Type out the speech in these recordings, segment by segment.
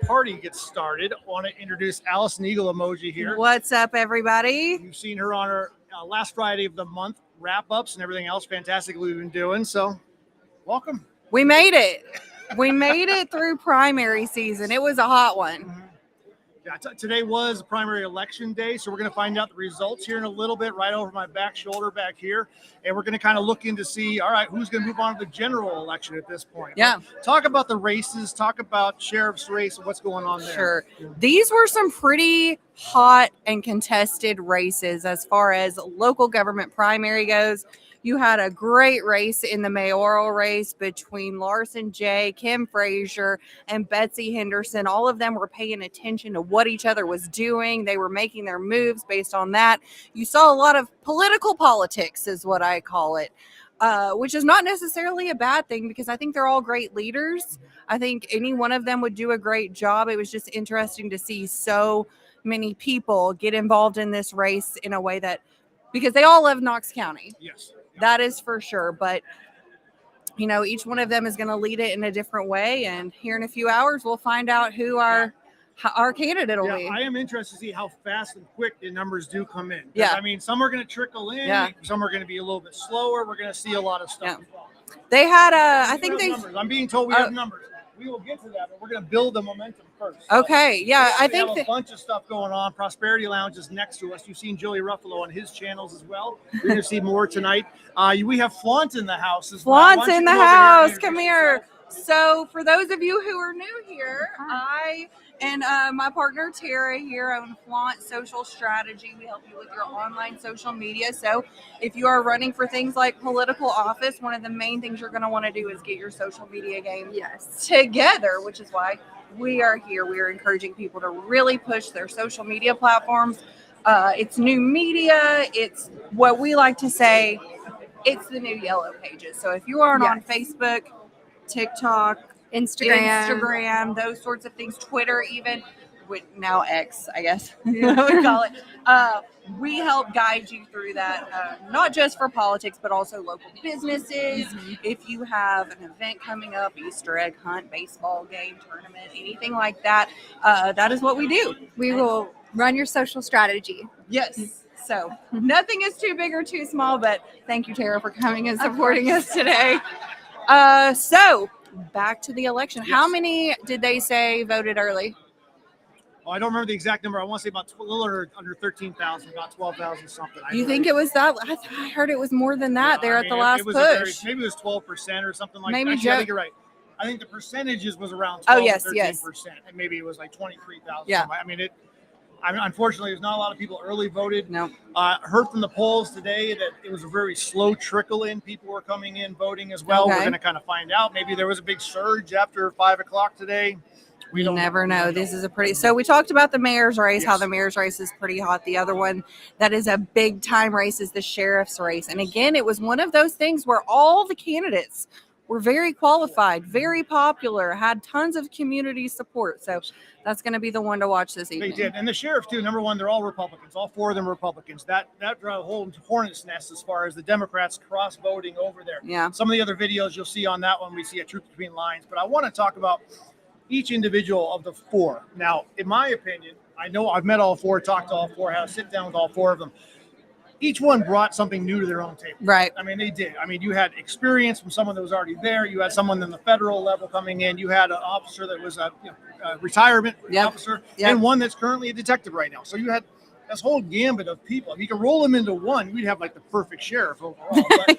party gets started, I want to introduce Allison Eagle emoji here. What's up, everybody? You've seen her on our last Friday of the month wrap-ups and everything else fantastic we've been doing. So, welcome. We made it. We made it through primary season. It was a hot one. Yeah, today was primary election day, so we're going to find out the results here in a little bit, right over my back shoulder back here, and we're going to kind of look in to see, all right, who's going to move on to the general election at this point. Yeah. But talk about the races, talk about sheriff's race, and what's going on there. Sure. These were some pretty hot and contested races as far as local government primary goes. You had a great race in the mayoral race between Larson J., Kim Frazier, and Betsy Henderson. All of them were paying attention to what each other was doing. They were making their moves based on that. You saw a lot of political politics, is what I call it, which is not necessarily a bad thing because I think they're all great leaders. I think any one of them would do a great job. It was just interesting to see so many people get involved in this race in a way that, because they all love Knox County. Yes. That is for sure. But, you know, each one of them is going to lead it in a different way. And here in a few hours, we'll find out who our candidate will be. I am interested to see how fast and quick the numbers do come in. Yeah. I mean, some are going to trickle in. Yeah. Some are going to be a little bit slower. We're going to see a lot of stuff. Yeah. They had Numbers. I'm being told we have numbers. We will get to that, but we're going to build the momentum first. Okay, yeah, I think have a bunch of stuff going on. Prosperity Lounge is next to us. You've seen Joey Ruffalo on his channels as well. You're going to see more tonight. We have Flaunt in the house as well. Flaunt's in the house. Come here. So for those of you who are new here, I and my partner Tara here own Flaunt Social Strategy. We help you with your online social media. So if you are running for things like political office, one of the main things you're going to want to do is get your social media game together, which is why we are here. We are encouraging people to really push their social media platforms. It's new media. It's what we like to say, it's the new yellow pages. So if you aren't on Facebook, TikTok, Instagram, those sorts of things, Twitter even, with now X, I guess we call it. We help guide you through that, not just for politics, but also local businesses. If you have an event coming up, Easter egg hunt, baseball game, tournament, anything like that, that is what we do. We will run your social strategy. Yes. So nothing is too big or too small, but thank you, Tara, for coming and supporting us today. So back to the election. Yes. How many did they say voted early? Oh, I don't remember the exact number. I want to say about a little under 13,000, about 12,000 something. You think it was that? I heard it was more than that at the last push. Maybe it was 12% or something like that. Maybe I think you're right. I think the percentages was around 12 to 13%, and maybe it was like 23,000. Yeah. I mean, unfortunately, there's not a lot of people early voted. No. Heard from the polls today that it was a very slow trickle in. People were coming in voting as well. Okay. We're going to kind of find out. Maybe there was a big surge after 5 o'clock today. We don't never know. This is so we talked about the mayor's race, how the mayor's race is pretty hot. The other one that is a big time race is the sheriff's race. And again, it was one of those things where all the candidates were very qualified, very popular, had tons of community support. So that's going to be the one to watch this evening. They did. And the sheriff, too, number one, they're all Republicans. All four of them are Republicans. That whole hornet's nest as far as the Democrats cross-voting over there. Yeah. Some of the other videos you'll see on that one, we see a truth between lines. But I want to talk about each individual of the four. Now, in my opinion, I know I've met all four, talked to all four, had a sit down with all four of them. Each one brought something new to their own table. Right. I mean, they did. I mean, you had experience from someone that was already there. You had someone in the federal level coming in. You had an officer that was a retirement officer, and one that's currently a detective right now. So you had this whole gambit of people. If you could roll them into one, we'd have like the perfect sheriff overall. But,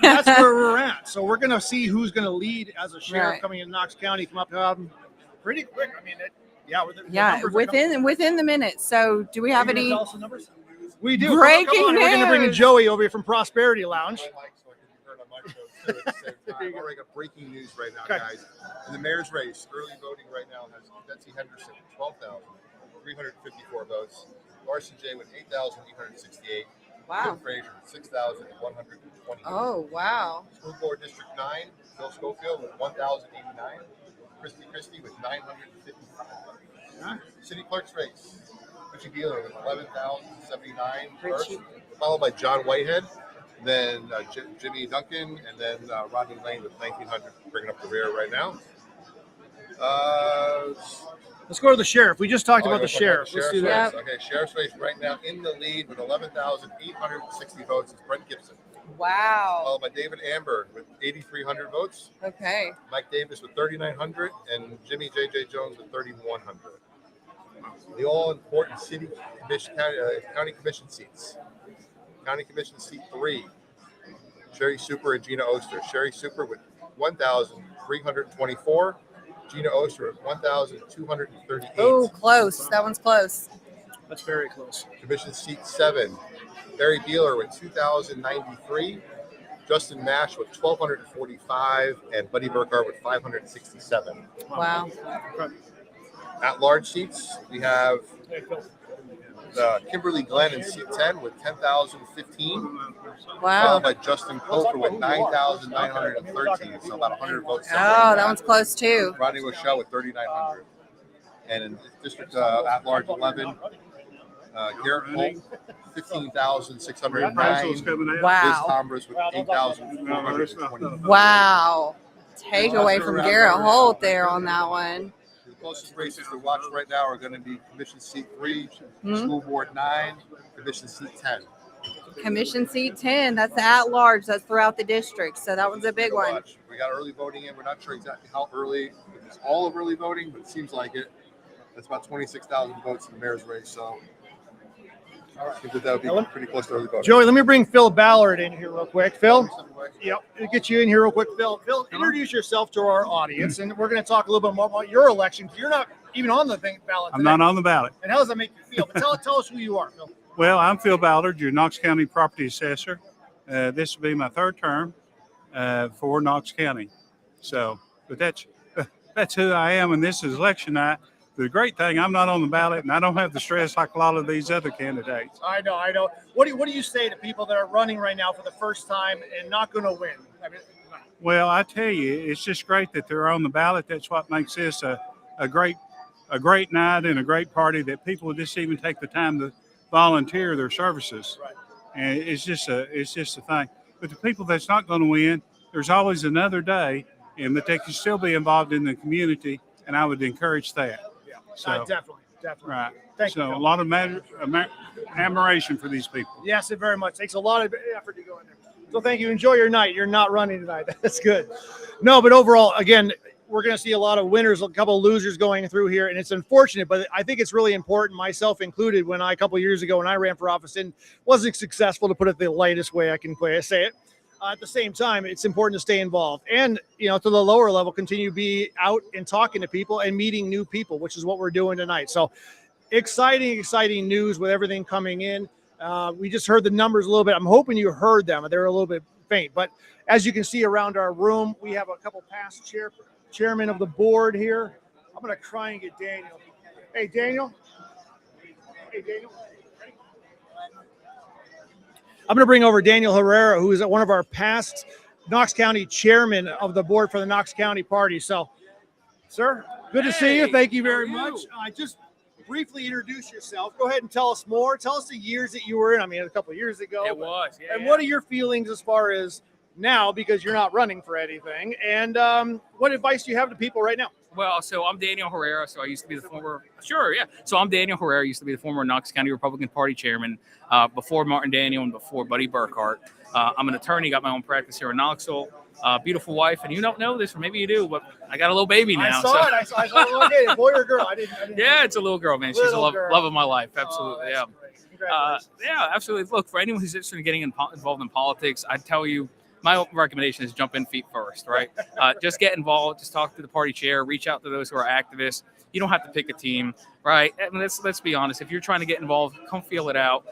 that's where we're at. So we're going to see who's going to lead as a sheriff coming into Knox County. Come up pretty quick. I mean, within the minutes. So do we have any numbers? We do. Breaking news. We're going to bring in Joey over here from Prosperity Lounge. I've already got breaking news right now, guys. In the mayor's race, early voting right now has Betsy Henderson, 12,354 votes. Larson J with 8,868. Wow. Kim Frazier, 6,120. Oh, wow. School Board District 9, Bill Schofield with 1,089. Christie with 955. City Clerk's race, Richie Dealer with 11,079 first, followed by John Whitehead, then Jimmy Duncan, and then Rodney Lane with 1,900, bringing up the rear right now. Let's go to the sheriff. We just talked about the sheriff. Let's do that. Race. Okay, sheriff's race right now in the lead with 11,860 votes is Brent Gibson. Wow. Followed by David Amber with 8,300 votes. Okay. Mike Davis with 3,900 and Jimmy J.J. Jones with 3,100. The all-important county commission seats. County commission seat 3, Sherry Super and Gina Oster. Sherry Super with 1,324. Gina Oster with 1,238. Oh, close. That one's close. That's very close. Commission seat 7, Barry Beeler with 2,093. Justin Mash with 1,245. And Buddy Burkhart with 567. Wow. At large seats, we have Kimberly Glenn in seat 10 with 10,015. Wow. Followed by Justin Cofer with 9,913. So about 100 votes. Oh, that one's close too. Rodney Rochelle with 3,900. And in District at large 11, Garrett Holt, 15,609. Liz Wow. Tombras with 8,420. Wow. Takeaway from Garrett Holt there on that one. The closest races to watch right now are going to be Commission Seat 3, School Board 9, Commission Seat 10. Commission seat 10. That's at large. That's throughout the district. So that one's a big one. We got early voting in. We're not sure exactly how early. It's all of early voting, but it seems like it. That's about 26,000 votes in the mayor's race. So I think that would be pretty close to early voting. Joey, let me bring Phil Ballard in here real quick. Phil? Yep, we'll get you in here real quick. Phil, introduce yourself to our audience, and we're going to talk a little bit more about your election. You're not even on the ballot today. I'm not on the ballot. And how does that make you feel? But tell us who you are, Phil. Well, I'm Phil Ballard, your Knox County property assessor. This will be my third term for Knox County. So, but that's who I am, and this is election night. The great thing, I'm not on the ballot, and I don't have the stress like a lot of these other candidates. I know. What do you say to people that are running right now for the first time and not going to win? I mean, well, I tell you, it's just great that they're on the ballot. That's what makes this a great night and a great party, that people will just even take the time to volunteer their services. Right. And it's just a thing. But the people that's not going to win, there's always another day, and that they can still be involved in the community, and I would encourage that. Yeah, so, definitely. Right. Thank you. So a lot of admiration for these people. Yes, it very much takes a lot of effort to go in there. So thank you. Enjoy your night. You're not running tonight. That's good. No, but overall, again, we're going to see a lot of winners, a couple of losers going through here, and it's unfortunate, but I think it's really important, myself included, when a couple of years ago when I ran for office and wasn't successful, to put it the lightest way I can say it. At the same time, it's important to stay involved and, to the lower level, continue to be out and talking to people and meeting new people, which is what we're doing tonight. So exciting news with everything coming in. We just heard the numbers a little bit. I'm hoping you heard them. They're a little bit faint, but as you can see around our room, we have a couple past chairman of the board here. I'm going to try and get Daniel. Hey, Daniel. I'm going to bring over Daniel Herrera, who is one of our past Knox County chairman of the board for the Knox County Party. So, sir, good to see you. Thank you very much. Just briefly introduce yourself. Go ahead and tell us more. Tell us the years that you were in. I mean, a couple of years ago. It was. Yeah, and what are your feelings as far as now, because you're not running for anything, and what advice do you have to people right now? Well, so I'm Daniel Herrera. So I used to be the former. Sure, yeah. So I'm Daniel Herrera. Used to be the former Knox County Republican Party chairman before Martin Daniel and before Buddy Burkhart. I'm an attorney. Got my own practice here in Knoxville. Beautiful wife, and you don't know this, or maybe you do, but I got a little baby now. I saw it. I saw a little baby, boy or girl. I didn't Yeah, it's a little girl, man. She's a love of my life. Absolutely, yeah. Yeah, absolutely. Look, for anyone who's interested in getting involved in politics, I'd tell you, my recommendation is jump in feet first, right? Just get involved. Just talk to the party chair. Reach out to those who are activists. You don't have to pick a team, right? And let's be honest. If you're trying to get involved, come feel it out.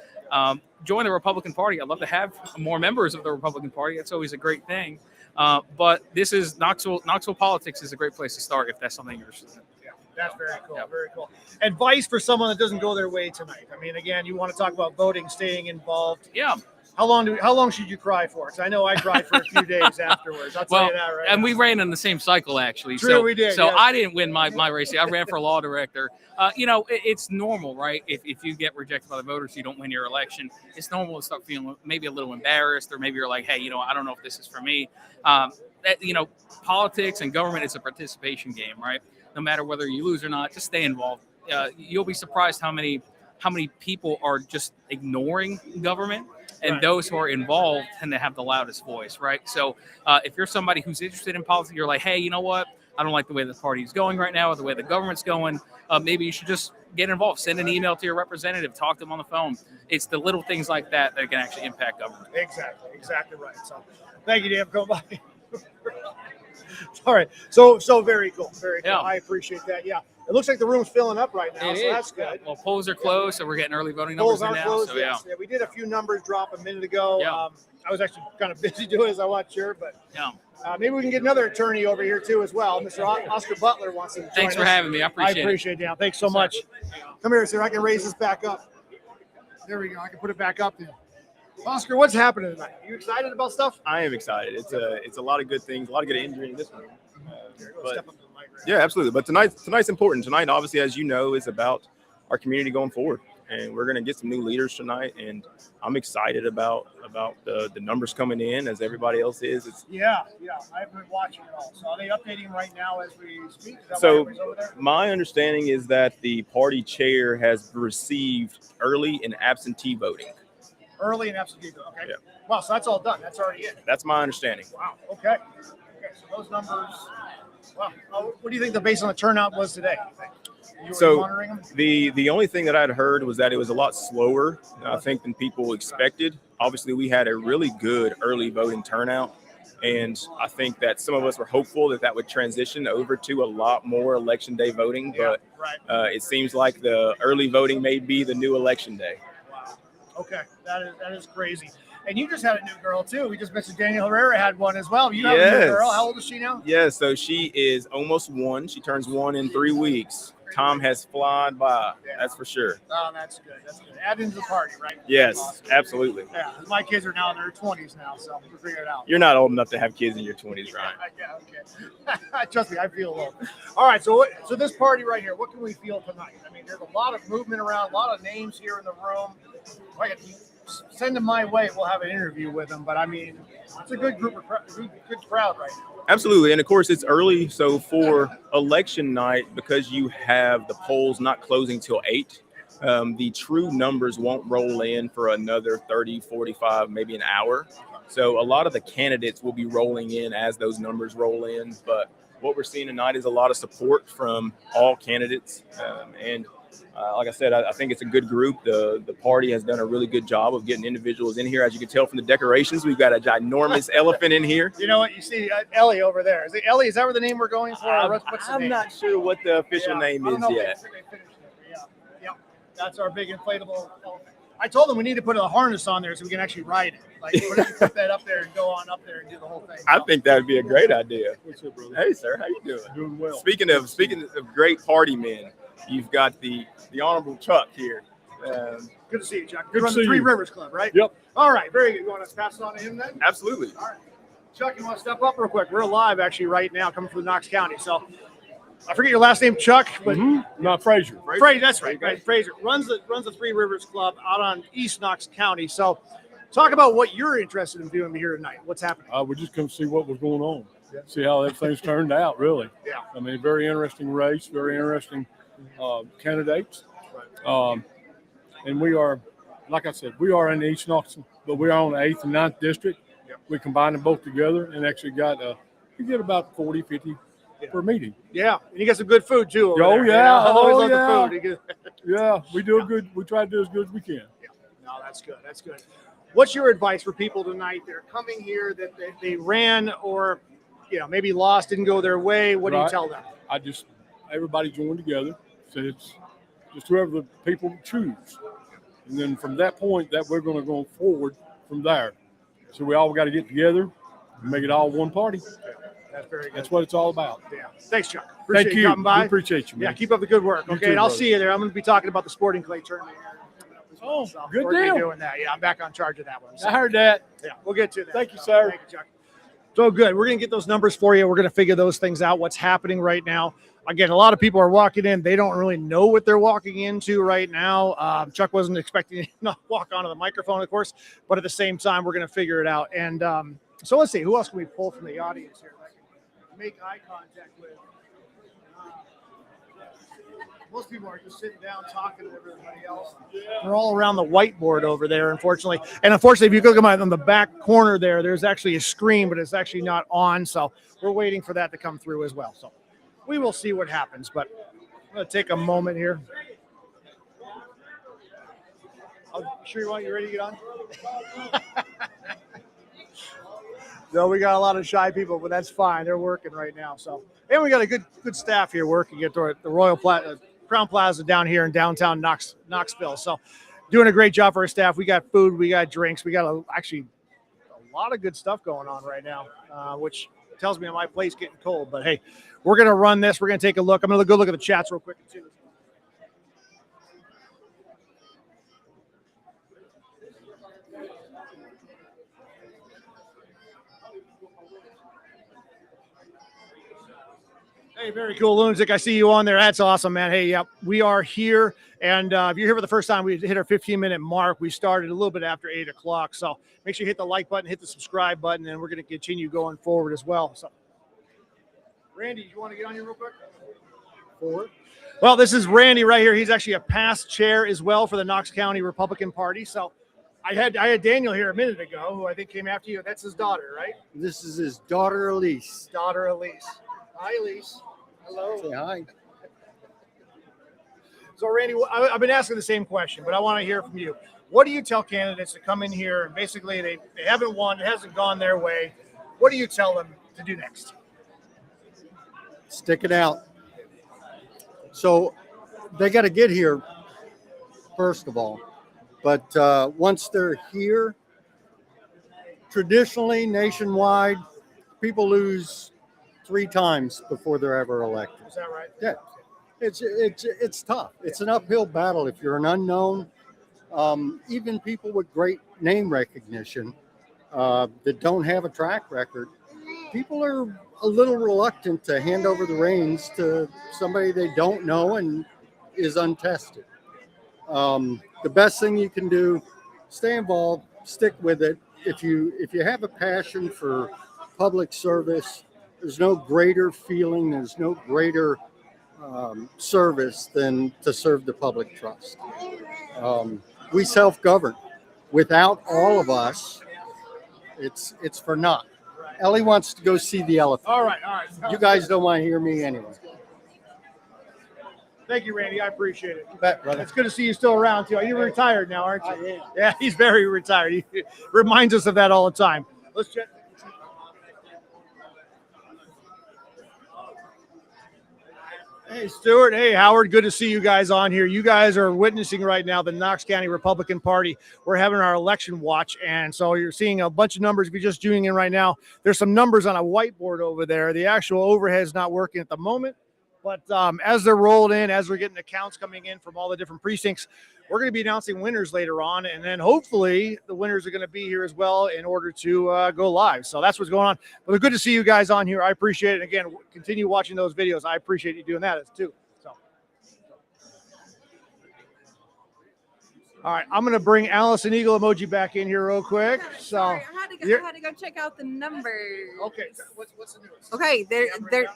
Join the Republican Party. I'd love to have more members of the Republican Party. That's always a great thing. But this is Knoxville politics is a great place to start if that's something you're interested in. Yeah, that's very cool. Yeah. Very cool. Advice for someone that doesn't go their way tonight. I mean, again, you want to talk about voting, staying involved. Yeah. How long should you cry for? Because I know I cried for a few days afterwards. I'll tell you that right and now. We ran in the same cycle, actually. True, we did. So yes. I didn't win my race. I ran for law director. It's normal, right? If you get rejected by the voters, you don't win your election. It's normal to start feeling maybe a little embarrassed, or maybe you're like, hey, I don't know if this is for me. Politics and government is a participation game, right? no matter whether you lose or not, just stay involved. You'll be surprised how many people are just ignoring government, and those who are involved tend to have the loudest voice, right? So if you're somebody who's interested in politics, you're like, hey, you know what? I don't like the way the party's going right now or the way the government's going. Maybe you should just get involved. Send an email to your representative. Talk to them on the phone. It's the little things like that that can actually impact government. Exactly right. So thank you, Dan, for coming by. All right. So very cool. Very cool. Yeah. I appreciate that. Yeah. It looks like the room's filling up right now, so that's good. Well, polls are closed, so we're getting early voting numbers in now. Closed, So yes. Yeah, we did a few numbers drop a minute ago. Yeah. I was actually kind of busy doing it, so I wasn't sure, but yeah. Maybe we can get another attorney over here too as well. Mr. Oscar Butler wants to join Thanks for us. having me. I appreciate it. I appreciate it. Yeah, thanks so much. Come here, sir. I can raise this back up. There we go. I can put it back up there. Oscar, what's happening tonight? Are you excited about stuff? I am excited. It's a lot of good things, a lot of good energy in this room. But, Step up to the mic right yeah, absolutely. But tonight's important. Tonight, obviously, as you know, is about our community going forward, and we're going to get some new leaders tonight. And I'm excited about the numbers coming in as everybody else is. Yeah. I've been watching it all. So are they updating right now as we speak? Is that So why everybody's over there? my understanding is that the party chair has received early and absentee voting. Early and absentee vote. Okay. Yeah. Wow. So that's all done. That's already it. That's my understanding. Wow. Okay. So those numbers. Wow. What do you think based on the turnout was today? You were So monitoring them? the only thing that I'd heard was that it was a lot slower, I think, than people expected. Obviously, we had a really good early voting turnout, and I think that some of us were hopeful that would transition over to a lot more election day voting. But it seems like the early voting may be the new election day. Wow. Okay, that is crazy. And you just had a new girl too. We just mentioned Daniel Herrera had one as well. You have a new girl. How old is she now? Yeah, so she is almost 1. She turns 1 in 3 weeks. Time has flown by. Yeah. That's for sure. Oh, that's good. That's good. Add into the party, right? Yes, absolutely. Yeah, my kids are now in their 20s now, so we'll figure it out. You're not old enough to have kids in your 20s, Ryan. Yeah, okay. Trust me, I feel old. All right, so this party right here, what can we feel tonight? I mean, there's a lot of movement around, a lot of names here in the room. If I could send them my way, we'll have an interview with them. But I mean, it's a good group of good crowd right now. Absolutely. And of course, it's early. So for election night, because you have the polls not closing till 8, the true numbers won't roll in for another 30, 45, maybe an hour. So a lot of the candidates will be rolling in as those numbers roll in. But what we're seeing tonight is a lot of support from all candidates. Like I said, I think it's a good group. The party has done a really good job of getting individuals in here. As you can tell from the decorations, we've got a ginormous elephant in here. You know what? You see Ellie over there. Is it Ellie? Is that where the name we're going for? What's the I'm name? not sure what the official name is yet. Yeah. That's our big inflatable elephant. I told them we need to put a harness on there so we can actually ride it. Like, put that up there and go on up there and do the whole thing. I think that would be a great idea. What's up, brother? Hey, sir, how you doing? Doing well. Speaking of great party men, you've got the Honorable Chuck here. Good to see you, Chuck. You run the Three Rivers Club, right? Yep. All right, very good. You want to pass it on to him then? Absolutely. All right. Chuck, you want to step up real quick? We're live actually right now, coming from Knox County. So I forget your last name, Chuck, but Not Frazier. That's right. Right. Frazier runs the Three Rivers Club out on East Knox County. So talk about what you're interested in doing here tonight. What's happening? We just come see what was going on, see how everything's turned out, really. Yeah. I mean, very interesting race, very interesting candidates. And we are, like I said, we are in East Knox, but we are on the 8th and 9th district. Yep. We combine them both together and actually we get about 40, 50 per meeting. Yeah, and you got some good food too. Over Oh, there. yeah. I always Oh, love yeah. the food. Yeah, we do we try to do as good as we can. Yeah. No, that's good. That's good. What's your advice for people tonight that are coming here that they ran or, maybe lost, didn't go their way? What do you tell them? Everybody join together. So it's just whoever the people choose. And then from that point, that we're going to go forward from there. So we all got to get together and make it all one party. That's very good. That's what it's all about. Yeah. Thanks, Chuck. Appreciate Thank you you. coming by. We appreciate you, man. Yeah, keep up the good work. You Okay, too, and I'll brother. see you there. I'm going to be talking about the sporting clay tournament here. Oh, So good we're gonna be deal. doing that. Yeah, I'm back on charge of that one. So, I heard that. yeah, we'll get to that. Thank you, sir. Thank you, Chuck. So good. We're going to get those numbers for you. We're going to figure those things out, what's happening right now. Again, a lot of people are walking in. They don't really know what they're walking into right now. Chuck wasn't expecting to walk onto the microphone, of course, but at the same time, we're going to figure it out. And so let's see. Who else can we pull from the audience here that I can make eye contact with? Most people are just sitting down talking to everybody else. They're all around the whiteboard over there, unfortunately. And unfortunately, if you look on the back corner there's actually a screen, but it's actually not on. So we're waiting for that to come through as well. So we will see what happens. But I'm going to take a moment here. You ready to get on? No, we got a lot of shy people, but that's fine. They're working right now. So, and we got a good staff here working at the Royal Crown Plaza down here in downtown Knoxville. So, doing a great job for our staff. We got food, we got drinks, we got actually a lot of good stuff going on right now, which tells me that my plate's getting cold. But hey, we're gonna run this. We're gonna take a look. I'm gonna go look at the chats real quick too. Hey, very cool, Lunatic. I see you on there. That's awesome, man. Hey, yep, we are here. And if you're here for the first time, we hit our 15-minute mark. We started a little bit after 8 o'clock. So make sure you hit the like button, hit the subscribe button, and we're going to continue going forward as well. So, Randy, you want to get on here real quick? Forward. Well, this is Randy right here. He's actually a past chair as well for the Knox County Republican Party. So I had Daniel here a minute ago, who I think came after you. That's his daughter, right? This is his daughter, Elise. Hi, Elise. Hello. Say hi. So, Randy, I've been asking the same question, but I want to hear from you. What do you tell candidates that come in here and basically they haven't won, it hasn't gone their way? What do you tell them to do next? Stick it out. So they got to get here, first of all. But once they're here, traditionally, nationwide, people lose 3 times before they're ever elected. Is that right? Yeah. It's tough. It's an uphill battle if you're an unknown. Even people with great name recognition that don't have a track record, people are a little reluctant to hand over the reins to somebody they don't know and is untested. The best thing you can do, stay involved, stick with it. If you have a passion for public service, there's no greater feeling, there's no greater service than to serve the public trust. We self-govern. Without all of us, it's for naught. Ellie wants to go see the elephant. All right. You guys don't want to hear me anyway. Thank you, Randy. I appreciate it. You bet, brother. It's good to see you still around, too. You're retired now, aren't you? I am. Yeah, he's very retired. He reminds us of that all the time. Let's check. Hey, Stuart. Hey, Howard. Good to see you guys on here. You guys are witnessing right now the Knox County Republican Party. We're having our election watch, and so you're seeing a bunch of numbers. If you're just tuning in right now, there's some numbers on a whiteboard over there. The actual overhead is not working at the moment, but as they're rolled in, as we're getting accounts coming in from all the different precincts, we're going to be announcing winners later on, and then hopefully the winners are going to be here as well in order to go live. So that's what's going on. But it's good to see you guys on here. I appreciate it. And again, continue watching those videos. I appreciate you doing that too. So, all right, I'm going to bring Allison Eagle emoji back in here real quick. So Sorry, I had to go check out the numbers. Okay, what's the newest? Okay, they're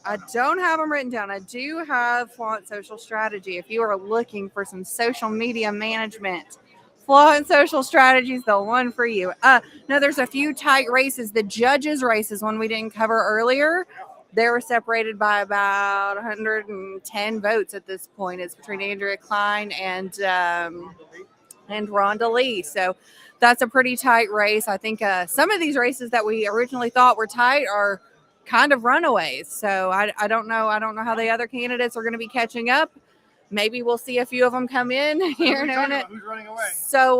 I don't have them written down. I do have Flaunt Social Strategy. If you are looking for some social media management, Flaunt Social Strategy is the one for you. No, there's a few tight races. The judges' races, one we didn't cover earlier, they were separated by about 110 votes at this point. It's between Andrea Klein and Rhonda Lee. So that's a pretty tight race. I think some of these races that we originally thought were tight are kind of runaways. So I don't know. I don't know how the other candidates are going to be catching up. Maybe we'll see a few of them come in here in a minute. Who's running away? So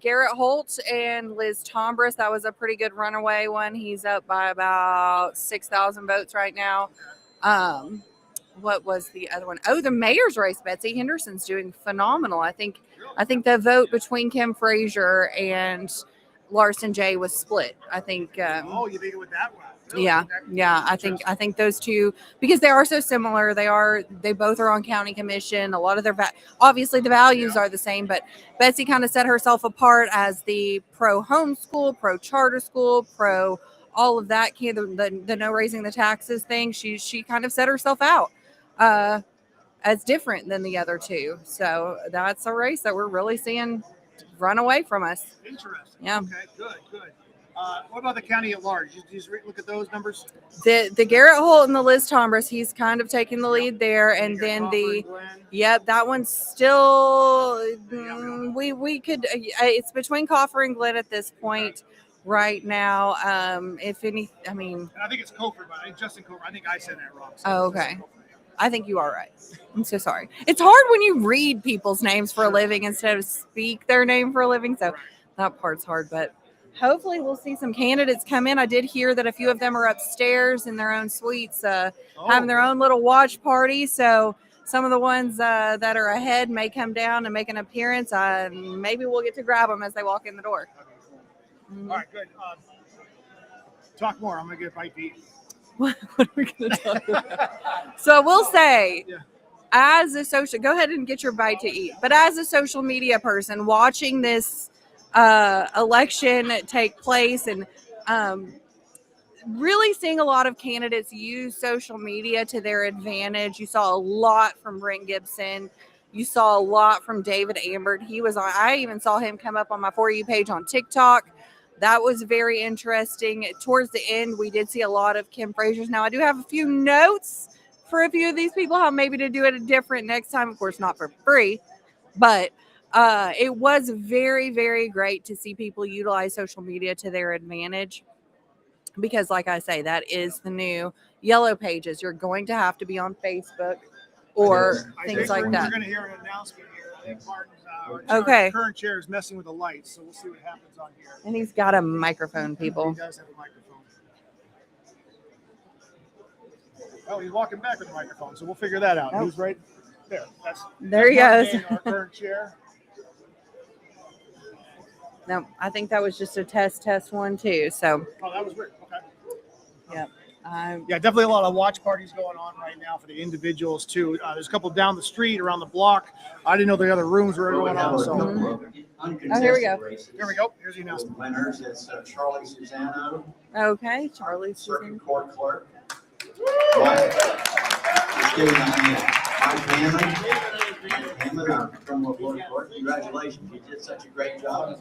Garrett Holt and Liz Tombras, that was a pretty good runaway one. He's up by about 6,000 votes right now. What was the other one? Oh, the mayor's race. Betsy Henderson's doing phenomenal. I think the vote between Kim Frazier and Larson J was split. I think. Oh, you think it was that one? Really? Yeah. I think those two, because they are so similar. They both are on county commission. A lot of their obviously the values are the same, but Betsy kind of set herself apart as the pro homeschool, pro charter school, pro all of that. The no raising the taxes thing. She kind of set herself out. as different than the other two. So that's a race that we're really seeing run away from us. Interesting. Yeah. Okay, good. What about the county at large? You just look at those numbers? The Garrett Holt and the Liz Tombras, he's kind of taking the lead there. And then that one's still, we could, it's between Coffer and Glenn at this point right now. If any, I mean. I think it's Cofer, but Justin Cofer. I think I said that wrong. So okay. I think you are right. I'm so sorry. It's hard when you read people's names for a living instead of speak their name for a living. So that part's hard, but hopefully we'll see some candidates come in. I did hear that a few of them are upstairs in their own suites, having their own little watch party. So some of the ones that are ahead may come down and make an appearance. Maybe we'll get to grab them as they walk in the door. All right, good. Talk more. I'm going to get a bite to eat. What are we going to talk about? So I will say, as a social, go ahead and get your bite to eat. But as a social media person, watching this election take place and really seeing a lot of candidates use social media to their advantage. You saw a lot from Brent Gibson. You saw a lot from David Ambert. I even saw him come up on my For You page on TikTok. That was very interesting. Towards the end, we did see a lot of Kim Frazier's. Now, I do have a few notes for a few of these people, how maybe to do it different next time. Of course, not for free, but it was very, very great to see people utilize social media to their advantage. Because, like I say, that is the new yellow pages. You're going to have to be on Facebook or things like that. We're going to hear an announcement here. I think Martin's okay. Current chair is messing with the lights, so we'll see what happens on here. And he's got a microphone, people. He does have a microphone. Oh, he's walking back with the microphone, so we'll figure that out. Oh. He's right there. There he goes. Our current chair. No, I think that was just a test one too. So. Oh, that was weird. Okay. Yep. Yeah, definitely a lot of watch parties going on right now for the individuals too. There's a couple down the street, around the block. I didn't know the other rooms were going on. So. Oh, here we go. Here we go. Here's the announcement. Winners, it's Charlie Susano. Okay, Charlie Circuit Court Clerk. Mike Hammond, our criminal court clerk. Congratulations, you did such a great job.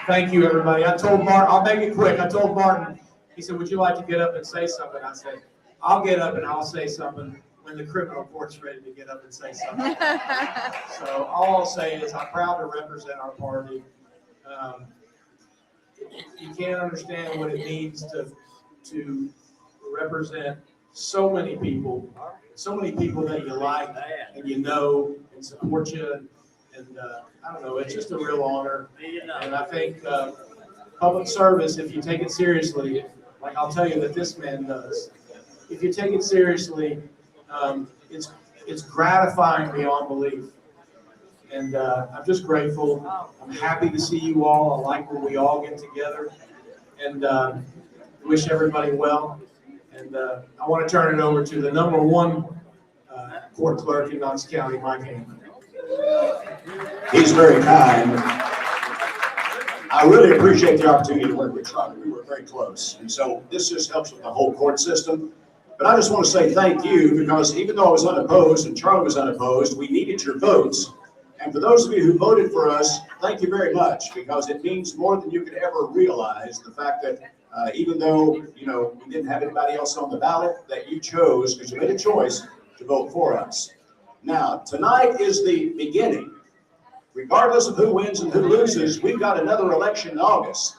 Thank you, everybody. I told Martin, I'll make it quick. I told Martin, he said, would you like to get up and say something? I said, I'll get up and I'll say something when the criminal court's ready to get up and say something. So all I'll say is I'm proud to represent our party. You can't understand what it means to represent so many people that you like and you know and support you. And I don't know, it's just a real honor. And I think public service, if you take it seriously, like I'll tell you that this man does, if you take it seriously, it's gratifying beyond belief. And I'm just grateful. I'm happy to see you all. I like when we all get together. And wish everybody well. And I want to turn it over to the #1 court clerk in Knox County, Mike Hammond. He's very kind. I really appreciate the opportunity to work with Charlie. We were very close. And so this just helps with the whole court system. But I just want to say thank you, because even though I was unopposed and Charlie was unopposed, we needed your votes. And for those of you who voted for us, thank you very much, because it means more than you could ever realize, the fact that even though, we didn't have anybody else on the ballot, that you chose, because you made a choice to vote for us. Now, tonight is the beginning. Regardless of who wins and who loses, we've got another election in August.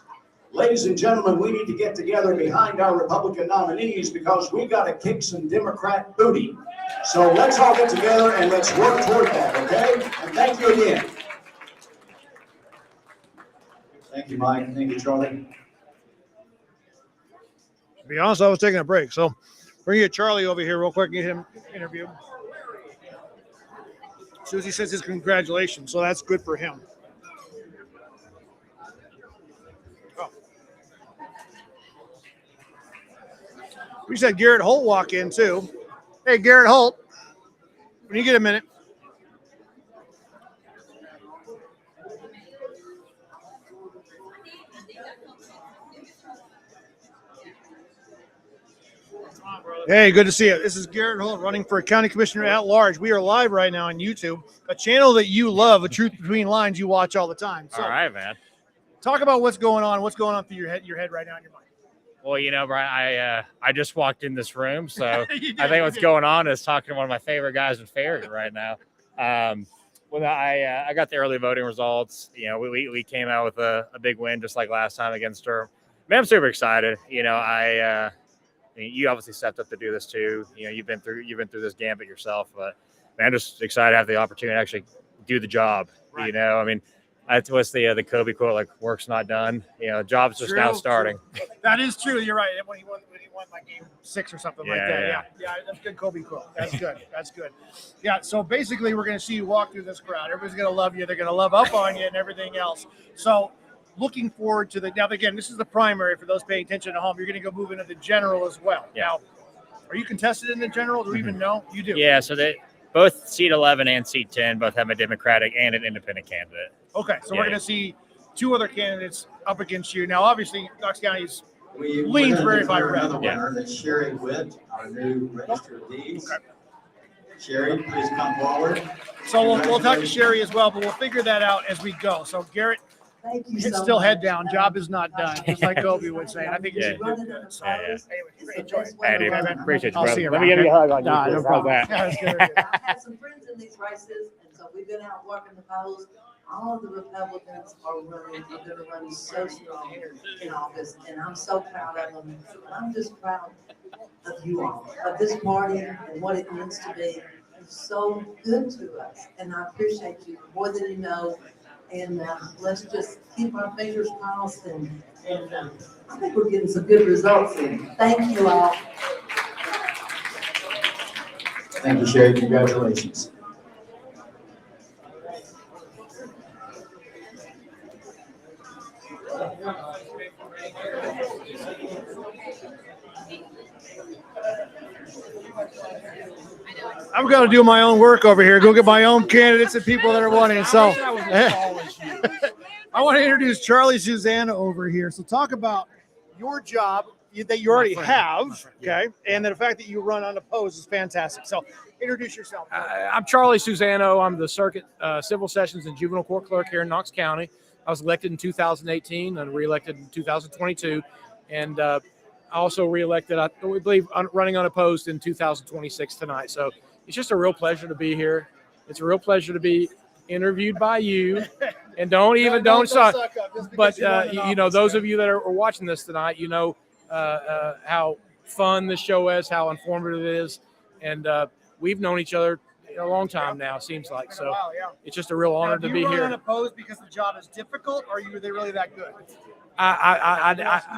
Ladies and gentlemen, we need to get together behind our Republican nominees, because we've got to kick some Democrat booty. So let's all get together and let's work toward that, okay? And thank you again. Thank you, Mike. Thank you, Charlie. To be honest, I was taking a break, so bring you Charlie over here real quick and get him interviewed. Susie says his congratulations, so that's good for him. Oh. We just had Garrett Holt walk in too. Hey, Garrett Holt, when you get a minute. Come on, brother. Hey, good to see you. This is Garrett Holt running for County Commissioner at Large. We are live right now on YouTube, a channel that you love, A Truth Between Lines you watch all the time. So, all right, man. Talk about what's going on through your head right now in your mind. Well, you know, Brian, I just walked in this room, so You did, I think what's you did. going on is talking to one of my favorite guys in Farragut right now. When I got the early voting results, you know, we came out with a big win just like last time against Durham. Man, I'm super excited. You know, I mean, you obviously stepped up to do this too. You know, you've been through this gambit yourself, but man, I'm just excited to have the opportunity to actually do the job. Right. You know, I mean, that's what's the Kobe quote, like work's not done. You know, job's just now starting. True. That is true. You're right. When he won like game 6 or something like that. Yeah, that's good Kobe quote. That's good. That's good. Yeah. So basically, we're going to see you walk through this crowd. Everybody's going to love you. They're going to love up on you and everything else. So, looking forward to now. Again, this is the primary for those paying attention at home. You're going to go move into the general as well. Yeah. Now, are you contested in the general? Do we even know? You do. Yeah. So they both seat 11 and seat 10 both have a Democratic and an independent candidate. Okay, so we're going to see 2 other candidates up against you. Now, obviously, Knox County's leans very by red. Another winner, that's Sherry Witt, our new Register of Deeds. Okay. Sherry, please come forward. So we'll talk to Sherry as well, but we'll figure that out as we go. So Garrett, still head down. Job is not done, just like Kobe would say. I think you should do good. So, anyway, enjoy it. Hey, dude, appreciate you, I'll brother. see you Let me around, give you a hug on you. Nah, no problem. How's that? Yeah, that's good. I have some friends in these races, and so we've been out working the polls. All of the Republicans are going to run so strong in office, and I'm so proud of them. And I'm just proud of you all, of this party and what it means to be. It's so good to us, and I appreciate you more than you know. And let's just keep our fingers crossed, and I think we're getting some good results in. Thank you all. Thank you, Sherry. Congratulations. I'm going to do my own work over here. Go get my own candidates and people that are wanting. So I want to introduce Charlie Susanna over here. So talk about your job that you already have, okay? And the fact that you run unopposed is fantastic. So introduce yourself. I'm Charlie Susano. I'm the Circuit Civil Sessions and Juvenile Court Clerk here in Knox County. I was elected in 2018 and reelected in 2022. And I also reelected, I believe, running unopposed in 2026 tonight. So it's just a real pleasure to be here. It's a real pleasure to be interviewed by you. And don't suck. But, you know, those of you that are watching this tonight, you know how fun this show is, how informative it is. And we've known each other a long time now, seems like. So it's just a real honor to be here. Do you run unopposed because the job is difficult, or are they really that good? I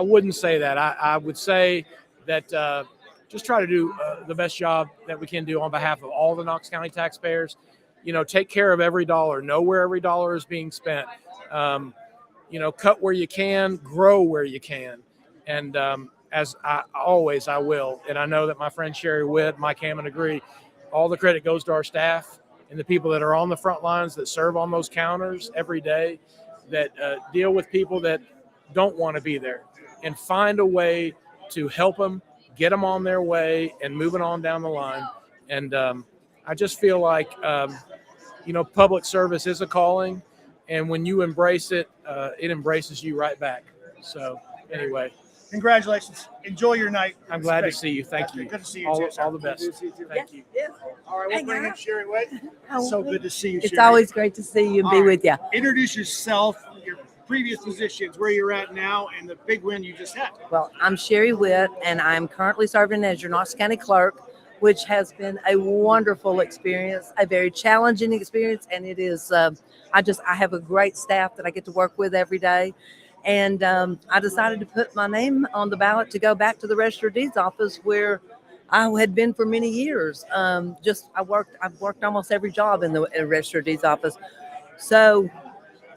wouldn't say that. I would say that just try to do the best job that we can do on behalf of all the Knox County taxpayers. You know, take care of every dollar, know where every dollar is being spent. You know, cut where you can, grow where you can. And as I will. And I know that my friend Sherry Witt, Mike Hammond agree. All the credit goes to our staff and the people that are on the front lines that serve on those counters every day, that deal with people that don't want to be there, and find a way to help them, get them on their way and moving on down the line. And I just feel like, you know, public service is a calling. And when you embrace it, it embraces you right back. So anyway. Congratulations. Enjoy your night. I'm glad to see you. Thank you. Good to see you, all the best. Thank you. All right, we'll bring in Sherry Witt. So good to see you, It's Sherry. always great to see you and be with you. Introduce yourself, your previous positions, where you're at now, and the big win you just had. Well, I'm Sherry Witt, and I'm currently serving as your Knox County Clerk, which has been a wonderful experience, a very challenging experience, and it is. I have a great staff that I get to work with every day. And I decided to put my name on the ballot to go back to the Register of Deeds office where I had been for many years. I've worked almost every job in the Register of Deeds office. So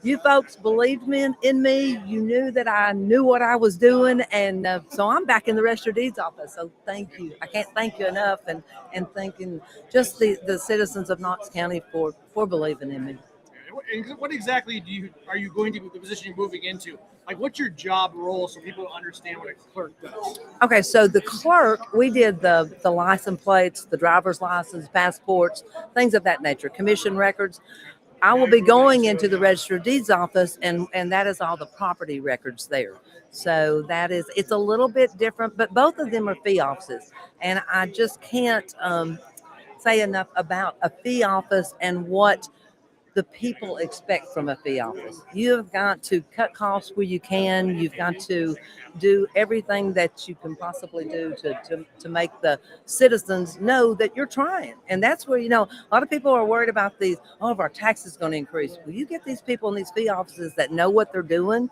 you folks believed in me. You knew that I knew what I was doing. And so I'm back in the Register of Deeds office. So thank you. I can't thank you enough. And thanking just the citizens of Knox County for believing in me. what exactly are you going to be the position you're moving into? Like, what's your job role so people understand what a clerk does? Okay, so the clerk, we did the license plates, the driver's license, passports, things of that nature, commission records. I will be going into the Register of Deeds office, and that is all the property records there. So it's a little bit different, but both of them are fee offices. And I just can't say enough about a fee office and what the people expect from a fee office. You've got to cut costs where you can. You've got to do everything that you can possibly do to make the citizens know that you're trying. And that's where, a lot of people are worried about these, if our taxes going to increase. Well, you get these people in these fee offices that know what they're doing,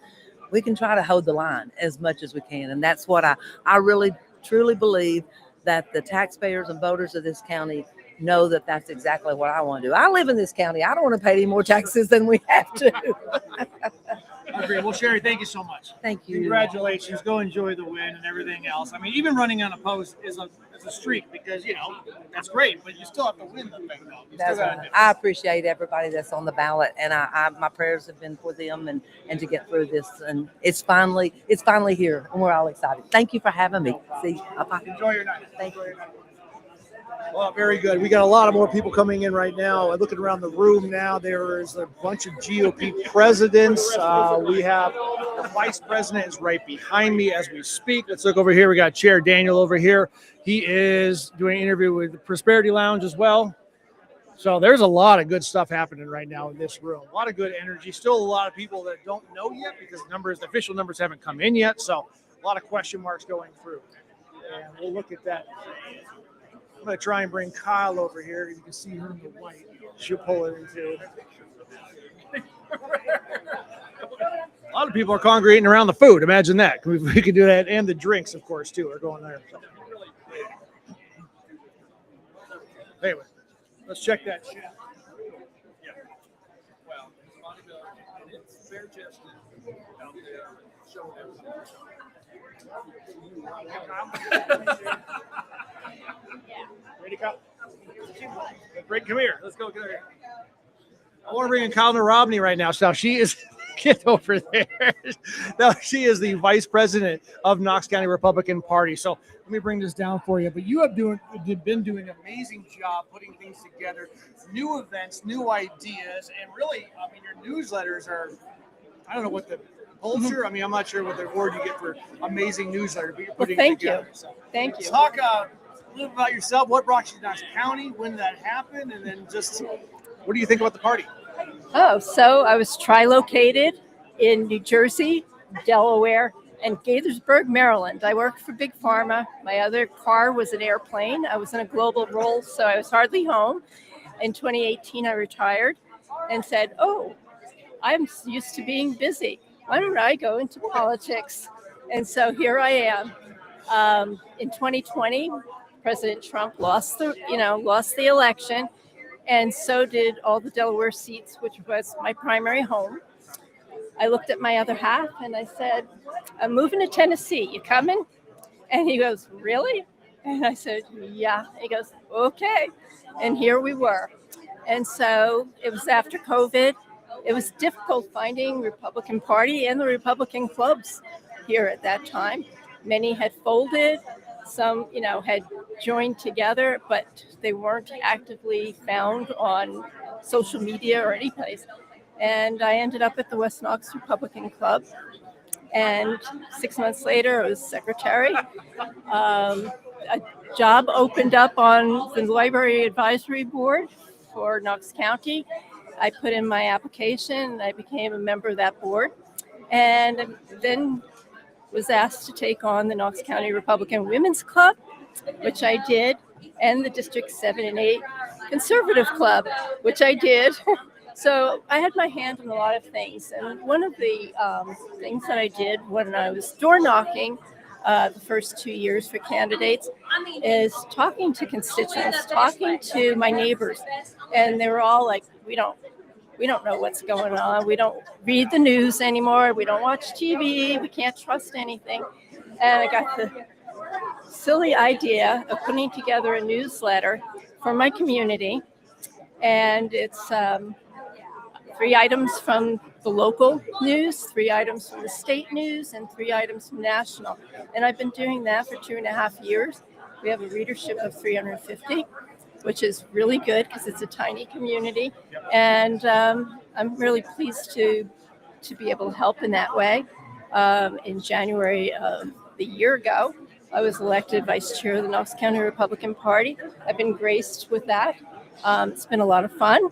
we can try to hold the line as much as we can. And that's what I really, truly believe, that the taxpayers and voters of this county know that that's exactly what I want to do. I live in this county. I don't want to pay any more taxes than we have to. I agree. Well, Sherry, thank you so much. Thank you. Congratulations. Go enjoy the win and everything else. I mean, even running unopposed is a streak because, that's great, but you still have to win the thing, though. You still gotta do it. I appreciate everybody that's on the ballot, and my prayers have been for them and to get through this. And it's finally here, and we're all excited. Thank you for having me. Enjoy your night. Thank you. Well, very good. We got a lot of more people coming in right now. Looking around the room now, there is a bunch of GOP presidents. We have the vice president is right behind me as we speak. Let's look over here. We got Chair Daniel over here. He is doing an interview with the Prosperity Lounge as well. So there's a lot of good stuff happening right now in this room. A lot of good energy. Still a lot of people that don't know yet because the official numbers haven't come in yet. So a lot of question marks going through. And we'll look at that. I'm going to try and bring Kyle over here. You can see her in the white. She'll pull it into. A lot of people are congregating around the food. Imagine that. We could do that. And the drinks, of course, too, are going there. So. Anyway, let's check that shit. Ready, Kyle? Great, come here. Let's go. Get over here. I want to bring in Kyle Narobny right now. So she is, get over there. Now she is the vice president of Knox County Republican Party. So let me bring this down for you. But you have been doing an amazing job putting things together, new events, new ideas, and really, I mean, your newsletters are, I don't know what the culture. I mean, I'm not sure what the word you get for amazing newsletter, but you're putting it together. So Thank you. Talk a little bit about yourself. What brought you to Knox County? When did that happen? And then just what do you think about the party? Oh, so I was tri-located in New Jersey, Delaware, and Gaithersburg, Maryland. I worked for Big Pharma. My other car was an airplane. I was in a global role, so I was hardly home. In 2018, I retired and said, I'm used to being busy. Why don't I go into politics? And so here I am. In 2020, President Trump lost the election, and so did all the Delaware seats, which was my primary home. I looked at my other half and I said, I'm moving to Tennessee. You coming? And he goes, really? And I said, yeah. He goes, okay. And here we were. And so it was after COVID. It was difficult finding Republican Party and the Republican clubs here at that time. Many had folded. Some, had joined together, but they weren't actively found on social media or any place. And I ended up at the West Knox Republican Club. And 6 months later, I was secretary. A job opened up on the Library Advisory Board for Knox County. I put in my application and I became a member of that board. And then was asked to take on the Knox County Republican Women's Club, which I did, and the District 7 and 8 Conservative Club, which I did. So I had my hand in a lot of things. And one of the things that I did when I was door knocking the first 2 years for candidates is talking to constituents, talking to my neighbors. And they were all like, we don't know what's going on. We don't read the news anymore. We don't watch TV. We can't trust anything. And I got the silly idea of putting together a newsletter for my community. And it's for 3 items from the local news, 3 items from the state news, and 3 items from national. And I've been doing that for 2.5 years. We have a readership of 350, which is really good because it's a tiny community. And I'm really pleased to be able to help in that way. In January of the year ago, I was elected vice chair of the Knox County Republican Party. I've been graced with that. It's been a lot of fun.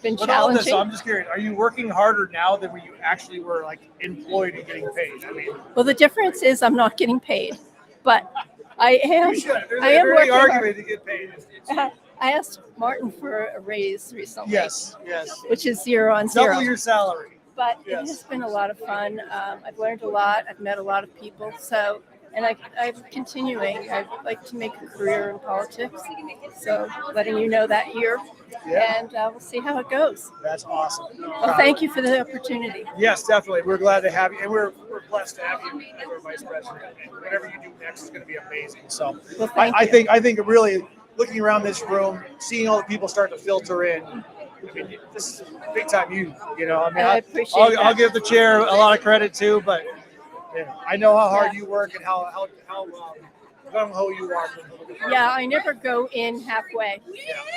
Been With all challenging. this, I'm just curious, are you working harder now than when you actually were like employed and getting paid? I mean, Well, the difference is I'm not getting paid, but I am. you should. There's I a am very working argument hard. to get paid. I asked Martin for a raise recently. Yes. Which is 0 on 0. Double your salary. But it has been a lot of fun. I've learned a lot. I've met a lot of people. So, and I'm continuing. I'd like to make a career in politics. So, letting you know that here. Yeah. And we'll see how it goes. That's awesome. Well, thank you for the opportunity. Yes, definitely. We're glad to have you, and we're blessed to have you as our vice president. And whatever you do next is going to be amazing. So, Well, thank I you. think really looking around this room, seeing all the people start to filter in. I mean, this is big time you know. I mean, I appreciate I'll that. give the chair a lot of credit too, but I know how hard you work and how gung-ho you are. Yeah, I never go in halfway.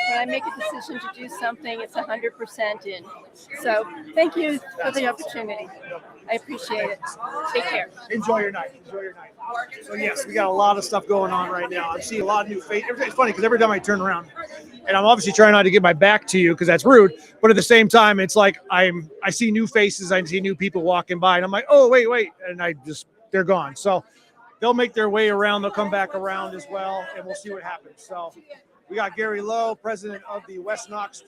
When I make a decision to do something, it's 100% in. So thank you for the opportunity. I appreciate it. Take care. Enjoy your night. So yes, we got a lot of stuff going on right now. I'm seeing a lot of new faces. It's funny because every time I turn around, and I'm obviously trying not to get my back to you because that's rude, but at the same time, it's like I see new faces, I see new people walking by, and I'm like, oh wait, and they're gone. So they'll make their way around. They'll come back around as well, and we'll see what happens. So we got Gary Lowe, president of the West Knox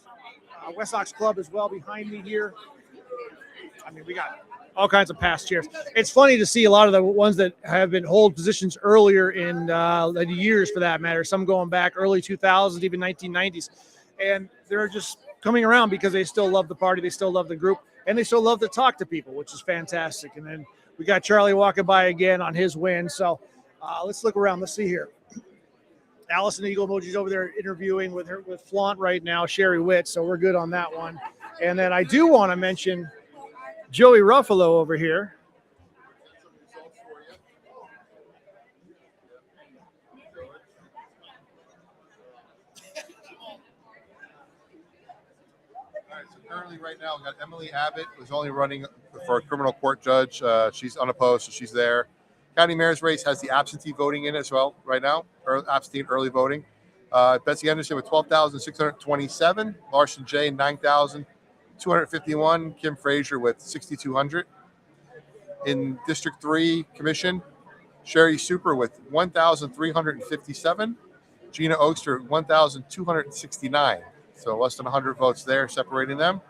Club as well behind me here. I mean, we got all kinds of past chairs. It's funny to see a lot of the ones that have been hold positions earlier in the years, for that matter. Some going back early 2000s, even 1990s, and they're just coming around because they still love the party, they still love the group, and they still love to talk to people, which is fantastic. And then we got Charlie walking by again on his win. So let's look around. Let's see here. Allison Eagle Emoji's over there interviewing with Flaunt right now, Sherry Witt. So we're good on that one. And then I do want to mention Joey Ruffalo over here. Currently, right now, we've got Emily Abbott, who's only running for a criminal court judge. She's unopposed, so she's there. County mayor's race has the absentee voting in as well right now, or absentee early voting. Betsy Anderson with 12,627. Larson J, 9,251. Kim Frazier with 6,200. In District 3 Commission, Sherry Super with 1,357. Gina Oakster, 1,269. So less than 100 votes there, separating them.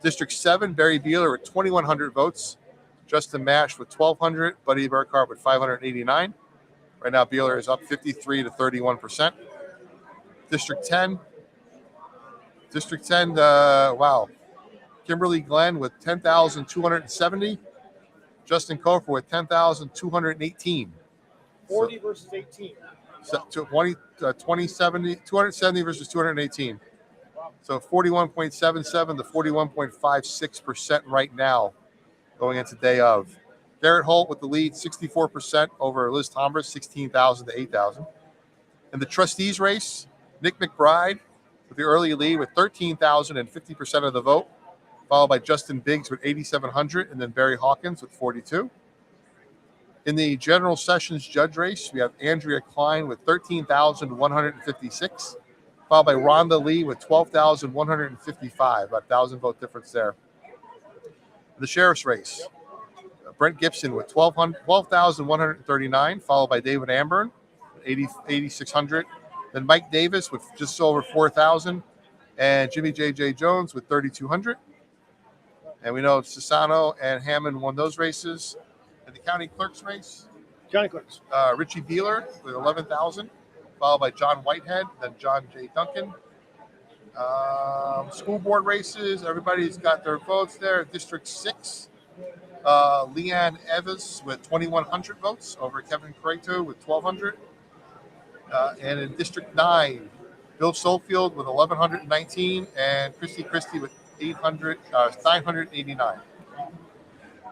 District 7, Barry Beeler with 2,100 votes. Justin Mash with 1,200. Buddy Burkhart with 589. Right now, Beeler is up 53 to 31%. District 10. Wow. Kimberly Glenn with 10,270. Justin Kofer with 10,218. 40 versus 18. So 270 versus 218. So 41.77 to 41.56% right now going into day of. Garrett Holt with the lead, 64% over Liz Tombras, 16,000 to 8,000. In the trustees race, Nick McBride with the early lead with 13,000 and 50% of the vote, followed by Justin Biggs with 8,700, and then Barry Hawkins with 42. In the general sessions judge race, we have Andrea Klein with 13,156, followed by Rhonda Lee with 12,155, about 1,000 vote difference there. The sheriff's race, Brent Gibson with 12,139, followed by David Ambern, 8,600. Then Mike Davis with just over 4,000, and Jimmy J.J. Jones with 3,200. And we know Sassano and Hammond won those races. In the county clerk's race, Richie Beeler with 11,000, followed by John Whitehead, then John J. Duncan. School board races, everybody's got their votes there. District 6, Leanne Evans with 2,100 votes over Kevin Crato with 1,200. And in District 9, Bill Sofield with 1,119 and Christy with 989.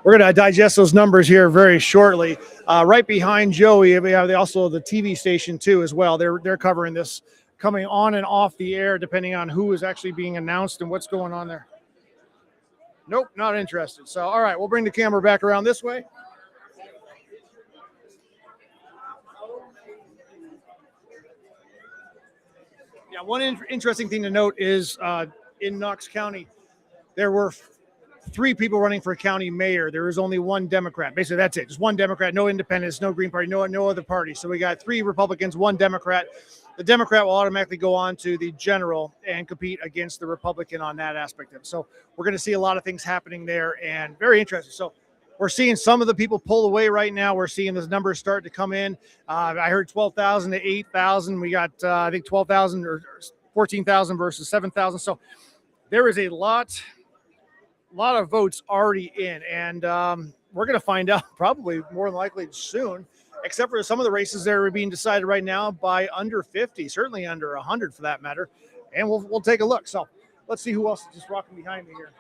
We're going to digest those numbers here very shortly. Right behind Joey, we have also the TV station too as well. They're covering this coming on and off the air depending on who is actually being announced and what's going on there. Nope, not interested. So, all right, we'll bring the camera back around this way. Yeah, one interesting thing to note is in Knox County, there were 3 people running for county mayor. There is only one Democrat. Basically, that's it. Just one Democrat, no independents, no Green Party, no other party. So we got 3 Republicans, 1 Democrat. The Democrat will automatically go on to the general and compete against the Republican on that aspect of it. So we're going to see a lot of things happening there and very interesting. So we're seeing some of the people pull away right now. We're seeing those numbers start to come in. I heard 12,000 to 8,000. We got, I think, 12,000 or 14,000 versus 7,000. So there is a lot of votes already in, and we're going to find out probably more than likely soon, except for some of the races that are being decided right now by under 50, certainly under 100 for that matter. And we'll take a look. So let's see who else is just rocking behind me here.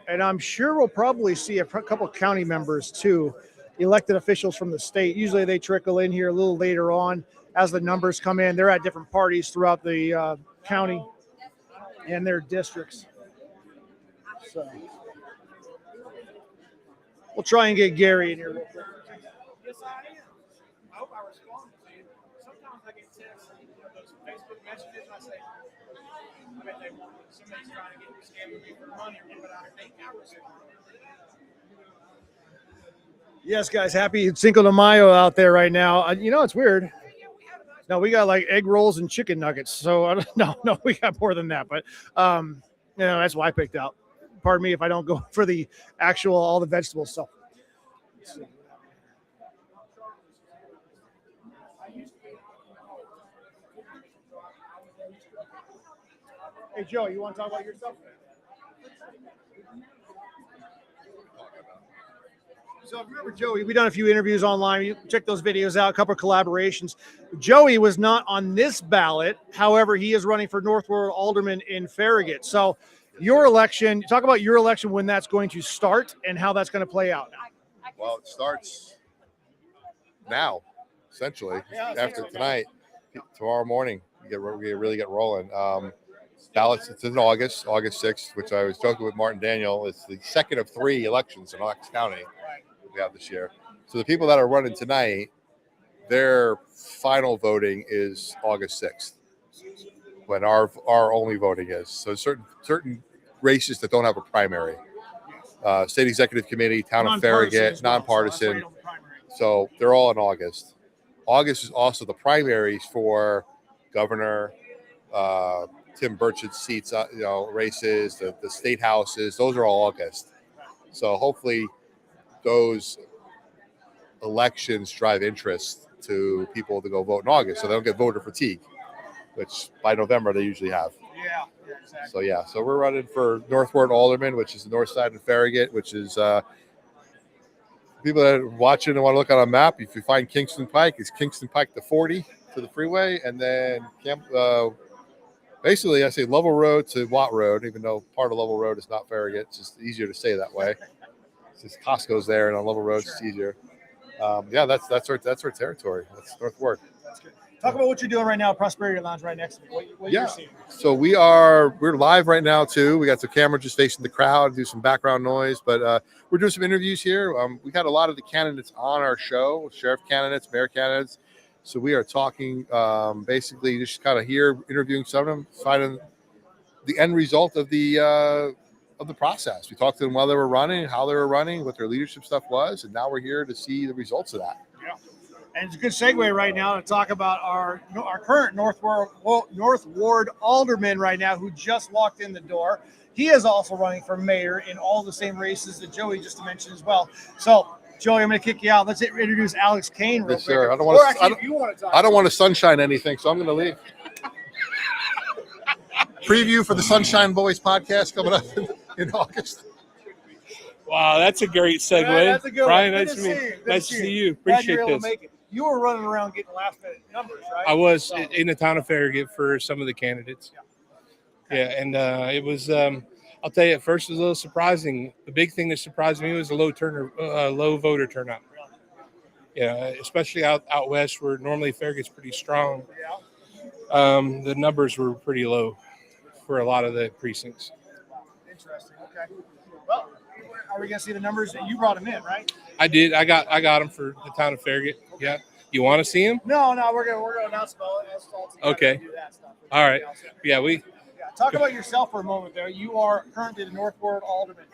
And I'm sure we'll probably see a couple county members too, elected officials from the state. Usually they trickle in here a little later on as the numbers come in. They're at different parties throughout the county and their districts. So we'll try and get Gary in here real quick. Yes, I am. I hope I respond to you. Sometimes I get texts, those Facebook messages, and I say, I bet they want somebody's trying to get me scammed me for money, but I think I was. Yes, guys, happy Cinco de Mayo out there right now. It's weird. No, we got like egg rolls and chicken nuggets. So no, we got more than that. But that's why I picked out. Pardon me if I don't go for the actual all the vegetable stuff. Hey Joe, you want to talk about your stuff? So remember Joey, we've done a few interviews online. You check those videos out, a couple of collaborations. Joey was not on this ballot. However, he is running for North Ward Alderman in Farragut. So your election, talk about your election, when that's going to start and how that's going to play out. Well, it starts now, essentially, after tonight, tomorrow morning, we really get rolling. Ballots, it's in August 6th, which I was joking with Martin Daniel. It's the second of 3 elections in Knox County we have this year. So the people that are running tonight, their final voting is August 6th, when our only voting is. So certain races that don't have a primary, state executive committee, town of Farragut, nonpartisan. So they're all in August. August is also the primaries for governor, Tim Burchett's seats, races, the state houses. Those are all August. So hopefully those elections drive interest to people to go vote in August, so they don't get voter fatigue, which by November they usually have. Yeah, exactly. So we're running for North Ward Alderman, which is the north side of Farragut, which is people that are watching and want to look on a map. If you find Kingston Pike, it's Kingston Pike to 40 to the freeway, and then basically I say Lovell Road to Watt Road, even though part of Lovell Road is not Farragut. It's just easier to say that way. It's just Costco's there, and on Lovell Road it's easier. That's our territory. That's North Ward. That's good. Talk about what you're doing right now at Prosperity Lounge right next to me. What you're seeing. So we're live right now too. We got the camera just facing the crowd, do some background noise, but we're doing some interviews here. We got a lot of the candidates on our show, sheriff candidates, mayor candidates. So we are talking basically just kind of here, interviewing some of them, finding the end result of the process. We talked to them while they were running, how they were running, what their leadership stuff was, and now we're here to see the results of that. Yeah, and it's a good segue right now to talk about our current North Ward Alderman right now, who just walked in the door. He is also running for mayor in all the same races that Joey just mentioned as well. So, Joey, I'm going to kick you out. Let's introduce Alex Kane real quick. Sir. I don't want to sunshine anything, so I'm going to leave. Preview for the Sunshine Boys podcast coming up in August. Wow, that's a great segue. That's a good Brian, one. nice to see you. Appreciate this. you were running around getting last minute numbers, right? I was So, in the town of Farragut for some of the candidates. Yeah, and it was. I'll tell you, at first it was a little surprising. The big thing that surprised me was the low voter turnout. Yeah, especially out west where normally Farragut's pretty strong. The numbers were pretty low for a lot of the precincts. interesting. Okay. Well, are we gonna see the numbers? You brought them in, right? I did. I got them for the town of Farragut. Yeah. You want to see them? No, we're gonna announce them all together Okay. and do that stuff. All right. Yeah, we. Yeah, talk about yourself for a moment there. You are currently the North Ward Alderman.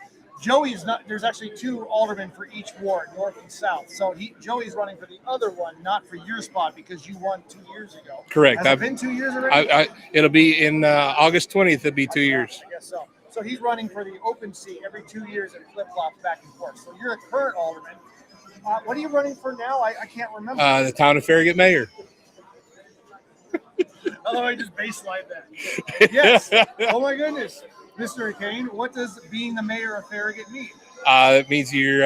Joey's not. There's actually 2 aldermen for each ward, North and South. So Joey's running for the other one, not for your spot because you won 2 years ago. Correct. Has it been 2 years already? It'll be in August 20th. It'll be 2 years. I guess so. So he's running for the open seat every 2 years and flip flops back and forth. So you're a current alderman. What are you running for now? I can't remember. The town of Farragut mayor. Although I just baseline that. Yes. Oh my goodness, Mr. Kane. What does being the mayor of Farragut mean? It means you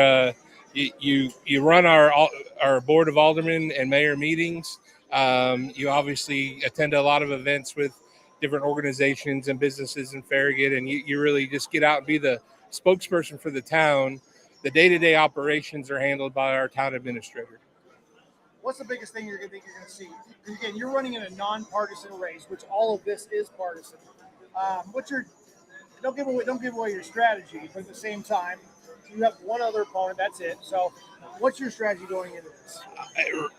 run our board of aldermen and mayor meetings. You obviously attend a lot of events with different organizations and businesses in Farragut, and you really just get out and be the spokesperson for the town. The day-to-day operations are handled by our town administrator. What's the biggest thing you're going to see? Because again, you're running in a nonpartisan race, which all of this is partisan. Don't give away your strategy, but at the same time, you have one other opponent. That's it. So, what's your strategy going into this?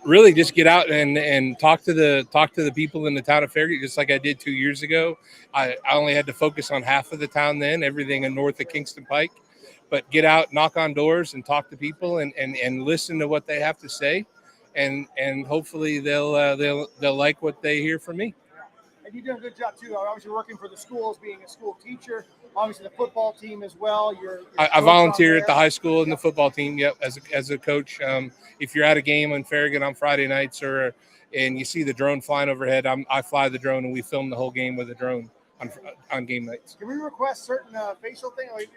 Really, just get out and talk to the people in the town of Farragut, just like I did 2 years ago. I only had to focus on half of the town then, everything in north of Kingston Pike. But get out, knock on doors, and talk to people, and listen to what they have to say, and hopefully they'll like what they hear from me. And you've done a good job too. Obviously, working for the schools, being a school teacher, obviously the football team as well. I volunteer at the high school and the football team. Yep, as a coach. If you're at a game in Farragut on Friday nights, and you see the drone flying overhead, I fly the drone, and we film the whole game with a drone on game nights. Can we request certain facial thing, like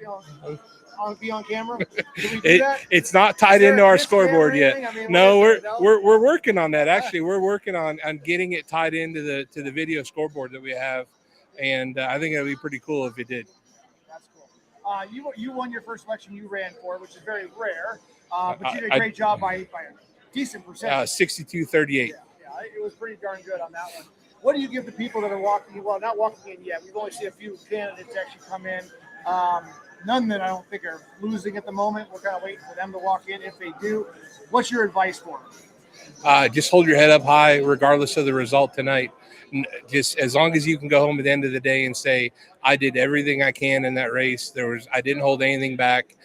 be on camera? Can we do that? It's not tied into our scoreboard yet. I mean, no, we're working on that. Actually, we're working on getting it tied into the video scoreboard that we have, and I think it'd be pretty cool if it did. That's cool. You won your first election you ran for, which is very rare, but you did a great job by a decent percentage. 62-38. Yeah, it was pretty darn good on that one. What do you give the people that are not walking in yet? We've only seen a few candidates actually come in. None that I don't think are losing at the moment. We're kind of waiting for them to walk in. If they do, what's your advice for them? Just hold your head up high, regardless of the result tonight. Just as long as you can go home at the end of the day and say, I did everything I can in that race. I didn't hold anything back.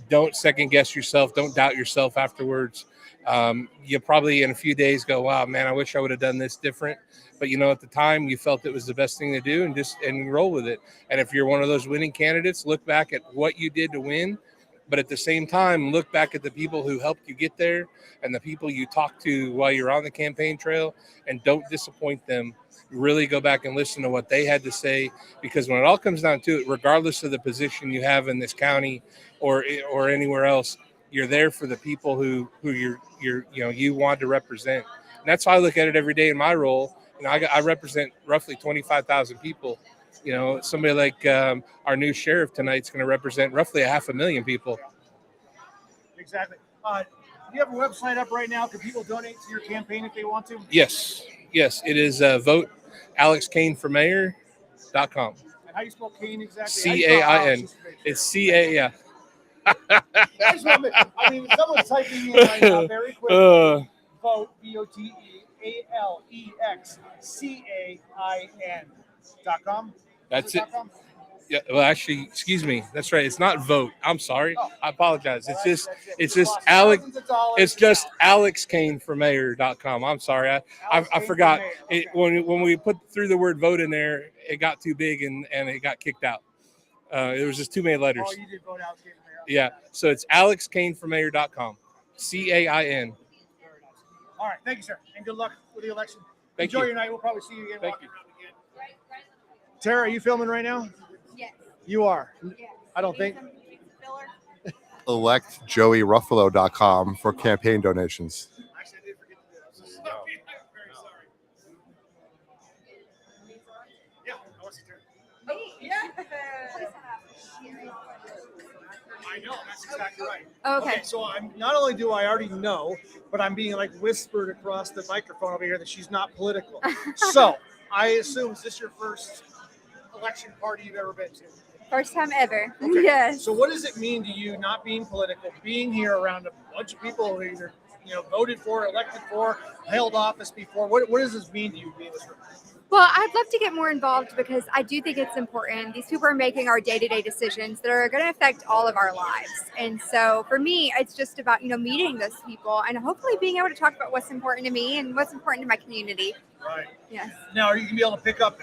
Don't second guess yourself. Don't doubt yourself afterwards. You'll probably in a few days go, wow, man, I wish I would have done this different. But, at the time you felt it was the best thing to do and roll with it. And if you're one of those winning candidates, look back at what you did to win. But at the same time, look back at the people who helped you get there and the people you talked to while you're on the campaign trail, and don't disappoint them. Really go back and listen to what they had to say, because when it all comes down to it, regardless of the position you have in this county or anywhere else, you're there for the people who you want to represent. And that's how I look at it every day in my role. I represent roughly 25,000 people. Somebody like our new sheriff tonight is going to represent roughly 500,000 people. Exactly. Do you have a website up right now? Can people donate to your campaign if they want to? Yes. It is vote AlexKaneForMayor.com. And how do you spell Kane exactly? C-A-I-N. It's C-A, yeah. Someone's typing in right now very quickly. Vote, VOTEALEXCAIN.com. That's it. Yeah. Well, actually, excuse me. That's right. It's not vote. I'm sorry. I apologize. It's just Alex. It's just AlexKaneForMayor.com. I'm sorry. I forgot it when we put through the word vote in there. It got too big and it got kicked out. There was just too many letters. Oh, you did vote Alex Kane for Mayor. Yeah. So it's AlexKaneForMayor.com. CAIN. All right. Thank you, sir. And good luck with the election. Thank Enjoy you. your night. We'll probably see you again. Thank you. Tara, are you filming right now? Yes. You are. Yes. I don't think. ElectJoeyRuffalo.com for campaign donations. Actually, I did for exactly right. Okay. So I'm not only do I already know, but I'm being like whispered across the microphone over here that she's not political. So I assume is this your first election party you've ever been to? First time ever. Okay. Yes. So what does it mean to you not being political, being here around a bunch of people who either voted for, elected for, held office before? What does this mean to you being in this room? Well, I'd love to get more involved because I do think it's important. These people are making our day-to-day decisions that are going to affect all of our lives. And so for me, it's just about, meeting those people and hopefully being able to talk about what's important to me and what's important to my community. Right. Yes. Now, are you going to be able to pick up,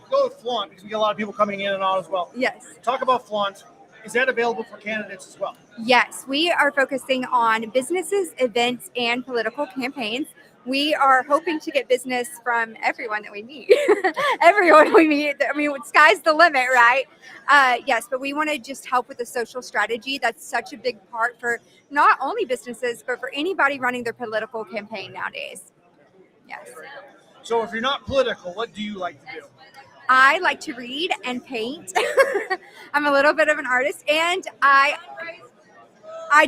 go with Flaunt, because we get a lot of people coming in and out as well. Yes. Talk about Flaunt. Is that available for candidates as well? Yes, we are focusing on businesses, events, and political campaigns. We are hoping to get business from everyone that we meet. Everyone we meet. I mean, sky's the limit, right? Yes, but we want to just help with the social strategy. That's such a big part for not only businesses, but for anybody running their political campaign nowadays. Yes. So if you're not political, what do you like to do? I like to read and paint. I'm a little bit of an artist, and I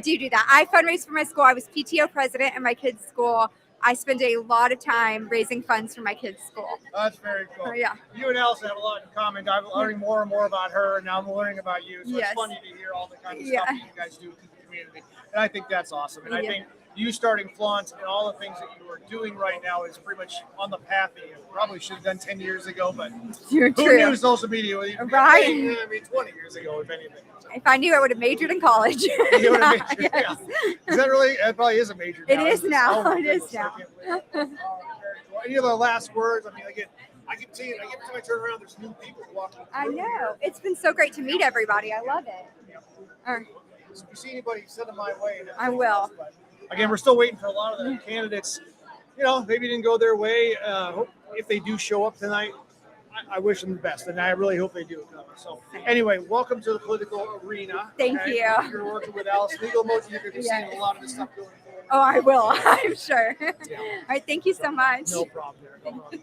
do that. I fundraise for my school. I was PTO president in my kids' school. I spend a lot of time raising funds for my kids' school. That's very cool. Yeah. You and Allison have a lot in common. I'm learning more and more about her, and now I'm learning about you. So Yes. It's funny to hear all the kind of stuff that you guys do in the community. And I think that's awesome. And I think you starting Flaunt and all the things that you are doing right now is pretty much on the path that you probably should have done 10 years ago, but You're who true. knew social media? Right. I mean, 20 years ago, if anything. If I knew, I would have majored in college. You would have majored, yeah. Is that really? It probably is a major now. It is now. Oh, It is now. Any other last words? I mean, again, I can see it. Every time I turn around, there's new people walking. I know. It's been so great to meet everybody. I love it. All right. So if you see anybody, send them my way. I will. But again, we're still waiting for a lot of the candidates. Maybe didn't go their way. If they do show up tonight, I wish them the best, and I really hope they do. So anyway, welcome to the political arena. Thank you. You're working with Alice. Legal Emoji, you're going to be seeing a lot of this stuff going forward. Oh, I will. I'm sure. All right. Thank you so much. No problem there.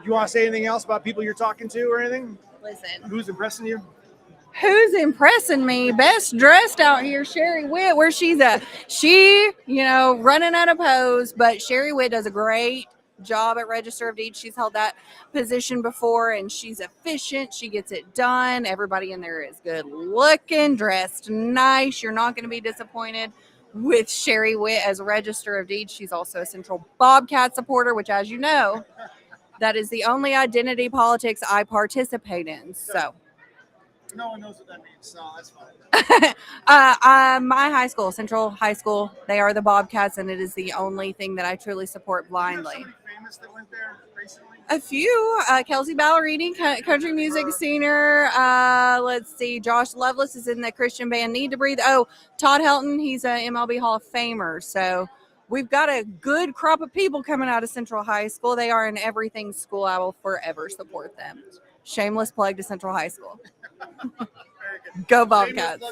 You want to say anything else about people you're talking to or anything? Listen. Who's impressing you? Who's impressing me? Best dressed out here, Sherry Witt. Where she's at? She, running unopposed, but Sherry Witt does a great job at Register of Deeds. She's held that position before, and she's efficient. She gets it done. Everybody in there is good looking, dressed nice. You're not going to be disappointed with Sherry Witt as Register of Deeds. She's also a Central Bobcat supporter, which, as you know, that is the only identity politics I participate in. So. No one knows what that means, so that's fine. My high school, Central High School, they are the Bobcats, and it is the only thing that I truly support blindly. Somebody famous that went there recently? A few. Kelsey Ballerini, country music singer. Let's see. Josh Lovelace is in the Christian band Need to Breathe. Oh, Todd Helton, he's a MLB Hall of Famer. So we've got a good crop of people coming out of Central High School. They are in everything school. I will forever support them. Shameless plug to Central High School. Go Bobcats.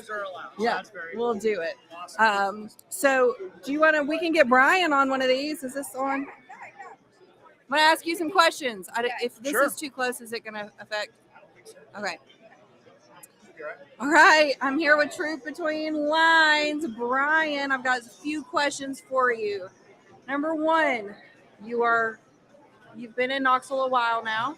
Yeah, we'll do it. So do you want to, we can get Brian on one of these. Is this on? I'm going to ask you some questions. If this is too close, is it going to affect? Okay. All right. I'm here with Truth Between Lines. Brian, I've got a few questions for you. Number one, you've been in Knoxville a while now.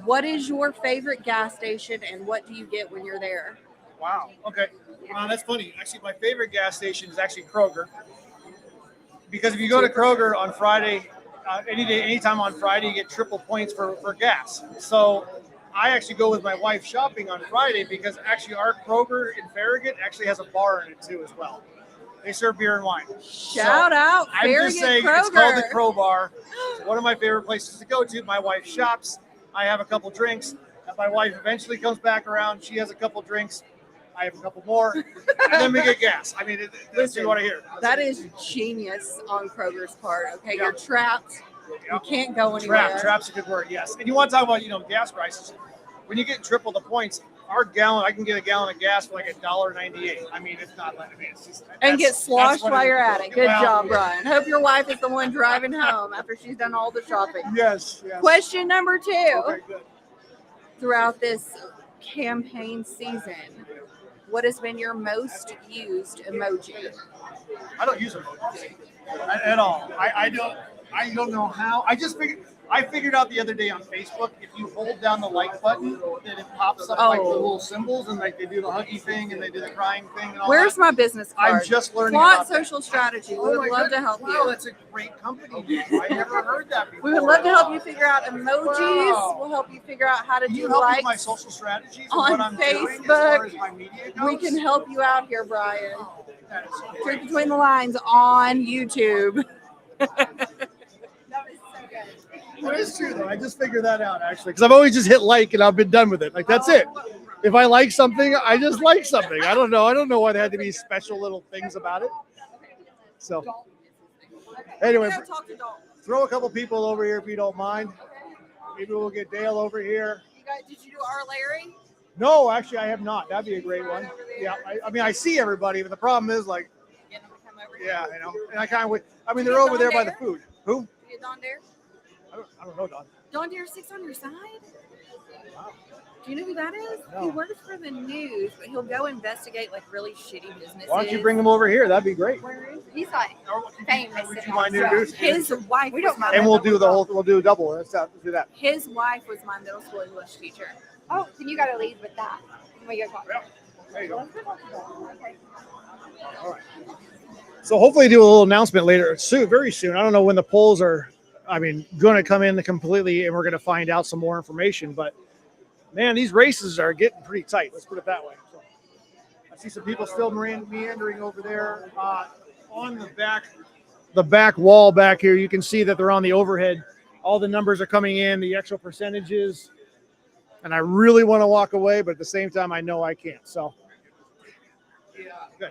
What is your favorite gas station, and what do you get when you're there? Wow. Okay. That's funny. Actually, my favorite gas station is actually Kroger. Because if you go to Kroger on Friday, anytime on Friday, you get triple points for gas. So I actually go with my wife shopping on Friday because actually our Kroger in Farragut actually has a bar in it too as well. They serve beer and wine. Shout out I'm Farragut just saying Kroger. It's called the Crowbar. It's one of my favorite places to go to. My wife shops. I have a couple drinks. My wife eventually comes back around. She has a couple drinks. I have a couple more. And then we get gas. I mean, that's what you want to hear. That is genius on Kroger's part. Okay, you're trapped. You can't go anywhere. Trap's a good word, yes. And you want to talk about, gas prices. When you get triple the points, I can get a gallon of gas for like $1.98. I mean, it's not like and get sloshed while you're at it. Good job, Brian. Hope your wife is the one driving home after she's done all the shopping. Yes. Question number 2. Okay, good. Throughout this campaign season, what has been your most used emoji? I don't use emojis at all. I don't know how. I figured out the other day on Facebook, if you hold down the like button, then it pops up like the little symbols, and like they do the huggy thing and they do the crying thing and all Where's that. my business card? I'm just learning Flaunt about that. Social Strategy. We Oh would my love to goodness. help Wow, you. that's a great company name. I never heard that before. We would love to help you figure out emojis. Wow. We'll help you figure out how to Can you do help me likes with my social strategies and on what I'm doing as far Facebook. as my media We goes? can help you out here, Brian. Read between the lines on YouTube. That is true, though. I just figured that out, actually, because I've always just hit like and I've been done with it. Like, that's it. If I like something, I just like something. I don't know why there had to be special little things about it. So, anyway, throw a couple people over here if you don't mind. Maybe we'll get Dale over here. Did you do our Larry? No, actually, I have not. That'd be a great one. Yeah, I mean, I see everybody, but the problem is, like, yeah, you know, and I kind of, I mean, they're over there by the food. Who? You Don Dare? I don't know, Don. Don Dare sits on your side? Do you know who that is? No. He works for the news, but he'll go investigate like really shitty businesses. Why don't you bring him over here? That'd be great. Where is he? He's like famous. Would you mind introducing? His wife was my And we'll middle do a double. Let's do that. His wife was my middle school English teacher. Oh, then you got to lead with that. We go talk. There you go. All right. So hopefully do a little announcement later soon, very soon. I don't know when the polls are, going to come in completely and we're going to find out some more information. But, man, these races are getting pretty tight. Let's put it that way. So, I see some people still meandering over there. On the back wall back here, you can see that they're on the overhead. All the numbers are coming in, the actual percentages. And I really want to walk away, but at the same time, I know I can't. So, yeah, good.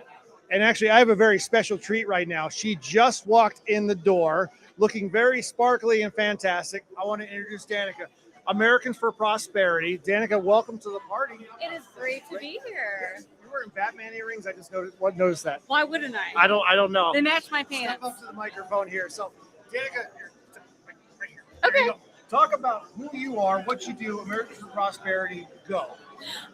And actually, I have a very special treat right now. She just walked in the door looking very sparkly and fantastic. I want to introduce Danica, Americans for Prosperity. Danica, welcome to the party. It is great to be here. You're wearing Batman earrings. I just noticed that. Why wouldn't I? I don't know. They match my pants. Step up to the microphone here. So, Danica, right here. Okay. There you go. Talk about who you are, what you do, Americans for Prosperity, go.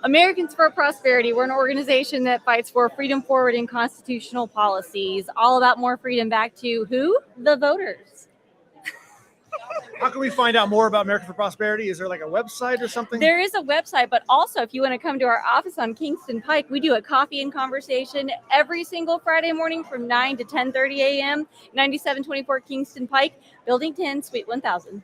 Americans for Prosperity. We're an organization that fights for freedom forward and constitutional policies, all about more freedom back to who? The voters. How can we find out more about American for Prosperity? Is there like a website or something? There is a website, but also if you want to come to our office on Kingston Pike, we do a coffee and conversation every single Friday morning from 9 to 10:30 a.m. 9724 Kingston Pike, Building 10, Suite 1000.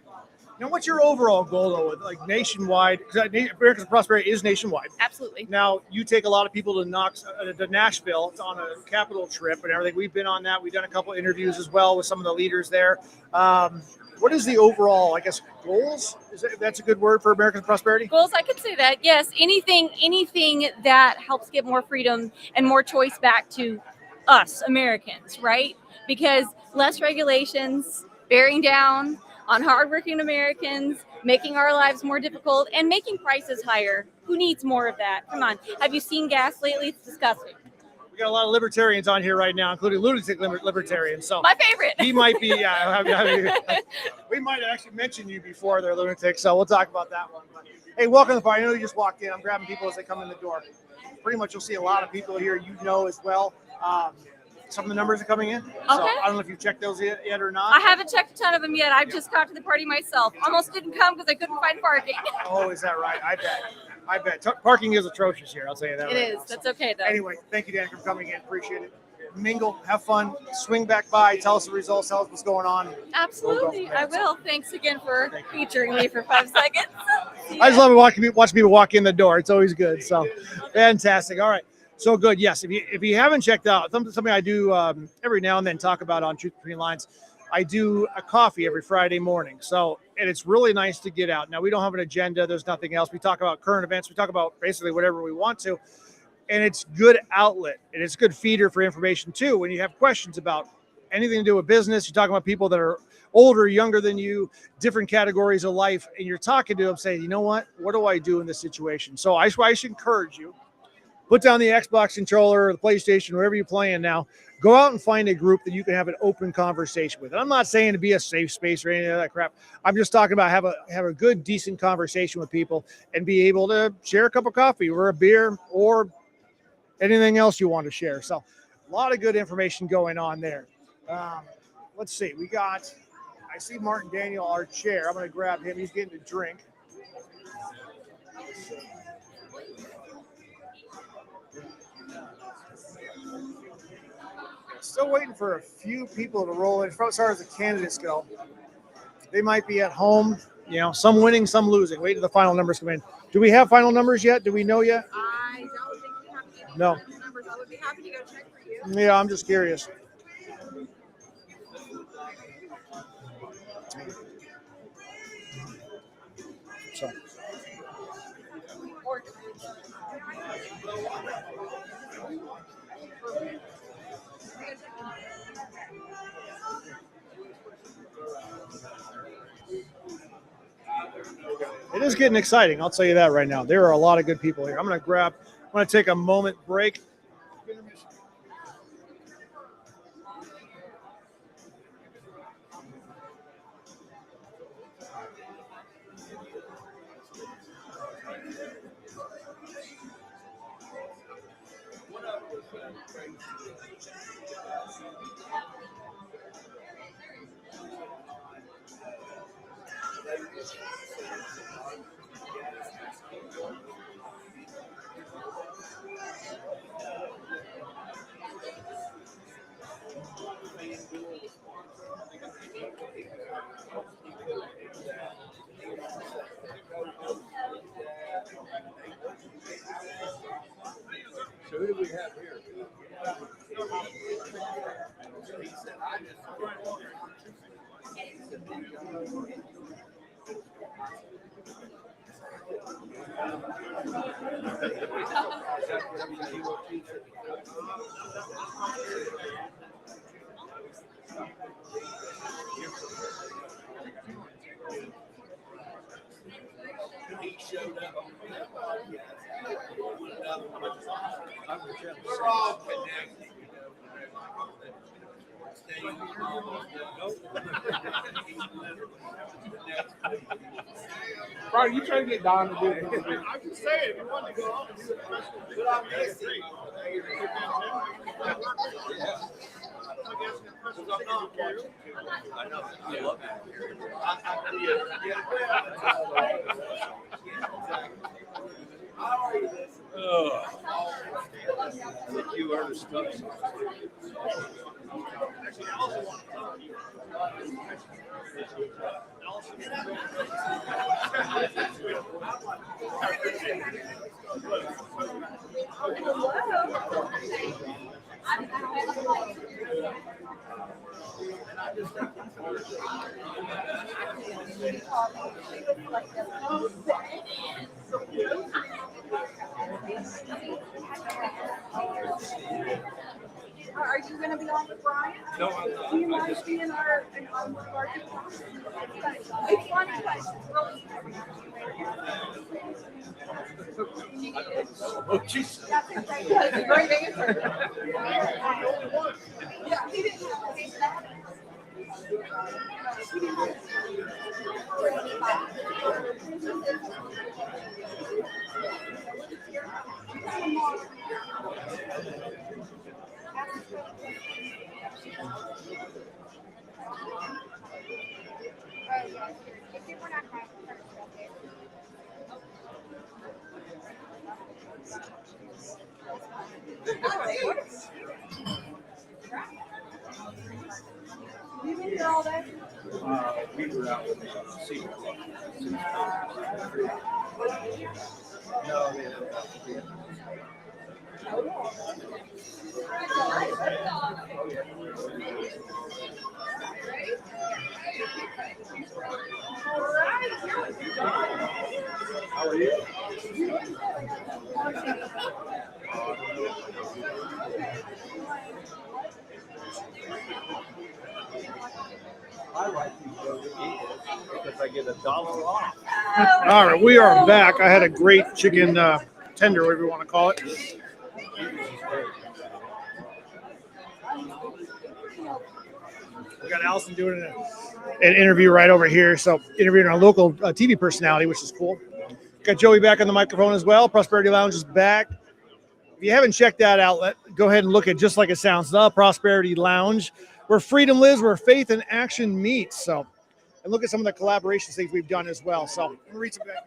Now, what's your overall goal, though, with like nationwide? Because Americans for Prosperity is nationwide. Absolutely. Now, you take a lot of people to Nashville on a capital trip and everything. We've been on that. We've done a couple interviews as well with some of the leaders there. What is the overall, I guess, goals? That's a good word for American Prosperity? Goals, I could say that. Yes, anything that helps get more freedom and more choice back to us Americans, right? Because less regulations, bearing down on hardworking Americans, making our lives more difficult and making prices higher. Who needs more of that? Come on. Have you seen gas lately? It's disgusting. We got a lot of libertarians on here right now, including lunatic libertarians. So my favorite. He might be. We might have actually mentioned you before. They're lunatics, so we'll talk about that one. But, hey, welcome to the party. I know you just walked in. I'm grabbing people as they come in the door. Pretty much, you'll see a lot of people here you know as well. Some of the numbers are coming in. Okay. So I don't know if you've checked those yet or not. I haven't checked a ton of them yet. I've just got to the party myself. Almost didn't come because I couldn't find parking. Oh, is that right? I bet. Parking is atrocious here. I'll tell you that. It is. Now, That's okay, though. Anyway, thank you, Dan, for coming in. Appreciate it. Mingle, have fun, swing back by, tell us the results, tell us what's going on. Absolutely. I will. Thanks again for featuring me for 5 seconds. I just love watching people walk in the door. It's always good. So fantastic. All right. So good. Yes. If you haven't checked out something I do every now and then talk about on Truth Between Lines, I do a coffee every Friday morning. And it's really nice to get out. Now, we don't have an agenda. There's nothing else. We talk about current events. We talk about basically whatever we want to. And it's good outlet. And it's good feeder for information, too. When you have questions about anything to do with business, you're talking about people that are older, younger than you, different categories of life. And you're talking to them saying, you know what do I do in this situation? So I should encourage you. Put down the Xbox controller or the PlayStation, wherever you're playing now. Go out and find a group that you can have an open conversation with. And I'm not saying to be a safe space or any of that crap. I'm just talking about have a good, decent conversation with people and be able to share a cup of coffee or a beer or anything else you want to share. So a lot of good information going on there. Let's see. I see Martin Daniel, our chair. I'm going to grab him. He's getting a drink. Still waiting for a few people to roll in. As far as the candidates go, they might be at home, some winning, some losing. Wait till the final numbers come in. Do we have final numbers yet? Do we know yet? I don't think we have any No. numbers. I would be happy to go check for you. Yeah, I'm just curious. So. It is getting exciting. I'll tell you that right now. There are a lot of good people here. I'm going to take a moment break. So who do we have here? He showed up on we're all connected. Brian, you trying to get Don to do it? I'm just saying, if you want to go on and do it, but I'm missing. I know. I love it. You are the stuff. Are you going to be on with Brian? No, I'm not. Do you mind being our one of our two? It's fun, but Oh, jeez. that's a great answer. Yeah, he didn't have We were out with the secret. No, they don't. How are you? I like these burgers because I get $1 off. All right, we are back. I had a great chicken tender, whatever you want to call it. We got Allison doing an interview right over here. So interviewing our local TV personality, which is cool. Got Joey back on the microphone as well. Prosperity Lounge is back. If you haven't checked that out, go ahead and look at Just Like It Sounds, the Prosperity Lounge, where freedom lives, where faith and action meet. So, and look at some of the collaboration things we've done as well. So, I'm going to read some back.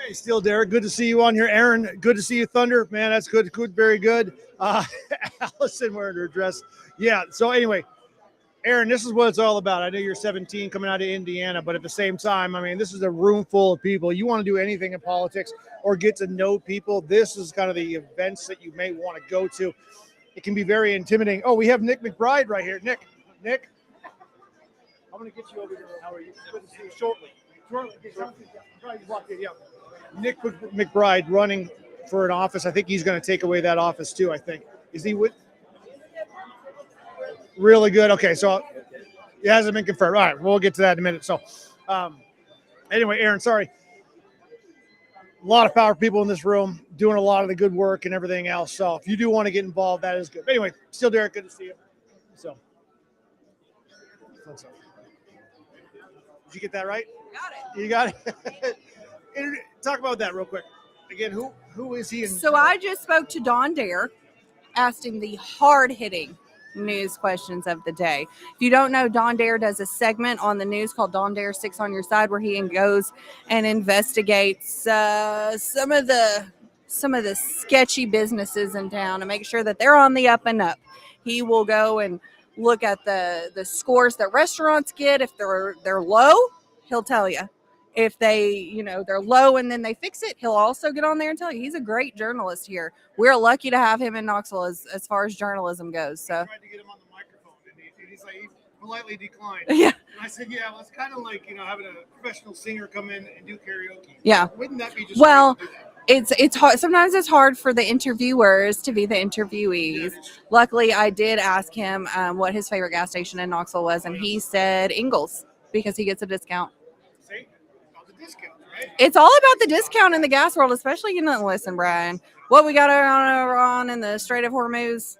Hey, still Derek. Good to see you on here. Aaron, good to see you. Thunder, man, that's good. Good, very good. Allison wearing her dress. Yeah. So anyway, Aaron, this is what it's all about. I know you're 17 coming out of Indiana, but at the same time, I mean, this is a room full of people. You want to do anything in politics or get to know people, this is kind of the events that you may want to go to. It can be very intimidating. Oh, we have Nick McBride right here. Nick, I'm going to get you over here. How are you? Good to see you shortly. Yeah. Nick McBride running for an office. I think he's going to take away that office too, I think. Is he with? Really good. Okay, so it hasn't been confirmed. All right, we'll get to that in a minute. So anyway, Aaron, sorry. A lot of power people in this room doing a lot of the good work and everything else. So if you do want to get involved, that is good. But anyway, still Derek, good to see you. So did you get that right? You got it. Talk about that real quick. Again, who is he? So I just spoke to Don Dare, asked him the hard-hitting news questions of the day. If you don't know, Don Dare does a segment on the news called Don Dare 6 on Your Side, where he goes and investigates some of the sketchy businesses in town and make sure that they're on the up and up. He will go and look at the scores that restaurants get. If they're low, he'll tell you. If they're low and then they fix it, he'll also get on there and tell you. He's a great journalist here. We're lucky to have him in Knoxville as far as journalism goes. So I tried to get him on the microphone, and he's like, he politely declined. Yeah. And I said, yeah, well, it's kind of like having a professional singer come in and do karaoke. Yeah. Wouldn't that be just it's hard. Sometimes it's hard for the interviewers to be the interviewees. Luckily, I did ask him what his favorite gas station in Knoxville was, and he said Ingles because he gets a discount. It's all about the discount in the gas world, especially, listen, Brian, what we got on in the Strait of Hormuz,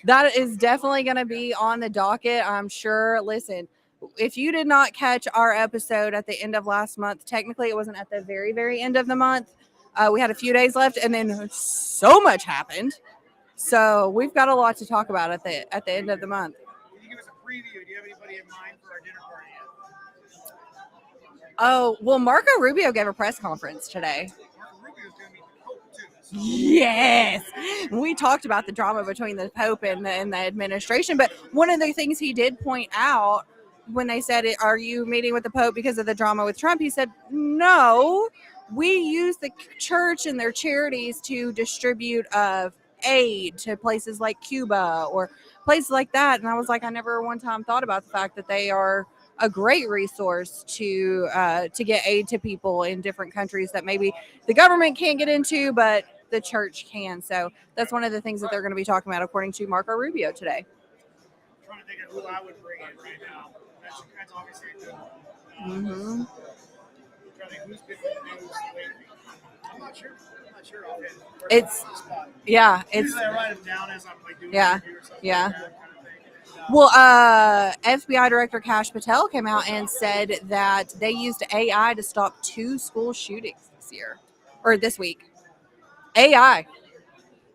that is definitely going to be on the docket, I'm sure. Listen, if you did not catch our episode at the end of last month, technically it wasn't at the very, very end of the month. We had a few days left, and then so much happened. So we've got a lot to talk about at the end of the month. Can you give us a preview? Do you have anybody in mind for our dinner party yet? Oh, well, Marco Rubio gave a press conference today. Marco Rubio's going to meet the Pope, too. So. Yes. We talked about the drama between the Pope and the administration, but one of the things he did point out when they said, are you meeting with the Pope because of the drama with Trump? He said, no, we use the church and their charities to distribute aid to places like Cuba or places like that. And I was like, I never one time thought about the fact that they are a great resource to get aid to people in different countries that maybe the government can't get into, but the church can. So that's one of the things that they're going to be talking about, according to Marco Rubio today. I'm trying to think of who I would bring in right now. That's obviously a good one. I'm trying to think who's been in the news lately. I'm not sure. It's usually I write them down as I'm doing an interview or something. Yeah. Like that. Well, FBI Director Kash Patel came out and said that they used AI to stop 2 school shootings this week. AI.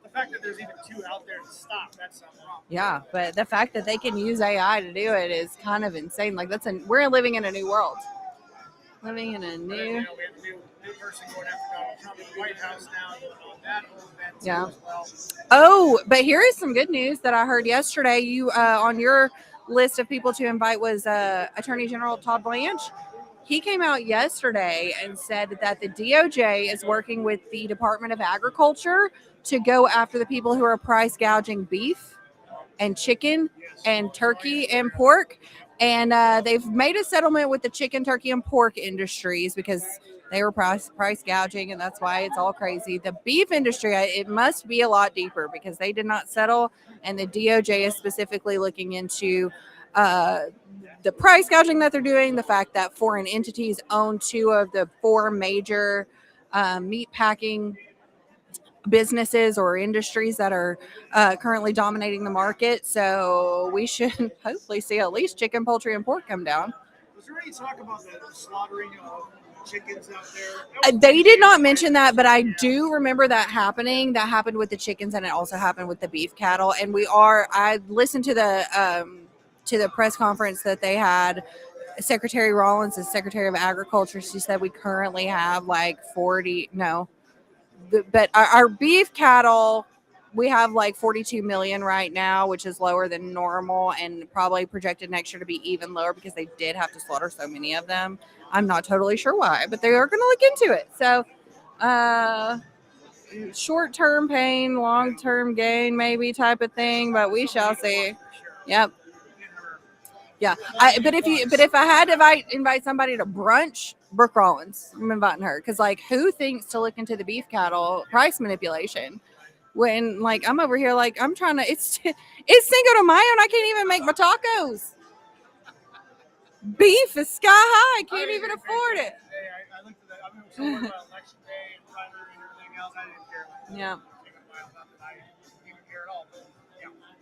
The fact that there's even 2 out there to stop, that's something wrong. Yeah, but the fact that they can use AI to do it is kind of insane. Like we're living in a new world. Living in a new. We have a new person going after Donald Trump in the White House now. That whole event as well. Oh, but here is some good news that I heard yesterday. You on your list of people to invite was Attorney General Todd Blanche. He came out yesterday and said that the DOJ is working with the Department of Agriculture to go after the people who are price gouging beef and chicken and turkey and pork. And they've made a settlement with the chicken, turkey, and pork industries because they were price gouging, and that's why it's all crazy. The beef industry, it must be a lot deeper because they did not settle, and the DOJ is specifically looking into the price gouging that they're doing, the fact that foreign entities own 2 of the 4 major meat packing businesses or industries that are currently dominating the market. So we should hopefully see at least chicken, poultry, and pork come down. Was there any talk about the slaughtering of chickens out there? They did not mention that, but I do remember that happening. That happened with the chickens, and it also happened with the beef cattle. And I listened to the press conference that they had. Secretary Rollins is Secretary of Agriculture. She said we currently have like 40. No, but our beef cattle, we have like 42 million right now, which is lower than normal and probably projected next year to be even lower because they did have to slaughter so many of them. I'm not totally sure why, but they are going to look into it. So short-term pain, long-term gain maybe type of thing, but we shall see. Yep. Yeah. But if I had to invite somebody to brunch, Brooke Rollins, I'm inviting her, because like who thinks to look into the beef cattle price manipulation when like I'm over here like I'm trying to it's Cinco de Mayo and I can't even make my tacos. Beef is sky high. I can't even afford it. I looked at that. I mean, so what about election day and primary and everything else? I didn't care. Yeah. I didn't even care at all. But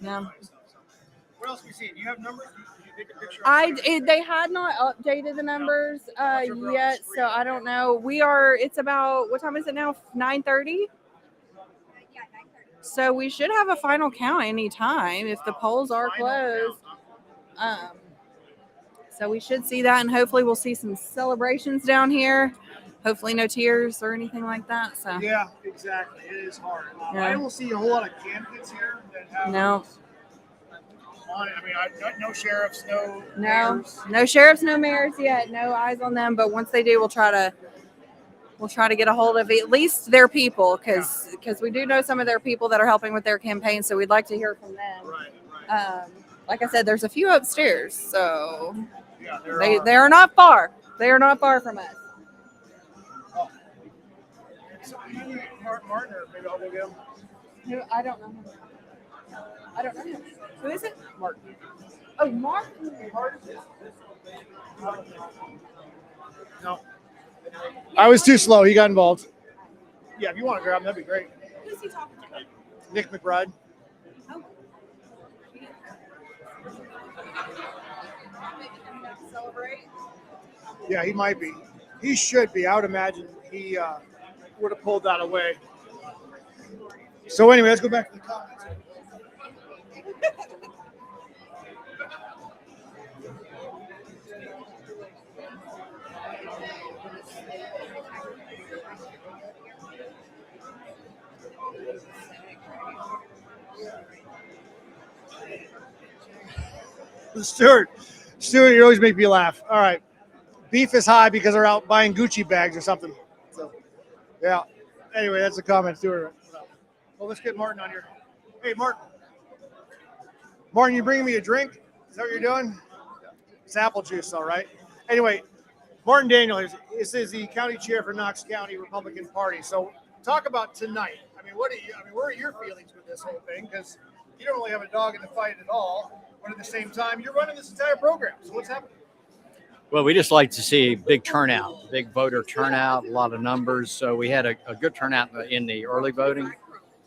Yeah. What else have we seen? Do you have numbers? Did you take a picture? They had not updated the numbers yet, so I don't know. It's about, what time is it now? 9:30? So we should have a final count any time if the polls are closed. So we should see that, and hopefully we'll see some celebrations down here. Hopefully no tears or anything like that. So Yeah, exactly. It is hard. Yeah. I don't see a whole lot of candidates here that have No. on it. I mean, I've got no sheriffs, no mayors. No sheriffs, no mayors yet. No eyes on them. But once they do, we'll try to get a hold of at least their people, because we do know some of their people that are helping with their campaign. So we'd like to hear from them. Right. Like I said, there's a few upstairs, so they are not far. They are not far from us. Martin, or maybe I'll go get him. I don't know. I don't know. Who is it? Martin. Oh, Martin. No. I was too slow. He got involved. Yeah, if you want to grab him, that'd be great. Who's he talking to? Nick McBride. Oh. Celebrate. Yeah, he might be. He should be. I would imagine he would have pulled that away. So anyway, let's go back to the comments. Stuart, you always make me laugh. All right. Beef is high because they're out buying Gucci bags or something. So, yeah. Anyway, that's a comment, Stuart. Well, let's get Martin on here. Hey, Martin. Martin, you bringing me a drink? Is that what you're doing? It's apple juice, all right. Anyway, Martin Daniel, this is the county chair for Knox County Republican Party. So, talk about tonight. I mean, what are your feelings with this whole thing? Because you don't really have a dog in the fight at all. But at the same time, you're running this entire program. So what's happening? Well, we just like to see big turnout, big voter turnout, a lot of numbers. So we had a good turnout in the early voting.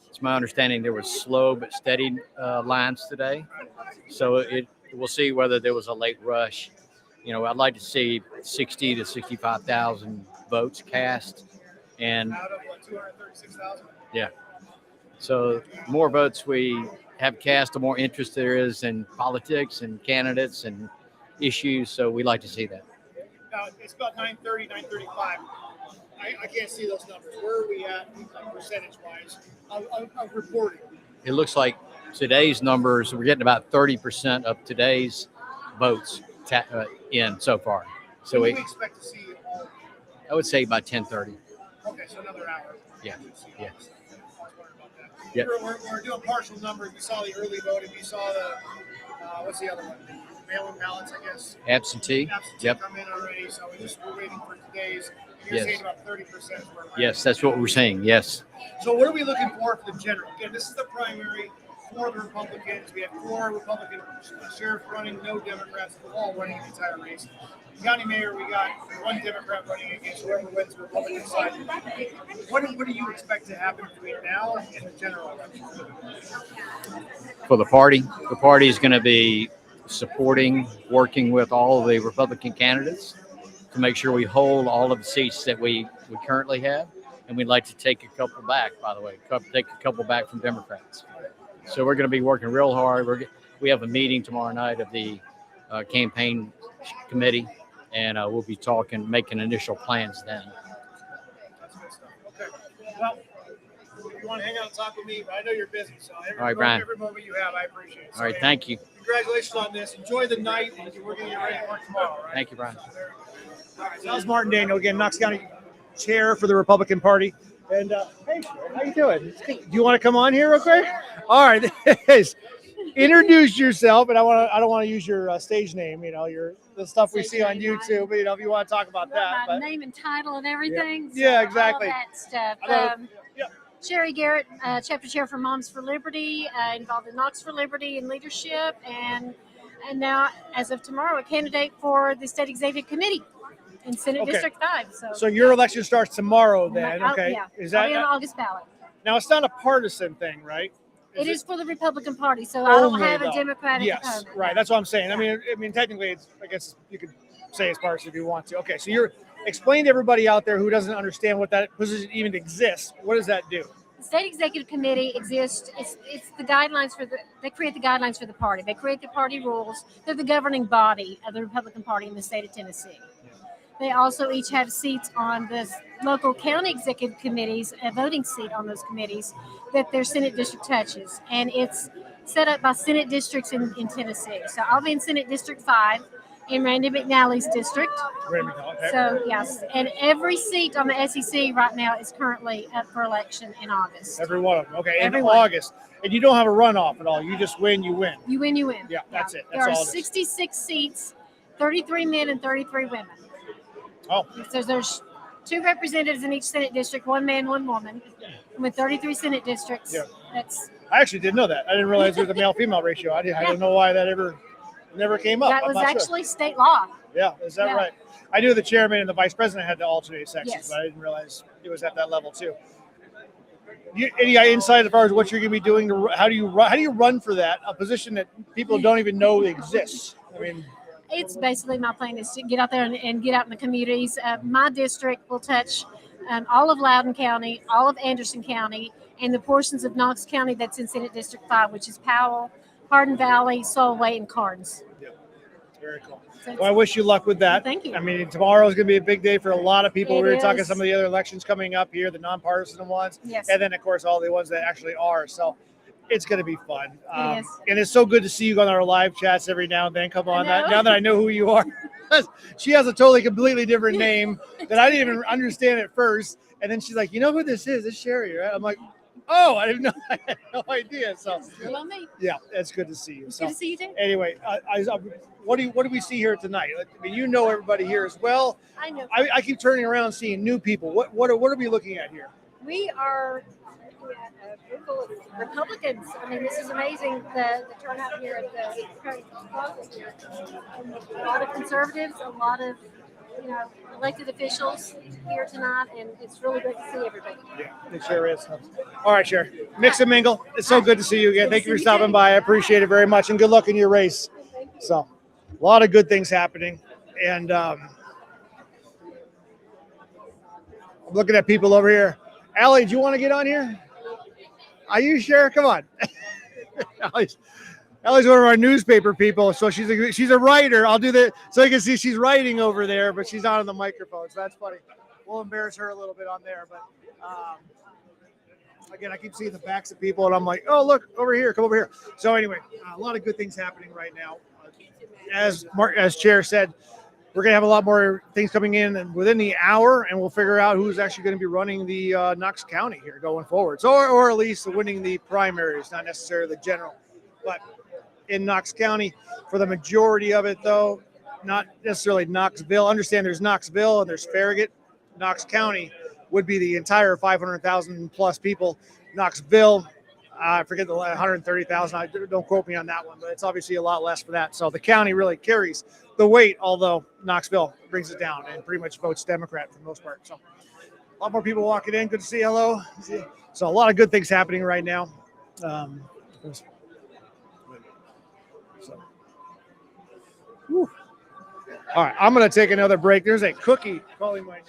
It's my understanding there was slow but steady lines today. So we'll see whether there was a late rush. You know, I'd like to see 60 to 65,000 votes cast. And out of what, 236,000? Yeah. So more votes we have cast, the more interest there is in politics and candidates and issues. So we like to see that. Now, it's about 9:30, 9:35. I can't see those numbers. Where are we at percentage-wise of reporting? It looks like today's numbers, we're getting about 30% of today's votes in so far. So we expect to see all. I would say by 10:30. Okay, so another hour. Yeah. Yeah. Yep. We're doing partial numbers. We saw the early voting. We saw the, what's the other one? Mail-in ballots, I guess. Absentee. Yep. Come in already, so we're waiting for today's. You're saying about 30% is where we're Yes, that's what we're saying. Yes. So what are we looking for the general? Again, this is the primary. 4 Republicans. We have 4 Republican sheriffs running, no Democrats, all running the entire race. County mayor, we got 1 Democrat running against whoever wins the Republican side. What do you expect to happen between now and the general election? For the party is going to be supporting, working with all of the Republican candidates to make sure we hold all of the seats that we currently have. And we'd like to take a couple back, by the way, take a couple back from Democrats. So we're going to be working real hard. We have a meeting tomorrow night of the campaign committee, and we'll be making initial plans then. That's good stuff. Okay. Well, if you want to hang out and talk with me, but I know you're busy, so every moment you have, I appreciate it. All right, thank you. Congratulations on this. Enjoy the night, and we're going to get ready to work tomorrow, right? Thank you, Brian. All right, so that was Martin Daniel, again, Knox County Chair for the Republican Party. And hey, how you doing? Do you want to come on here real quick? All right. Introduce yourself, and I don't want to use your stage name. You know, the stuff we see on YouTube. But, if you want to talk about that, my name and title and everything. Yeah, exactly. All that stuff. Sherry Garrett, chapter chair for Moms for Liberty, involved in Knox for Liberty and leadership, and now, as of tomorrow, a candidate for the state executive committee in Senate District 5. So your election starts tomorrow, then? Okay. Yeah. Is that I'll be on the August ballot? Now it's not a partisan thing, right? It is for the Republican Party, so I don't have a Democratic opponent. Right. That's what I'm saying. I mean, technically, I guess you could say it's partisan if you want to. Okay. So explain to everybody out there who doesn't understand what that position even exists. What does that do? The state executive committee exists. It's the guidelines they create the guidelines for the party. They create the party rules. They're the governing body of the Republican Party in the state of Tennessee. They also each have seats on the local county executive committees, a voting seat on those committees that their Senate district touches. And it's set up by Senate districts in Tennessee. So I'll be in Senate District 5 in Randy McNally's district. So, yes. And every seat on the SEC right now is currently up for election in August. Every one of them. Okay. In August. And you don't have a runoff at all. You just win, you win. You win, you win. Yeah, that's it. There are 66 seats, 33 men and 33 women. Oh. So there's 2 representatives in each Senate district, 1 man, 1 woman. And with 33 Senate districts, I actually didn't know that. I didn't realize there was a male-female ratio. I don't know why that never came up. That was actually state law. Yeah, is that right? I knew the chairman and the vice president had to alternate sections, Yes. but I didn't realize it was at that level too. Any insight as far as what you're going to be doing? How do you run for that? A position that people don't even know exists. I mean, It's basically my plan is to get out there and get out in the communities. My district will touch all of Loudoun County, all of Anderson County, and the portions of Knox County that's in Senate District 5, which is Powell, Hardin Valley, Solway, and Carnes. very cool. Well, I wish you luck with that. Thank you. I mean, tomorrow is going to be a big day for a lot of people. It We were talking is. some of the other elections coming up here, the nonpartisan ones, Yes. and then of course all the ones that actually are. So it's going to be fun. It is. And it's so good to see you on our live chats every now and then. Come on, know. now that I know who you are. She has a totally completely different name that I didn't even understand at first. And then she's like, you know who this is? It's Sherry, right? I'm like, oh, I didn't know. I had no idea. So Hello, me. yeah, it's good to see you. Good to see you too. Anyway, what do we see here tonight? I mean, you know everybody here as well. I know. I keep turning around seeing new people. What are we looking at here? We are a group of Republicans. I mean, this is amazing, the turnout here at the caucus here. A lot of conservatives, a lot of elected officials here tonight, and it's really great to see everybody. Yeah, it sure is. All right, Cher. Mix and mingle. It's so good to see you again. Thank you for stopping by. I appreciate it very much, and good luck in your race. So, a lot of good things happening, and I'm looking at people over here. Allie, do you want to get on here? Are you sure? Come on. Allie's one of our newspaper people, so she's a writer. I'll do that so you can see she's writing over there, but she's not on the microphone, so that's funny. We'll embarrass her a little bit on there, but again, I keep seeing the backs of people, and I'm like, oh, look, over here, come over here. So anyway, a lot of good things happening right now. As Chair said, we're going to have a lot more things coming in and within the hour, and we'll figure out who's actually going to be running the Knox County here going forward. So, or at least winning the primaries, not necessarily the general. But in Knox County, for the majority of it, though, not necessarily Knoxville. Understand there's Knoxville and there's Farragut. Knox County would be the entire 500,000 plus people. Knoxville I forget the 130,000. Don't quote me on that one, but it's obviously a lot less for that. So the county really carries the weight, although Knoxville brings it down and pretty much votes Democrat for the most part. So a lot more people walking in. Good to see. Hello. So a lot of good things happening right now. Whew. All right, I'm going to take another break. There's a cookie calling my name.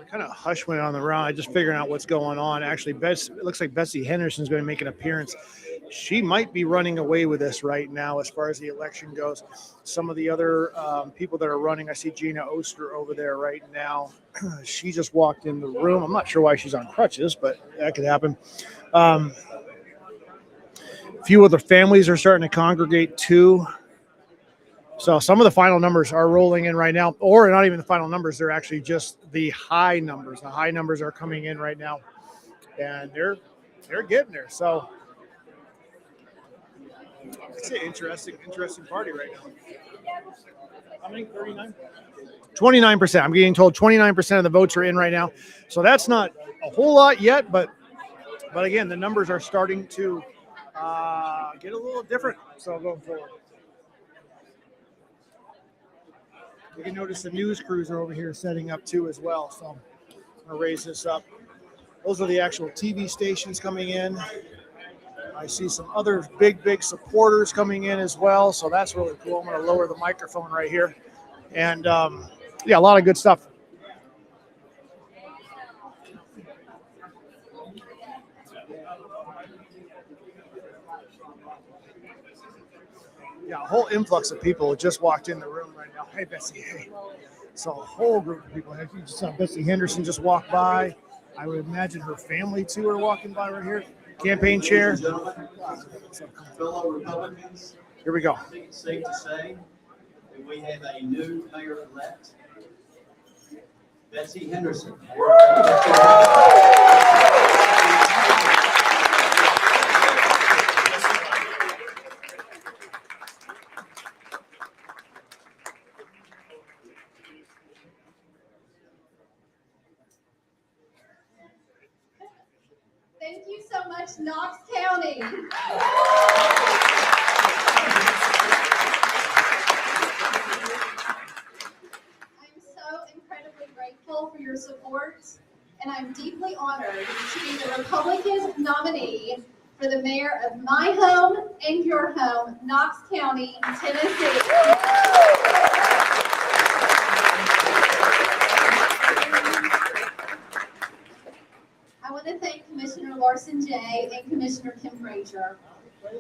Kind of hush went on the round. I just figuring out what's going on. Actually, it looks like Betsy Henderson's going to make an appearance. She might be running away with this right now as far as the election goes. Some of the other people that are running, I see Gina Oster over there right now. She just walked in the room. I'm not sure why she's on crutches, but that could happen. A few other families are starting to congregate too. So some of the final numbers are rolling in right now, or not even the final numbers. They're actually just the high numbers. The high numbers are coming in right now, and they're getting there. So it's an interesting party right now. How many? 39? 29%. I'm getting told 29% of the votes are in right now. So that's not a whole lot yet, but again, the numbers are starting to get a little different. So going forward. You can notice the news crews are over here setting up too as well. So I'm going to raise this up. Those are the actual TV stations coming in. I see some other big supporters coming in as well. So that's really cool. I'm going to lower the microphone right here. And yeah, a lot of good stuff. Yeah, a whole influx of people just walked in the room right now. Oh, hey, Betsy. Hey. So a whole group of people. You just saw Betsy Henderson just walk by. I would imagine her family, too, are walking by right here. Campaign chair. Fellow Republicans, Here we go. I think it's safe to say that we have a new mayor-elect, Betsy Henderson. Thank you so much, Knox County. I'm so incredibly grateful for your support, and I'm deeply honored to be the Republican nominee for the mayor of my home and your home, Knox County, Tennessee. I want to thank Commissioner Larson Jay and Commissioner Kim Frazier.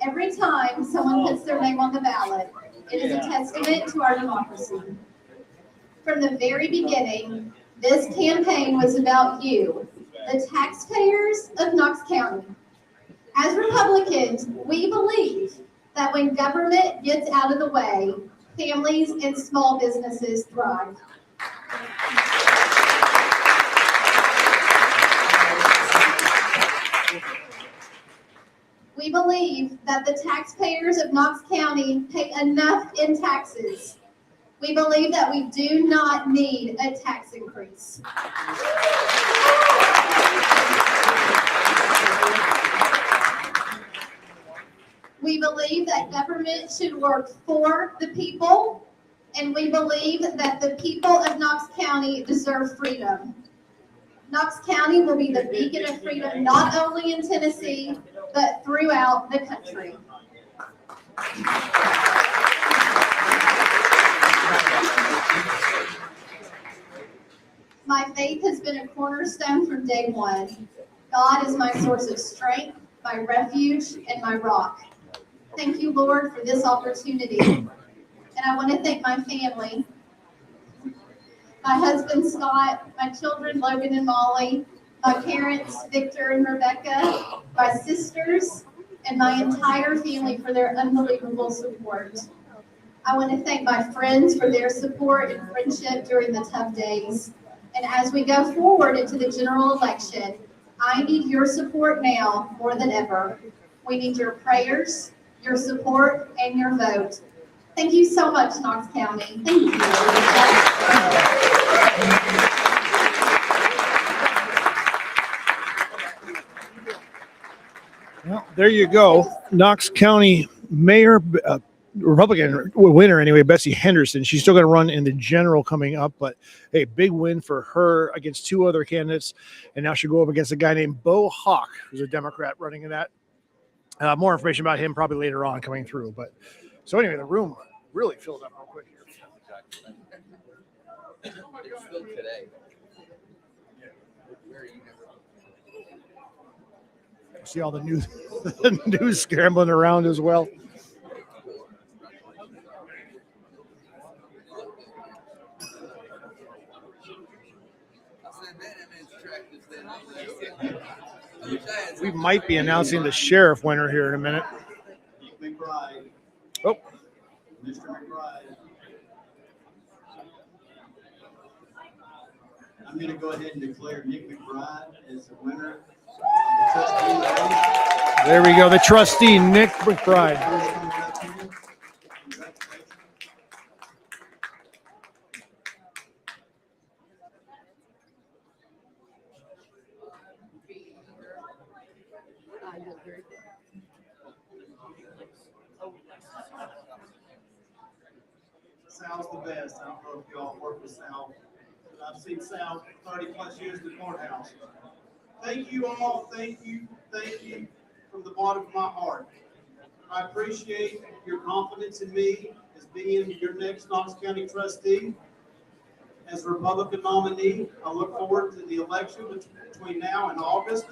Every time someone puts their name on the ballot, it is a testament to our democracy. From the very beginning, this campaign was about you, the taxpayers of Knox County. As Republicans, we believe that when government gets out of the way, families and small businesses thrive. We believe that the taxpayers of Knox County pay enough in taxes. We believe that we do not need a tax increase. We believe that government should work for the people, and we believe that the people of Knox County deserve freedom. Knox County will be the beacon of freedom not only in Tennessee, but throughout the country. My faith has been a cornerstone from day one. God is my source of strength, my refuge, and my rock. Thank you, Lord, for this opportunity. And I want to thank my family, my husband, Scott, my children, Logan and Molly, my parents, Victor and Rebecca, my sisters, and my entire family for their unbelievable support. I want to thank my friends for their support and friendship during the tough days. And as we go forward into the general election, I need your support now more than ever. We need your prayers, your support, and your vote. Thank you so much, Knox County. Thank you. Well, there you go. Knox County Mayor, Republican winner anyway, Betsy Henderson. She's still going to run in the general coming up, but hey, big win for her against two other candidates. And now she'll go up against a guy named Bo Hawk, who's a Democrat running in that. More information about him probably later on coming through. But so anyway, the room really filled up real quick here. It's filled today. See all the news, the news scrambling around as well. We might be announcing the sheriff winner here in a minute. McBride. Oh. Mr. McBride. I'm going to go ahead and declare Nick McBride as the winner. There we go, the trustee, Nick McBride. Sal's the best. I don't know if y'all work with Sal, but I've seen Sal 30 plus years in the courthouse. Thank you all. Thank you from the bottom of my heart. I appreciate your confidence in me as being your next Knox County trustee. As a Republican nominee, I look forward to the election between now and August.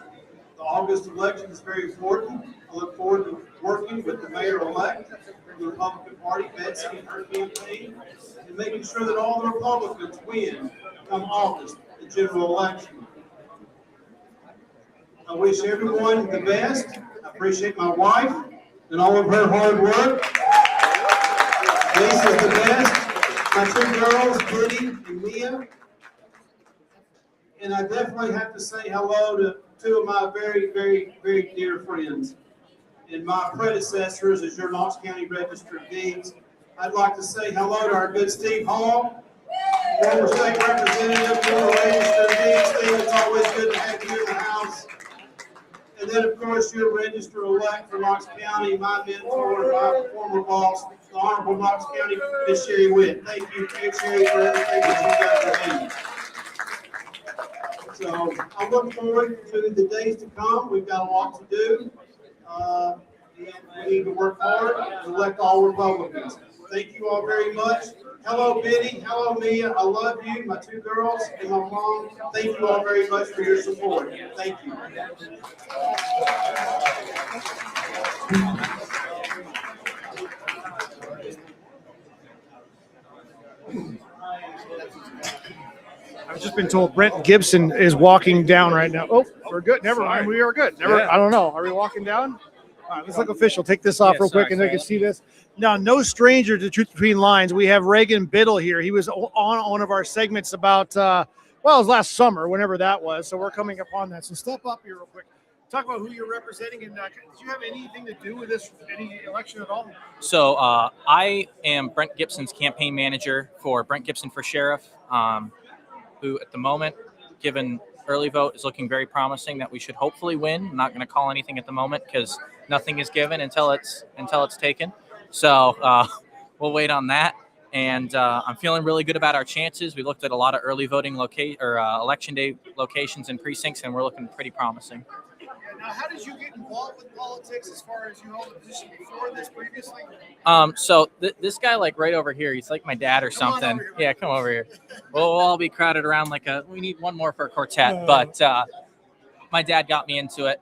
The August election is very important. I look forward to working with the mayor-elect from the Republican Party, Betsy, and her campaign, and making sure that all the Republicans win come August, the general election. I wish everyone the best. I appreciate my wife and all of her hard work. Lisa's the best. My two girls, Kitty and Mia. And I definitely have to say hello to two of my very, very, very dear friends and my predecessors as your Knox County Register of Deeds. I'd like to say hello to our good Steve Hall, former state representative, former Register of Deeds. Steve, it's always good to have you in the house. And then, of course, your Register-elect for Knox County, my mentor, my former boss, the Honorable Knox County, Miss Sherry Witt. Thank you, Sherry, for everything that you've done for me. So I look forward to the days to come. We've got a lot to do. And we need to work hard and elect all Republicans. Thank you all very much. Hello, Benny. Hello, Mia. I love you, my two girls, and my mom. Thank you all very much for your support. Thank you. I've just been told Brent Gibson is walking down right now. Oh, we're good. Never mind. We are good. I don't know. Are we walking down? All right, let's look official. Take this off real quick and they can see this. Now, no stranger to Truth Between Lines. We have Reagan Biddle here. He was on one of our segments about, well, it was last summer, whenever that was. So we're coming upon that. So step up here real quick. Talk about who you're representing, and did you have anything to do with this, any election at all? So I am Brent Gibson's campaign manager for Brent Gibson for Sheriff, who at the moment, given early vote, is looking very promising that we should hopefully win. I'm not going to call anything at the moment because nothing is given until it's taken. So we'll wait on that. And I'm feeling really good about our chances. We looked at a lot of early voting election day locations and precincts, and we're looking pretty promising. Now, how did you get involved with politics as far as you held a position before this previously? So this guy, like right over here, he's like my dad or something. Yeah, come over here. We'll all be crowded around like we need one more for a quartet. But my dad got me into it.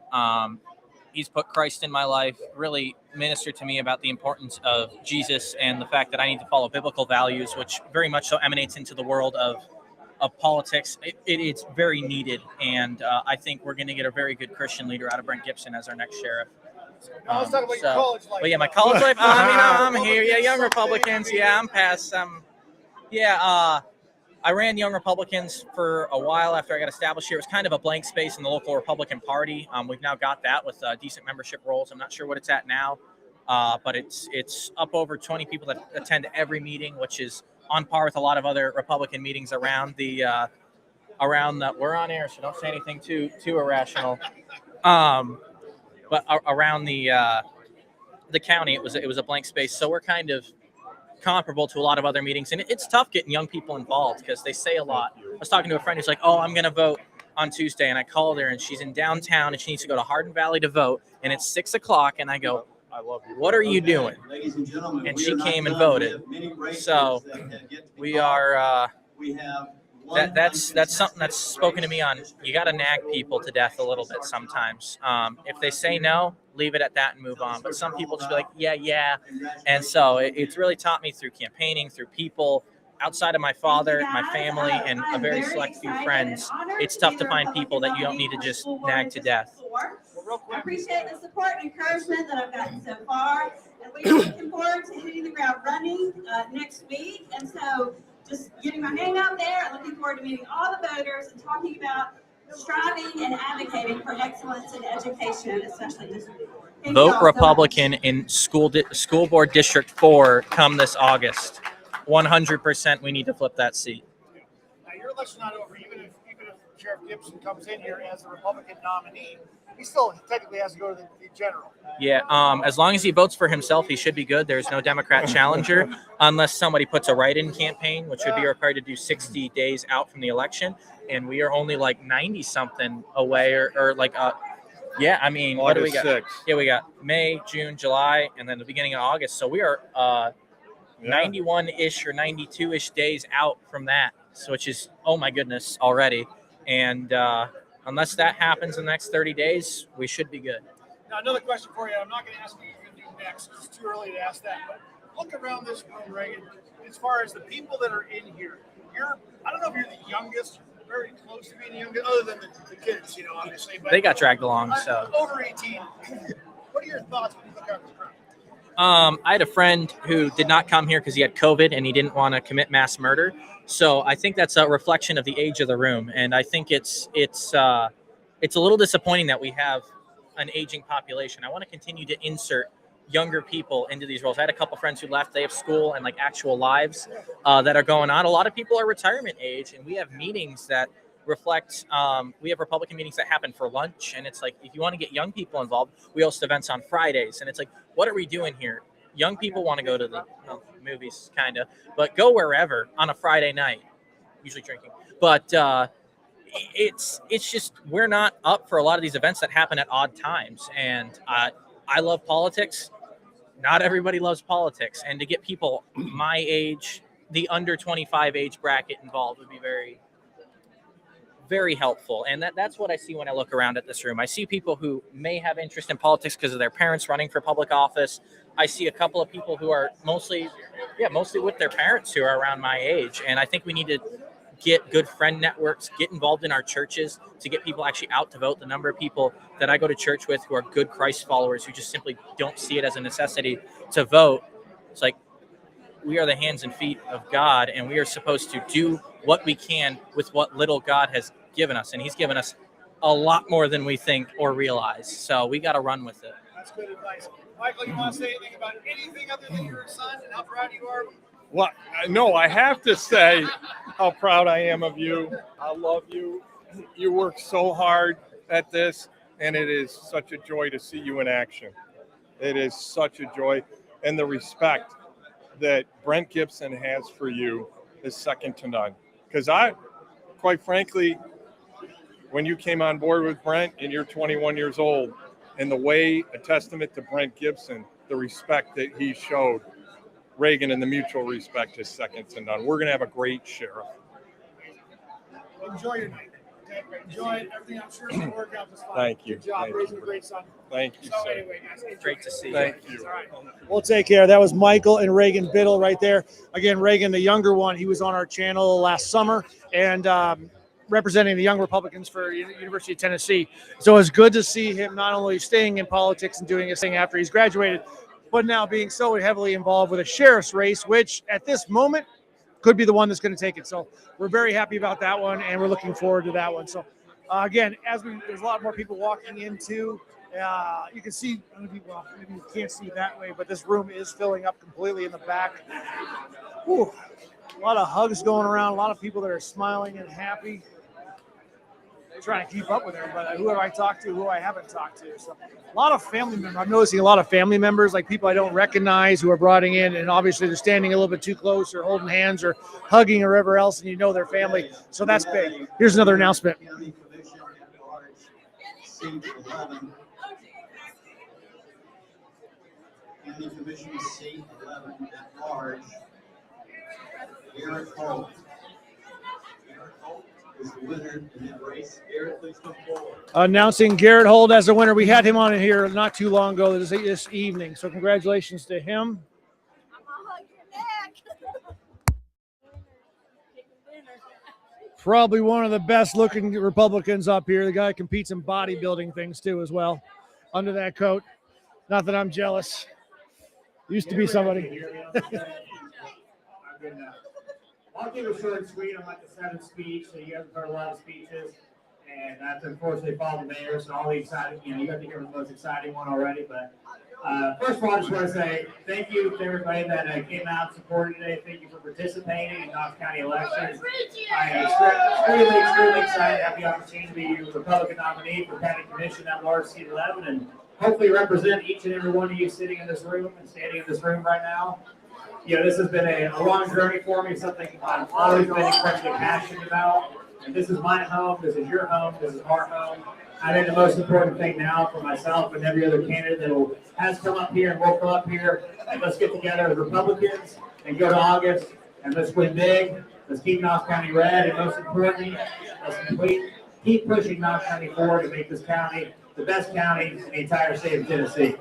He's put Christ in my life, really ministered to me about the importance of Jesus and the fact that I need to follow biblical values, which very much so emanates into the world of politics. It's very needed, and I think we're going to get a very good Christian leader out of Brent Gibson as our next sheriff. Now, let's talk about your college life. But yeah, my college life. I'm here. Yeah, Young Republicans. Yeah, I'm past some. I ran Young Republicans for a while after I got established here. It was kind of a blank space in the local Republican Party. We've now got that with decent membership rolls. I'm not sure what it's at now, but it's up over 20 people that attend every meeting, which is on par with a lot of other Republican meetings around the we're on air, so don't say anything too irrational. But around the county, it was a blank space. So we're kind of comparable to a lot of other meetings, and it's tough getting young people involved because they say a lot. I was talking to a friend who's like, "Oh, I'm going to vote on Tuesday," and I called her, and she's in downtown, and she needs to go to Hardin Valley to vote, and it's 6:00, and I go, "What are you doing?" And she came and voted. So we are. That's something that's spoken to me on. You got to nag people to death a little bit sometimes. If they say no, leave it at that and move on. But some people just be like, yeah. And so it's really taught me through campaigning, through people outside of my father, my family, and a very select few friends. It's tough to find people that you don't need to just nag to death. I appreciate the support and encouragement that I've gotten so far, and we are looking forward to hitting the ground running next week. And so just getting my name out there and looking forward to meeting all the voters and talking about striving and advocating for excellence in education, especially this week. Vote Republican in school board District 4 come this August. 100% we need to flip that seat. Now, your election's not over. Even if Sheriff Gibson comes in here as the Republican nominee, he still technically has to go to the general. Yeah, as long as he votes for himself, he should be good. There's no Democrat challenger unless somebody puts a write-in campaign, which would be required to do 60 days out from the election. And we are only like 90-something away or like yeah, I mean, what do we got? 6. Yeah, we got May, June, July, and then the beginning of August. So we are 91-ish or 92-ish days out from that, so which is, oh my goodness, already. And unless that happens in the next 30 days, we should be good. Now, another question for you. I'm not going to ask you what you're going to do next. It's too early to ask that. But look around this room, Reagan. As far as the people that are in here, I don't know if you're the youngest, very close to being the youngest, other than the kids, obviously. But They got dragged along, so. Over 18. What are your thoughts when you look out this crowd? I had a friend who did not come here because he had COVID and he didn't want to commit mass murder. So I think that's a reflection of the age of the room, and I think it's a little disappointing that we have an aging population. I want to continue to insert younger people into these roles. I had a couple friends who left. They have school and like actual lives that are going on. A lot of people are retirement age, and we have meetings that reflect. We have Republican meetings that happen for lunch, and it's like if you want to get young people involved, we host events on Fridays, and it's like, what are we doing here? Young people want to go to the movies, kind of, but go wherever on a Friday night, usually drinking. But it's just we're not up for a lot of these events that happen at odd times, and I love politics. Not everybody loves politics, and to get people my age, the under 25 age bracket involved would be very, very helpful. And that's what I see when I look around at this room. I see people who may have interest in politics because of their parents running for public office. I see a couple of people who are mostly with their parents who are around my age. And I think we need to get good friend networks, get involved in our churches to get people actually out to vote. The number of people that I go to church with who are good Christ followers who just simply don't see it as a necessity to vote. It's like, we are the hands and feet of God, and we are supposed to do what we can with what little God has given us. And he's given us a lot more than we think or realize. So we got to run with it. That's good advice. Michael, you want to say anything about anything other than your son and how proud you are? Well, no, I have to say how proud I am of you. I love you. You work so hard at this, and it is such a joy to see you in action. It is such a joy. And the respect that Brent Gibson has for you is second to none. Because quite frankly, when you came on board with Brent and you're 21 years old, and the way, a testament to Brent Gibson, the respect that he showed Reagan and the mutual respect is second to none. We're going to have a great sheriff. Enjoy your night. Okay? Enjoy it. Everything I'm sure is going to work out just fine. Thank you. Good job. Thank Raising you. a great son. Thank you, So sir. anyway, guys, Great to see you. Thank you. All right. We'll take care. That was Michael and Reagan Biddle right there. Again, Reagan, the younger one, he was on our channel last summer and representing the young Republicans for University of Tennessee. So it's good to see him not only staying in politics and doing his thing after he's graduated, but now being so heavily involved with a sheriff's race, which at this moment could be the one that's going to take it. So we're very happy about that one, and we're looking forward to that one. So again, there's a lot more people walking into. You can see, maybe you can't see that way, but this room is filling up completely in the back. Whew. A lot of hugs going around, a lot of people that are smiling and happy. Trying to keep up with everybody. Who have I talked to? Who I haven't talked to? So a lot of family members. I'm noticing a lot of family members, like people I don't recognize, who are brought in, and obviously they're standing a little bit too close, or holding hands, or hugging, or whatever else, and you know their family. So that's big. Here's another announcement. County Commission at Large, seat 11. County Commission seat 11 at large. Garrett Holt. Garrett Holt is the winner in that race. Garrett, please come forward. Announcing Garrett Holt as the winner. We had him on here not too long ago this evening. So congratulations to him. Probably one of the best looking Republicans up here. The guy competes in bodybuilding things too as well under that coat. Not that I'm jealous. Used to be somebody. I'll keep it short and sweet. I'm like the seventh speech, so you guys have heard a lot of speeches, and that's unfortunately follow the mayor. So all the exciting, you got to hear the most exciting one already. But first of all, I just want to say thank you to everybody that came out and supported today. Thank you for participating in Knox County elections. I am extremely excited to have the opportunity to be your Republican nominee for County Commission at large, seat 11, and hopefully represent each and every one of you sitting in this room and standing in this room right now. This has been a long journey for me, something I've always been incredibly passionate about. And this is my home, this is your home, this is our home. I think the most important thing now for myself and every other candidate that has come up here and will come up here, and let's get together as Republicans and go to August and let's win big. Let's keep Knox County red, and most importantly, let's complete keep pushing Knox County forward to make this county the best county in the entire state of Tennessee.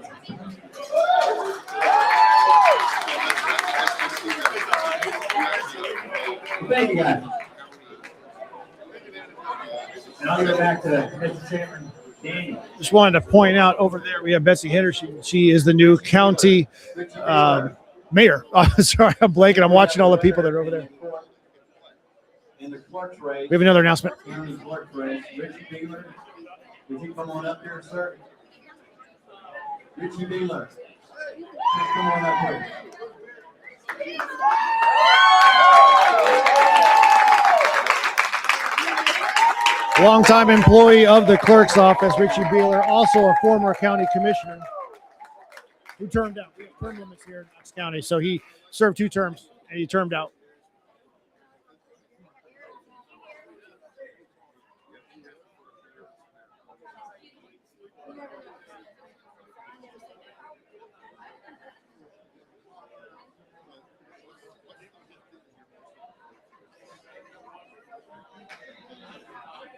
Thank you, guys. And I'll give it back to Mr. Chairman Daniel. Just wanted to point out over there we have Betsy Henderson. She is the new county mayor. Sorry, I'm blanking. I'm watching all the people that are over there. In the clerk's race, We have another announcement. County clerk race, Richie Beeler. Would you come on up here, sir? Richie Beeler. Come on up here. Longtime employee of the clerk's office, Richie Beeler, also a former county commissioner who termed out. We have term limits here in Knox County, so he served 2 terms and he termed out.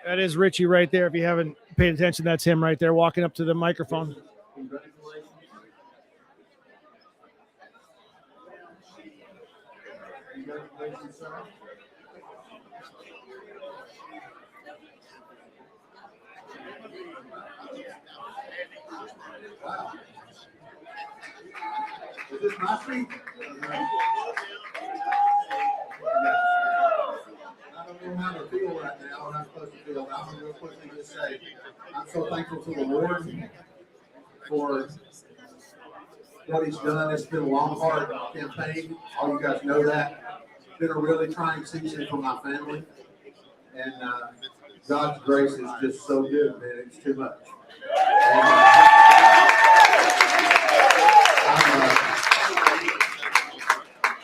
That is Richie right there. If you haven't paid attention, that's him right there walking up to the microphone. Congratulations. Congratulations, sir. Wow. Is this my seat? I don't know how to feel right now, what I'm supposed to feel. I'm going to real quickly just say, I'm so thankful to the Lord for what He's done. It's been a long, hard campaign. All you guys know that. It's been a really trying season for my family. And God's grace is just so good, man. It's too much.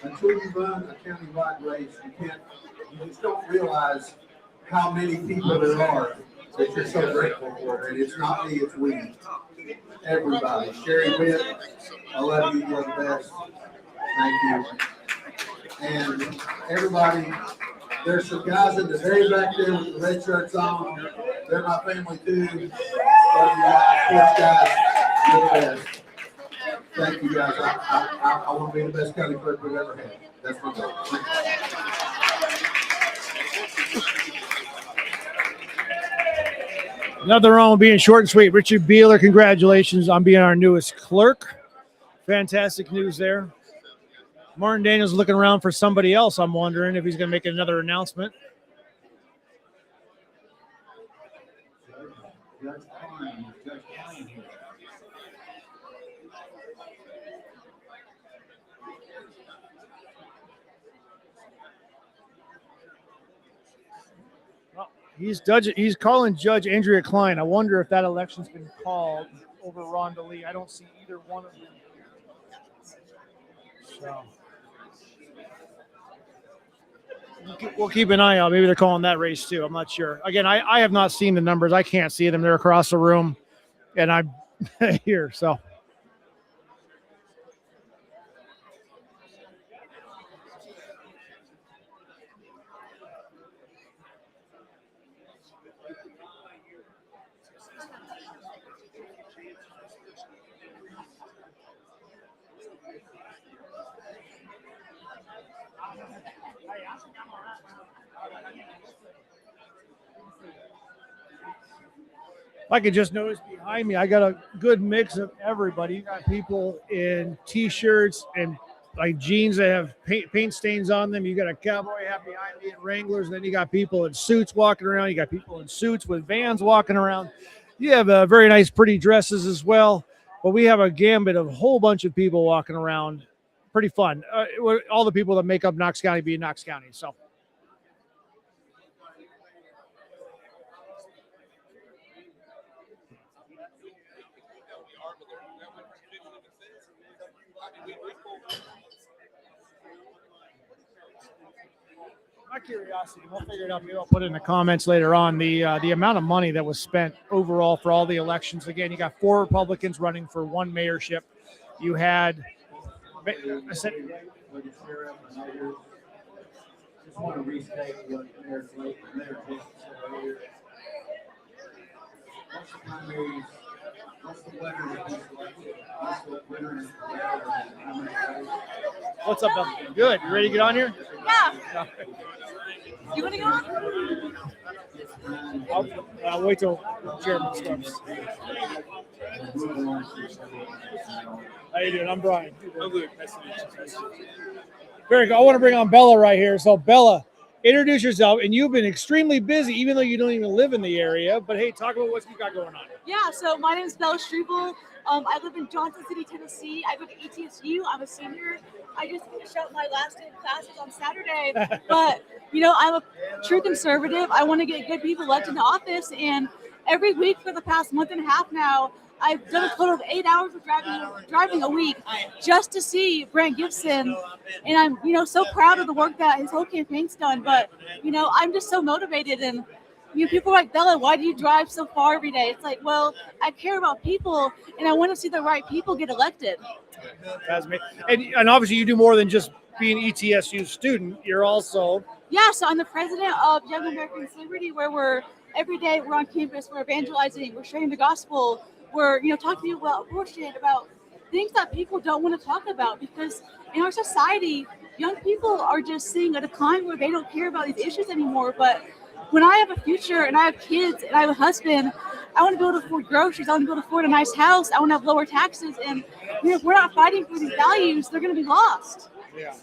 And, until you run a county-wide race, you just don't realize how many people there are that you're so grateful for. And it's not me, it's we. Everybody. Sherry Witt, I love you, you're the best. Thank you. And everybody, there's some guys in the very back there with the red shirts on. They're my family too. Love you guys, sports guys, you're the best. Thank you guys. I want to be the best county clerk we've ever had. That's my goal. Nothing wrong with being short and sweet. Richard Beeler, congratulations on being our newest clerk. Fantastic news there. Martin Daniels looking around for somebody else. I'm wondering if he's going to make another announcement. He's calling Judge Andrea Klein. I wonder if that election's been called over Rhonda Lee. I don't see either one of them. So we'll keep an eye out. Maybe they're calling that race too. I'm not sure. Again, I have not seen the numbers. I can't see them. They're across the room, and I'm here. So. I could just notice behind me, I got a good mix of everybody. You got people in T-shirts and like jeans that have paint stains on them. You got a cowboy hat behind me in Wranglers. And then you got people in suits walking around. You got people in suits with Vans walking around. You have very nice, pretty dresses as well. But we have a gambit of a whole bunch of people walking around. Pretty fun. All the people that make up Knox County being Knox County. So. My curiosity, we'll figure it out. Maybe I'll put it in the comments later on. The amount of money that was spent overall for all the elections. Again, you got 4 Republicans running for 1 mayorship. You had. I said. Just want to restate what Mayor Jason said earlier. What's the primaries? What's the winner that you selected? What's the winner in how many votes? What's up, Bill? Good. You ready to get on here? Yeah. You want to go on? I'll wait till Chairman starts. How you doing? I'm Brian. I'm Luke. Nice to meet you. Very good. I want to bring on Bella right here. So, Bella, introduce yourself. And you've been extremely busy, even though you don't even live in the area. But hey, talk about what you got going on. Yeah, so my name is Bella Struble. I live in Johnson City, Tennessee. I go to ETSU. I'm a senior. I just finished up my last day of classes on Saturday. But, you know, I'm a true conservative. I want to get good people elected to office. And every week for the past month and a half now, I've done a total of 8 hours of driving a week just to see Brant Gibson. And I'm, you know, so proud of the work that his whole campaign's done. But, you know, I'm just so motivated. And, you know, people are like, Bella, why do you drive so far every day? It's like, well, I care about people and I want to see the right people get elected. That's me. And obviously you do more than just being an ETSU student. You're also... Yeah, so I'm the president of Young Americans Liberty, where every day we're on campus, we're evangelizing, we're sharing the gospel, we're, you know, talking to people about abortion, about things that people don't want to talk about, because in our society, young people are just seeing a decline where they don't care about these issues anymore. But when I have a future and I have kids and I have a husband, I want to be able to afford groceries. I want to be able to afford a nice house. I want to have lower taxes. And you know, if we're not fighting for these values, they're going to be lost. Yeah.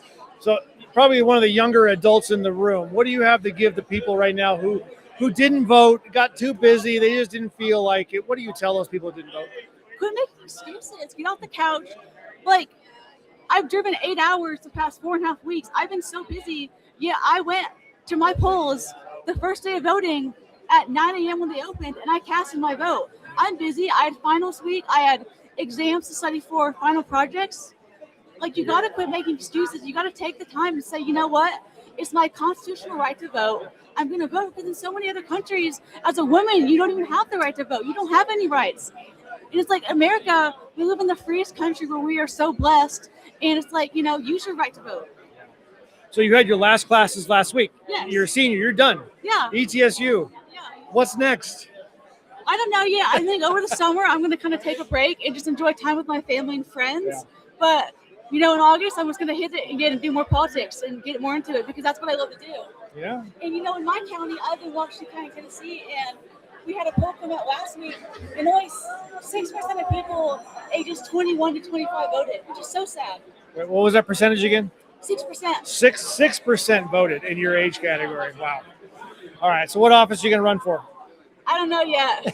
So probably one of the younger adults in the room. What do you have to give to people right now who didn't vote, got too busy, they just didn't feel like it? What do you tell those people who didn't vote? Quit making excuses. Get off the couch. Like, I've driven 8 hours the past 4.5 weeks. I've been so busy. Yeah, I went to my polls the first day of voting at 9 a.m. when they opened, and I casted my vote. I'm busy. I had finals week. I had exams to study for final projects. Like, you got to quit making excuses. You got to take the time and say, you know what? It's my constitutional right to vote. I'm going to vote, because in so many other countries, as a woman, you don't even have the right to vote. You don't have any rights. And it's like America, we live in the freest country where we are so blessed. And it's like, you know, use your right to vote. So you had your last classes last week. Yes. You're a senior. You're done. Yeah. ETSU. Yeah. What's next? I don't know yet. I think over the summer, I'm going to kind of take a break and just enjoy time with my family and friends. Yeah. But, you know, in August, I'm just going to hit it again and do more politics and get more into it, because that's what I love to do. Yeah. And, you know, in my county, I live in Washington County, Tennessee, and we had a poll come out last week, and only 6% of people ages 21 to 25 voted, which is so sad. Wait, what was that percentage again? 6%. 6% voted in your age category. Wow. All right. So what office are you going to run for? I don't know yet.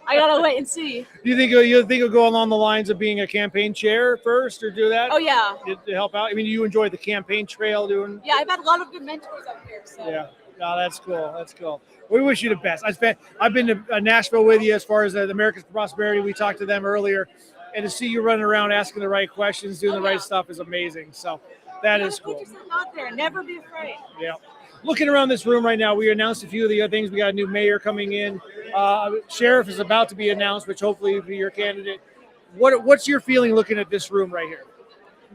I gotta wait and see. Do you think you'll go along the lines of being a campaign chair first, or do that? Oh yeah. To help out. I mean, you enjoy the campaign trail doing. Yeah, I've had a lot of good mentors up here. So. Yeah. No, that's cool. That's cool. We wish you the best. I've been to Nashville with you as far as the Americans for Prosperity. We talked to them earlier, and to see you running around asking the right questions, doing the right stuff is amazing. So that is cool. Put yourself out there. Never be afraid. Yeah. Looking around this room right now, we announced a few of the other things. We got a new mayor coming in. Sheriff is about to be announced, which hopefully will be your candidate. What's your feeling looking at this room right here?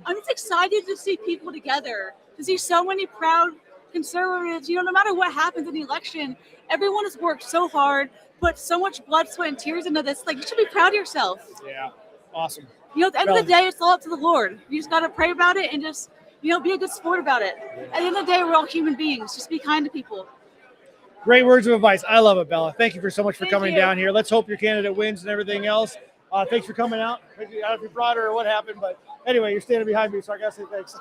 I'm just excited to see people together, to see so many proud conservatives. You know, no matter what happens in the election, everyone has worked so hard, put so much blood, sweat, and tears into this. Like, you should be proud of yourself. Yeah. Awesome. You know, at the end of the day, it's all up to the Lord. You just got to pray about it and just, you know, be a good sport about it. At the end of the day, we're all human beings. Just be kind to people. Great words of advice. I love it, Bella. Thank you for so much for Thank coming you. down here. Let's hope your candidate wins and everything else. Thanks for coming out. I don't know if you brought her or what happened, but anyway, you're standing behind me, so I gotta say thanks.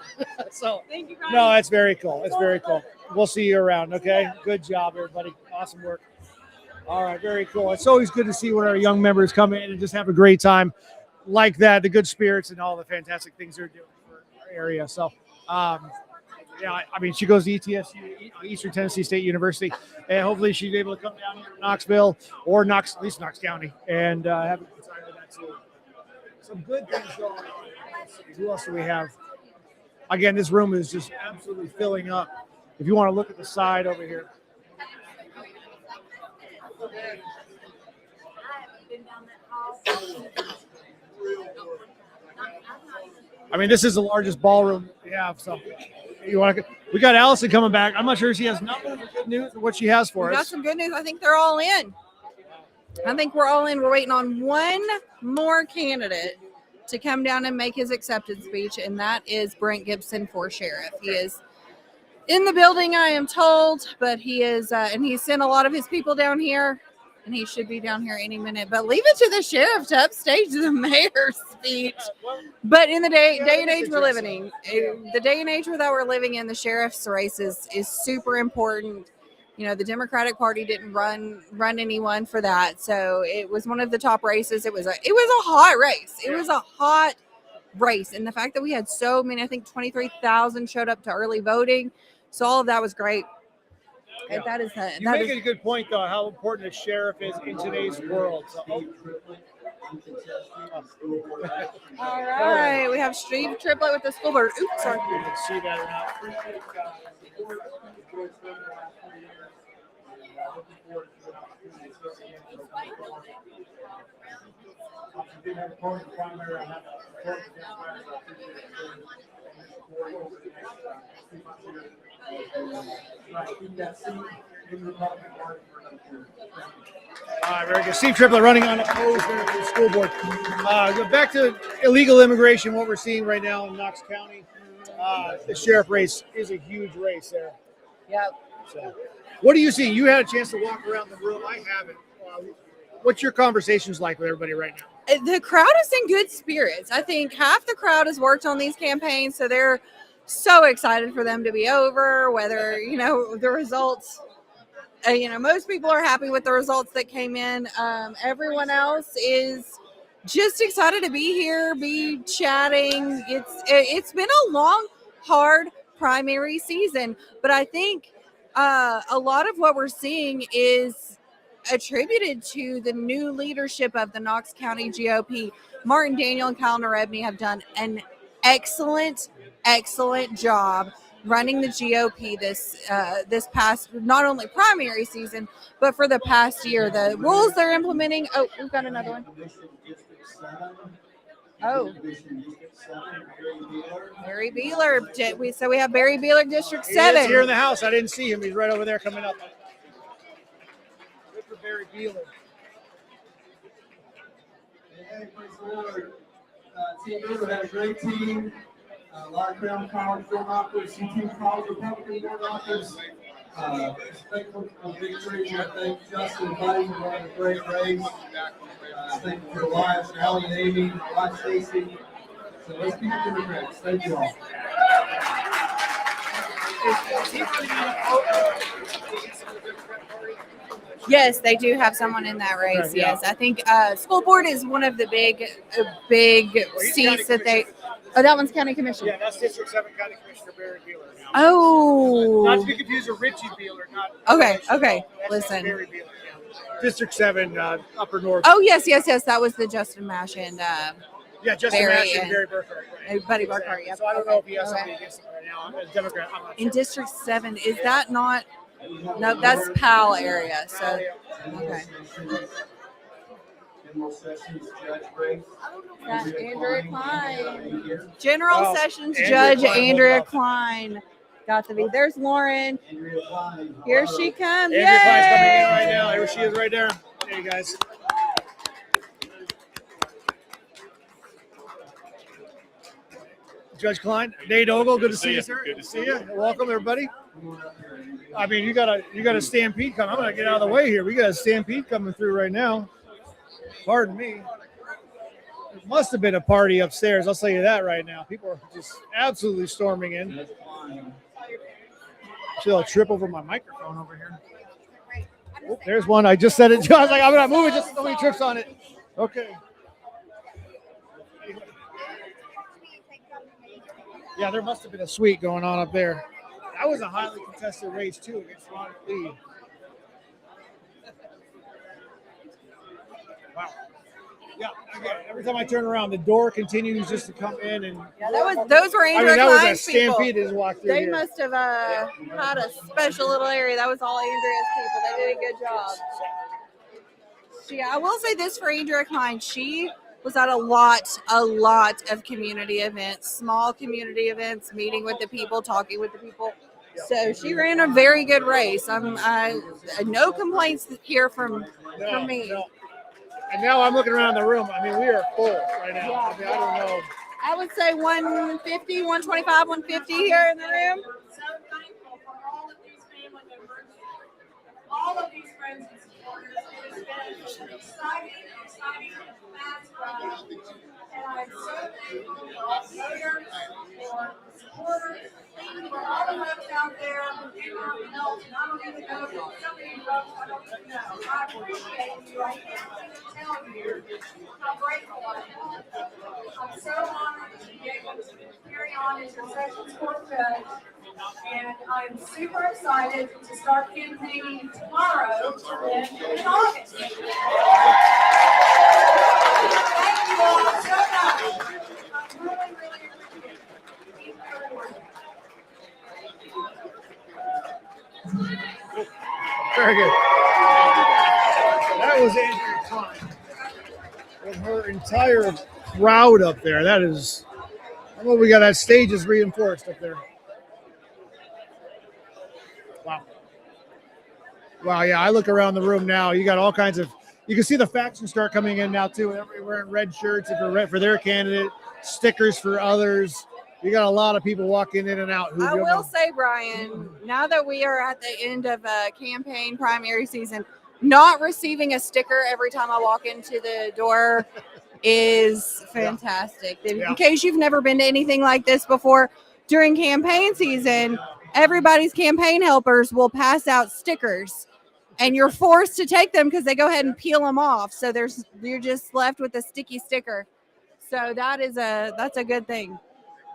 So, thank you, Brian. no, it's very cool. It's very cool. We'll see you around, okay? Good job, everybody. Awesome work. All right, very cool. It's always good to see when our young members come in and just have a great time like that, the good spirits and all the fantastic things they're doing for our area. So, yeah, I mean, she goes to ETSU, Eastern Tennessee State University, and hopefully she's able to come down here to Knoxville or at least Knox County, and have a good time with that too. Some good things going on. Who else do we have? Again, this room is just absolutely filling up. If you want to look at the side over here. I mean, this is the largest ballroom we have. So, we got Allison coming back. I'm not sure if she has numbers or good news or what she has for We got us. some good news. I think they're all in. I think we're all in. We're waiting on one more candidate to come down and make his acceptance speech, and that is Brent Gibson for sheriff. He is in the building, I am told, but he is, and he sent a lot of his people down here, and he should be down here any minute. But leave it to the sheriff to upstage the mayor's speech. But in the day and age we're living in, the day and age that we're living in, the sheriff's race is super important. You know, the Democratic Party didn't run anyone for that, so it was one of the top races. It was a hot race. It was a hot race, and the fact that we had so many, I think 23,000 showed up to early voting, so all of that was great. Yeah. That is you make a good point, though, how important a sheriff is in today's world. So, all right, we have Steve Triplett with the school board. Oops, sorry. You can see that or not. Very good. Steve Triplett running unopposed there for the school board. Back to illegal immigration, what we're seeing right now in Knox County. The sheriff race is a huge race there. Yep. So, what do you see? You had a chance to walk around the room. I haven't. What's your conversations like with everybody right now? The crowd is in good spirits. I think half the crowd has worked on these campaigns, so they're so excited for them to be over, whether, you know, the results, most people are happy with the results that came in. Everyone else is just excited to be here, be chatting. It's been a long, hard primary season, but I think a lot of what we're seeing is attributed to the new leadership of the Knox County GOP. Martin Daniel and Kyle Narebny have done an excellent job running the GOP this past, not only primary season, but for the past year. The rules they're implementing. Oh, we've got another one. Oh, Barry Beeler. So we have Barry Beeler, District 7. He is here in the house. I didn't see him. He's right over there coming up. Good for Barry Beeler. Hey, praise the Lord. Team Beeler had a great team. A lot of Crown College door knockers, CT College Republican door knockers. Respectful of victory. I thank Justin and Buddy for running a great race. Thank you for the wives, Allie and Amy, my wife Stacy. So let's keep it Democrats. Thank you all. Yes, they do have someone in that race. Okay, yeah. Yes, I think school board is one of the big seats that they. Oh, that one's county commissioner. Yeah, that's District 7 County Commissioner Barry Beeler now. Oh. Not to be confused with Richie Beeler. Not Okay. That's Listen. Barry Beeler, yeah. District 7, Upper North. Oh, yes. That was the Justin Mash and Yeah, Justin Barry Mash and and- Barry Burkhart. Right. Buddy Burkhart, yep. So I don't know if he has Okay. somebody against him right now. I'm a Democrat. I'm not in sure. District 7. Is that not? No, that's Powell area. So, okay. General Sessions Judge race. That's Andrea Klein. General Wow. Sessions Andrea Judge Klein, Andrea hold up. Klein. Got to be. There's Lauren. Here she comes. Andrea Klein's coming in Yay! right now. Here she is right there. There you guys. Judge Klein, Nate Ogle, good to see you, sir. Good to see you. Welcome, everybody. I mean, you got a stampede coming. I'm gonna get out of the way here. We got a stampede coming through right now. Pardon me. It must have been a party upstairs. I'll tell you that right now. People are just absolutely storming in. Actually, I'll trip over my microphone over here. Oh, there's one. I just said it. I was like, I'm gonna move it just so nobody trips on it. Okay. Yeah, there must have been a suite going on up there. That was a highly contested race, too, against Ron Lee. Wow. Yeah, again, every time I turn around, the door continues just to come in. And Yeah, those were Andrea that was a Klein's people. stampede that just walked through They here. must have had a special little area. That was all Andrea's people. They did a good job. I will say this for Andrea Klein. She was at a lot of community events, small community events, meeting with the people, talking with the people. So she ran a very good race. No complaints here from me. And now I'm looking around the room. I mean, we are full right now. I mean, I don't know. I would say 150, 125, 150 here in the room. So thankful for all of these family members, all of these friends and supporters. It has been an exciting fast ride. And I'm so thankful for all the voters, for the supporters, for all the folks out there who came out and helped. And I don't even know if some of you folks I don't even know. I appreciate you. I can't even tell you how grateful I am. I'm so honored to be able to carry on as your sessions court judge. And I'm super excited to start campaigning tomorrow in August. Thank you all so much. I really appreciate it. Thank you, everyone. Very good. That was Andrea Klein with her entire crowd up there. That is, well, we got that stage is reinforced up there. Wow. Wow, yeah, I look around the room now. You got all kinds of, you can see the factions start coming in now too. Everybody wearing red shirts if they're red for their candidate, stickers for others. You got a lot of people walking in and out. I will say, Brian, now that we are at the end of a campaign primary season, not receiving a sticker every time I walk into the door is fantastic. In case you've never been to anything like this before, during campaign season, everybody's campaign helpers will pass out stickers and you're forced to take them because they go ahead and peel them off. So you're just left with a sticky sticker. So that's a good thing.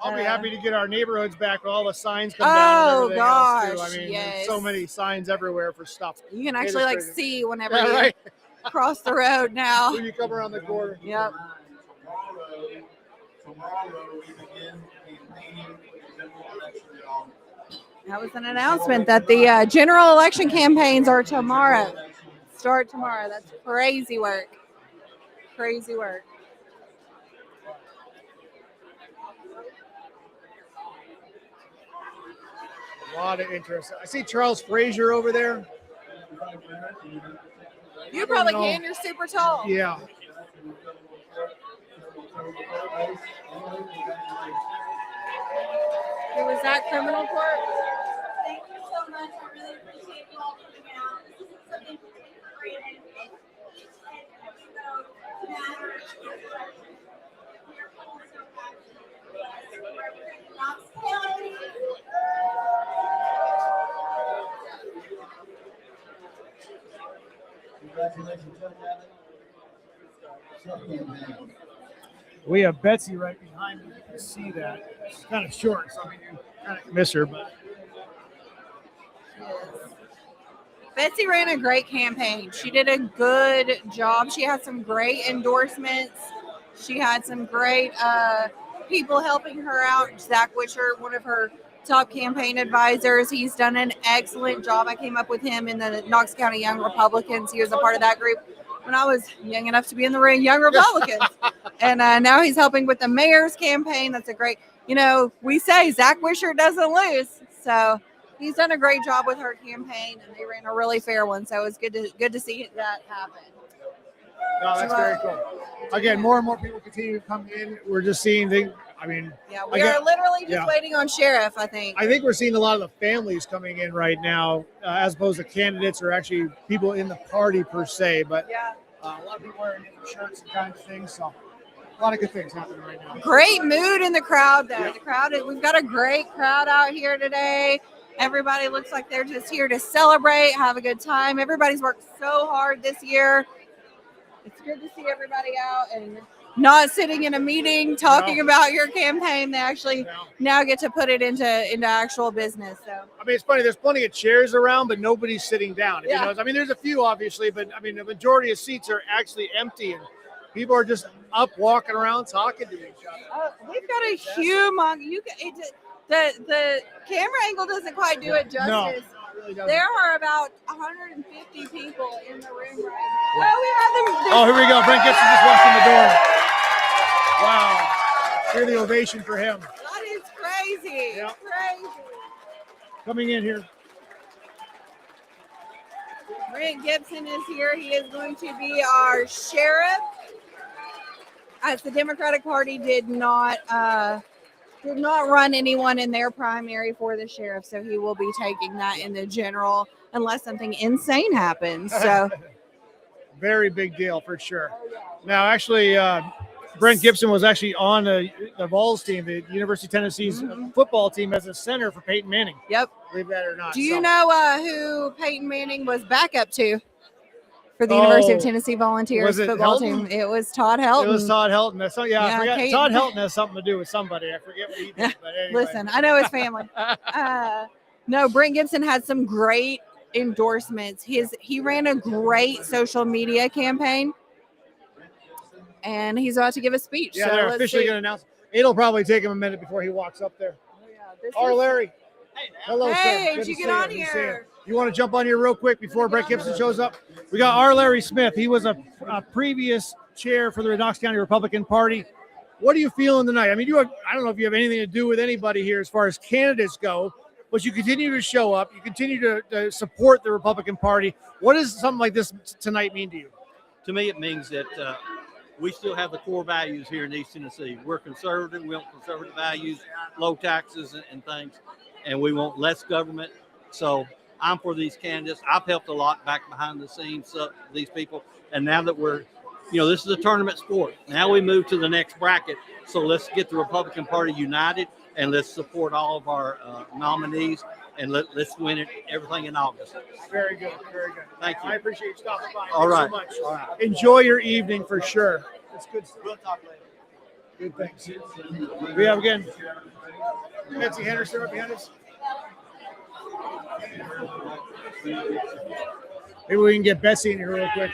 I'll be happy to get our neighborhoods back with all the signs come down and everything else too. I mean, there's so many signs everywhere for stuff. You can actually see whenever you cross the road now. When you come around the corner. Yep. Tomorrow we begin campaigning for the general election in August. That was an announcement that the general election campaigns are tomorrow. Start tomorrow. That's crazy work. Crazy work. A lot of interest. I see Charles Frazier over there. You probably can. You're super tall. Yeah. Who was that, criminal court? Thank you so much. I really appreciate you all coming out. This isn't something to take for granted. And you know, matter is election. We are all so passionate. We're representing Knox County. Congratulations, We have Betsy right behind me. You can see that. She's kind of short, so I mean, you kind of miss her, but. Betsy ran a great campaign. She did a good job. She had some great endorsements. She had some great people helping her out. Zach Wisher, one of her top campaign advisors. He's done an excellent job. I came up with him in the Knox County Young Republicans. He was a part of that group when I was young enough to be in the Young Republicans. And now he's helping with the mayor's campaign. That's a great, we say Zach Wisher doesn't lose. So he's done a great job with her campaign, and they ran a really fair one. So it was good to see that happen. No, that's very cool. Again, more and more people continue to come in. We're just seeing things. I mean, we are literally just waiting on sheriff, I think. I think we're seeing a lot of the families coming in right now, as opposed to candidates or actually people in the party per se. But a lot of people wearing different shirts and kinds of things. So a lot of good things happening right now. Great mood in the crowd, though. The crowd, we've got a great crowd out here today. Everybody looks like they're just here to celebrate, have a good time. Everybody's worked so hard this year. It's good to see everybody out and not sitting in a meeting talking about your campaign. They actually now get to put it into actual business. So I mean, it's funny. There's plenty of chairs around, but nobody's sitting down. You know? I mean, there's a few obviously, but I mean, the majority of seats are actually empty, and people are just up walking around talking to each other. We've got a humongous. The camera angle doesn't quite do it justice. No, it really doesn't. There are about 150 people in the room right now. Oh, here we go. Brent Gibson just walked in the door. Wow. Hear the ovation for him. That is crazy. Crazy. Coming in here. Brent Gibson is here. He is going to be our sheriff. As the Democratic Party did not run anyone in their primary for the sheriff, so he will be taking that in the general unless something insane happens. So very big deal for sure. Now, actually, Brent Gibson was actually on the Vols team, the University of Tennessee's football team, as a center for Peyton Manning. Yep. Believe that or not. Do you know who Peyton Manning was backup to for the University of Tennessee Volunteers football team? It was Todd Helton. It was Todd Helton. I forgot. Kate, Todd Helton has something to do with somebody. I forget what he did. But anyway. Listen, I know his family. No, Brent Gibson had some great endorsements. He ran a great social media campaign, and he's about to give a speech. Yeah, so they're let's officially see. going to announce. It'll probably take him a minute before he walks up there. Our Larry. Hello, sir. Hey, Good did you to get see on Good to see here? You want to jump on here real quick before Brett Gibson shows up? We got our Larry Smith. He was a previous chair for the Knox County Republican Party. What are you feeling tonight? I mean, I don't know if you have anything to do with anybody here as far as candidates go, but you continue to show up. You continue to support the Republican Party. What does something like this tonight mean to you? To me, it means that we still have the core values here in East Tennessee. We're conservative. We want conservative values, low taxes and things, and we want less government. So I'm for these candidates. I've helped a lot back behind the scenes, these people. And now that we're, this is a tournament sport. Now we move to the next bracket. So let's get the Republican Party united and let's support all of our nominees and let's win it, everything in August. Very good. Very good. Thank you. I appreciate you stopping by. All right. Thanks so much. All right. Enjoy your evening for sure. It's good. We'll talk later. Good things. We have again Betsy Henderson right behind us. Maybe we can get Betsy in here real quick.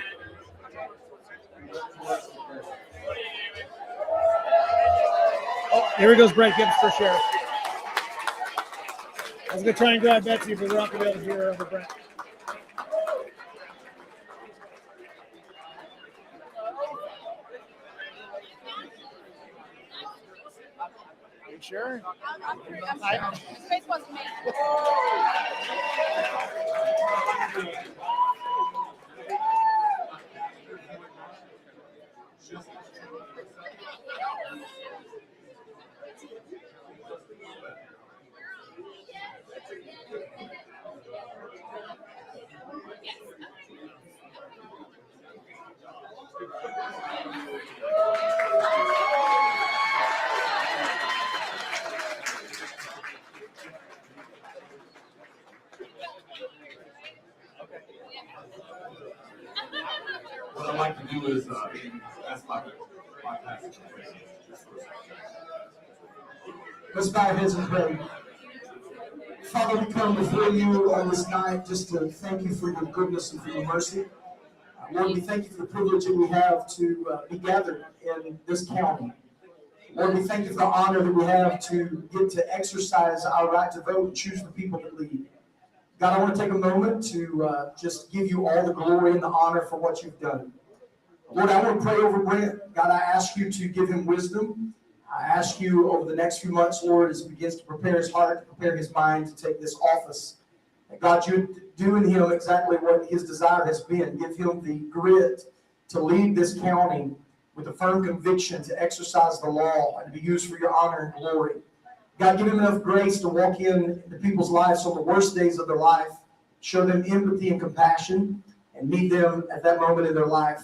Oh, here goes Brent Gibbs for sheriff. I was going to try and grab Betsy, but we're not going to be able to hear her over Brent. Are you sure? Space wasn't me. What I'd like to do is ask my pastor. Let's bow our heads and pray. Father, we come before you on this night just to thank you for your goodness and for your mercy. Lord, we thank you for the privilege that we have to be gathered in this county. Lord, we thank you for the honor that we have to get to exercise our right to vote and choose the people that lead. God, I want to take a moment to just give you all the glory and the honor for what you've done. Lord, I want to pray over Brent. God, I ask you to give him wisdom. I ask you over the next few months, Lord, as he begins to prepare his heart, to prepare his mind to take this office. And God, you do in him exactly what his desire has been. Give him the grit to lead this county with a firm conviction to exercise the law and to be used for your honor and glory. God, give him enough grace to walk into people's lives on the worst days of their life, show them empathy and compassion, and meet them at that moment in their life.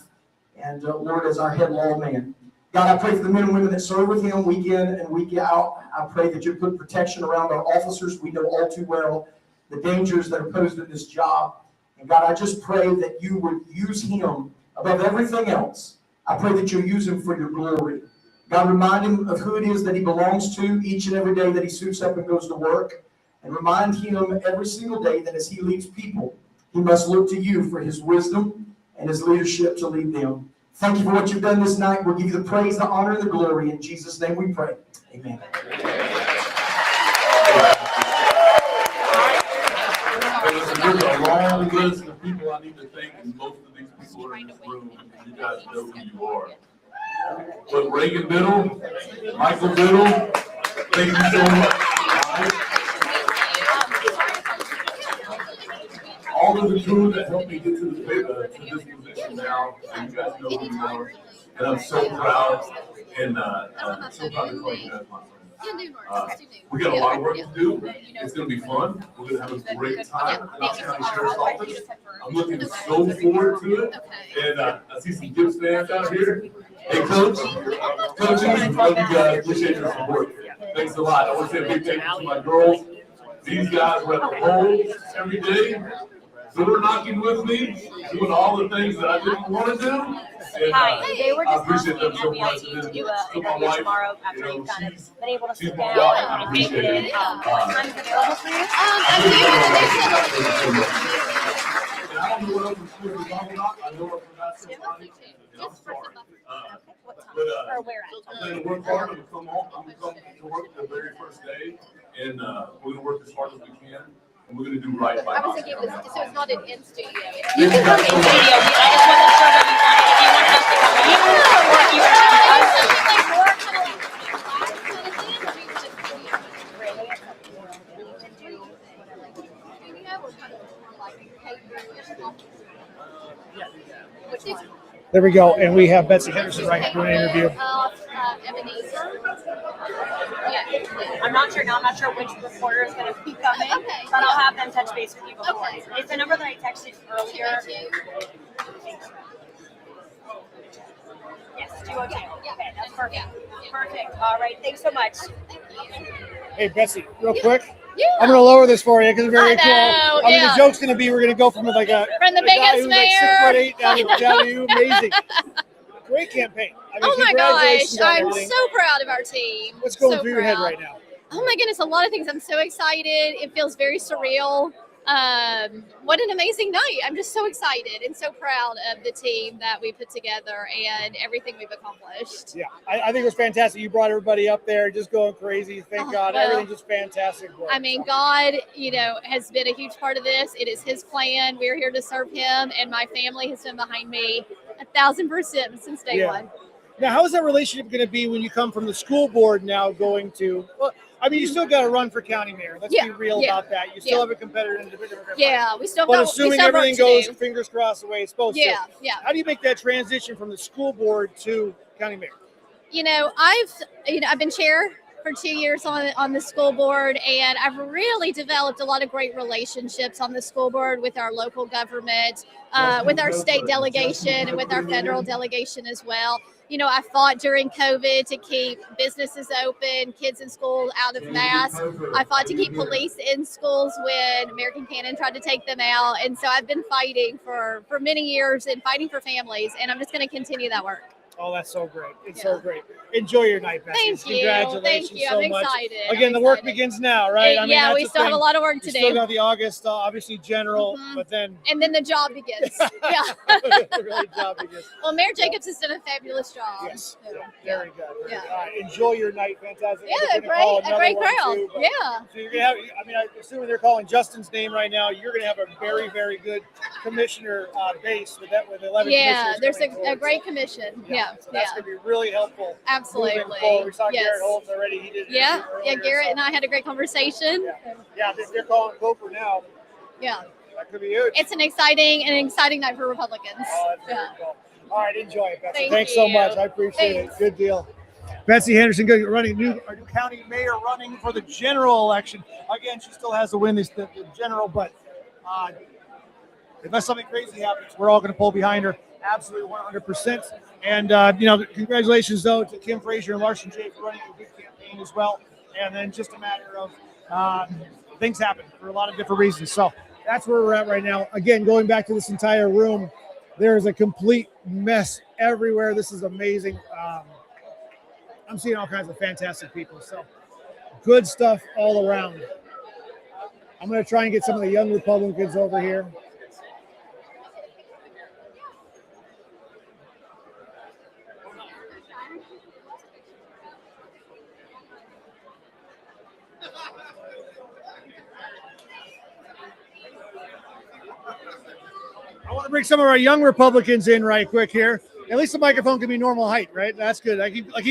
And Lord, as our head lawman, God, I pray for the men and women that serve with him week in and week out. I pray that you put protection around our officers. We know all too well the dangers that are posed in this job. And God, I just pray that you would use him above everything else. I pray that you'll use him for your glory. God, remind him of who it is that he belongs to each and every day that he suits up and goes to work. And remind him every single day that as he leads people, he must look to you for his wisdom and his leadership to lead them. Thank you for what you've done this night. We'll give you the praise, the honor, and the glory. In Jesus' name we pray. Amen. There's a long list of people I need to thank, and most of these people are in this room, and you guys know who you are. But Reagan Biddle, Michael Biddle, thank you so much. All of the crew that helped me get to this position now, and you guys know who you are. And I'm so proud, and so proud to call you guys my friends. We got a lot of work to do. It's going to be fun. We're going to have a great time at Knox County Sheriff's Office. I'm looking so forward to it. And I see some Gibbs fans out here. Hey, Coach. Coaches, love you guys. Appreciate your support. Thanks a lot. I want to say a big thank you to my girls. These guys were at the polls every day. Door knocking with me, doing all the things that I didn't want to do. And, Hi, they were I just appreciate asking them so much. MBIT to do To an my interview wife, tomorrow after you know, you've kind of she's been able to sit my down wife. I and appreciate take it. it. What time's available for you? And I don't know what else is going to be talking about. I know it's about somebody, and I'm sorry. But Or where at? I'm going to work hard. I'm going to come home. I'm going to come to work the very first day, and we're going to work as hard as we can, and we're going to do right by I was Knox thinking, County. so it's not an in studio. You can come in studio. I just wasn't sure if you wanted us to come in or if you were I was thinking like more kind of like There we go. And we have Betsy Henderson right doing an interview. I'm not sure now. I'm not sure which reporter is going to be coming, but I'll have them touch base with you before. It's the number that I texted earlier. Yes, 202. Okay, that's perfect. Perfect. All right. Thanks so much. Hey, Betsy, real quick. I'm going to lower this for you because it's very cool. I mean, the joke's going to be we're going to go from like a from the guy biggest who's mayor like 6'8" down to you. Amazing. Great campaign. I mean, oh my gosh, congratulations on I'm everything. so proud of our team. What's going so through your head proud. right now? Oh my goodness, a lot of things. I'm so excited. It feels very surreal. What an amazing night. I'm just so excited and so proud of the team that we put together and everything we've accomplished. Yeah, I think it was fantastic. You brought everybody up there just going crazy. Thank God. well, Everything just fantastic work. I mean, God, has been a huge part of this. It is His plan. We're here to serve Him, and my family has been behind me 1,000% since day one. Now, how is that relationship going to be when you come from the school board now going to, well, I mean, you still got to run for county mayor. Let's be real about that. You still have a competitor in the Democratic Party. Yeah, we still But got assuming we still have work everything to goes, do. fingers crossed, the way it's supposed to. Yeah. How do you make that transition from the school board to county mayor? I've been chair for 2 years on the school board, and I've really developed a lot of great relationships on the school board with our local government, with our state delegation, and with our federal delegation as well. I fought during COVID to keep businesses open, kids in school out of masks. I fought to keep police in schools when American Cannon tried to take them out. And so I've been fighting for many years and fighting for families, and I'm just going to continue that work. Oh, that's so great. It's so great. Enjoy your night, Betsy. Thank you. Congratulations Thank you. so I'm much. excited. Again, the work begins now, right? Yeah, that's we the still have thing. a lot of work to You do. still got the August, obviously general, but then And then the job begins. Yeah. the job begins. Well, Mayor Jacobs has done a fabulous job. Yes. So, Very good. Yeah. Enjoy your night. Fantastic. Yeah, They're gonna call a great another one crowd. too, but- Yeah. So you're gonna have. I mean, I'm assuming they're calling Justin's name right now. You're gonna have a very, very good commissioner base with 11 Yeah, commissioners there's coming a forward. great commission. Yeah. So that's gonna be really helpful. Absolutely. moving forward. We saw Yes. Garrett Holmes already. He did. an Yeah. interview Yeah. earlier, Garrett so- and I had a great conversation. Yeah, they're calling Coper now. Yeah. That could be huge. It's an exciting night for Republicans. Yeah. All right, enjoy it, Betsy. Thank Thanks so you. much. I appreciate Thanks. it. Good deal. Betsy Henderson running our new county mayor running for the general election. Again, she still has to win the general, but unless something crazy happens, we're all going to pull behind her. Absolutely 100%. And, congratulations, though, to Kim Frazier and Larson J for running a good campaign as well. And then just a matter of things happen for a lot of different reasons. So that's where we're at right now. Again, going back to this entire room, there's a complete mess everywhere. This is amazing. I'm seeing all kinds of fantastic people. So good stuff all around. I'm going to try and get some of the young Republicans over here. I want to bring some of our young Republicans in right quick here. At least the microphone can be normal height, right? That's good. I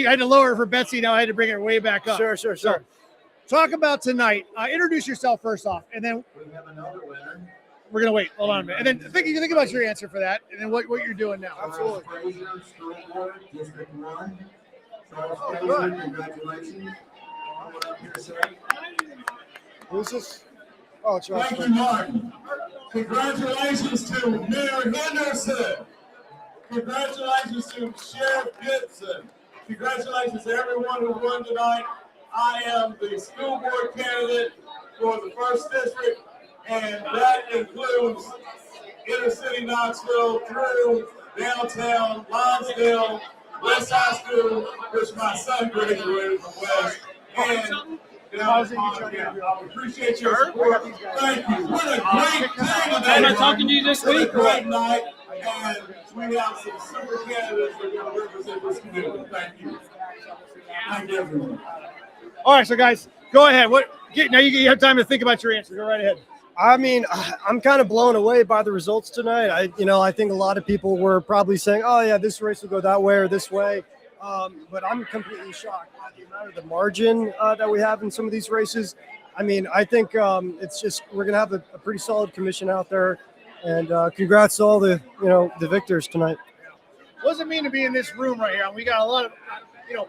had to lower it for Betsy. Now I had to bring it way back up. Sure. So, talk about tonight. Introduce yourself first off, and then We have another winner. we're gonna wait. Hold on a minute, and then think about your answer for that, and then what you're doing now. Absolutely. Fraser, School Board, District 1. Charles Oh, Fraser, good. congratulations. Come up here, sir. Who's this? Oh, it's Charles. Thank you, Martin. Congratulations to Mayor Henderson. Congratulations to Sheriff Gibson. Congratulations to everyone who won tonight. I am the school board candidate for the 1st District, and that includes inner city Knoxville through downtown Lonsdale, West High School, which my son graduated from West, and I appreciate your support. Thank you. What a great day today. Am I talking to you this week? Great night, and we have some super candidates that are going to represent this community. Thank you. Thank you, everyone. All right, so guys, go ahead. Now you have time to think about your answer. Go right ahead. I mean, I'm kind of blown away by the results tonight. I think a lot of people were probably saying, "Oh yeah, this race will go that way or this way," but I'm completely shocked by the amount of the margin that we have in some of these races. I mean, I think it's just we're gonna have a pretty solid commission out there, and congrats to all the victors tonight. What does it mean to be in this room right here? We got a lot of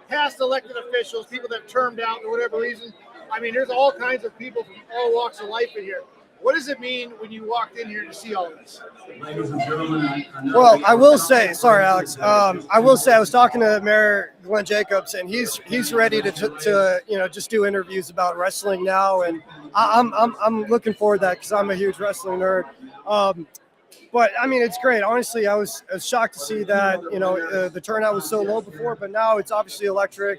past elected officials, people that termed out for whatever reason. I mean, there's all kinds of people from all walks of life in here. What does it mean when you walked in here to see all of this? Ladies and gentlemen, Well, I will say, sorry, Alex. I will say I was talking to Mayor Glenn Jacobs, and he's ready to just do interviews about wrestling now, and I'm looking forward to that because I'm a huge wrestling nerd. But I mean, it's great. Honestly, I was shocked to see that the turnout was so low before, but now it's obviously electric.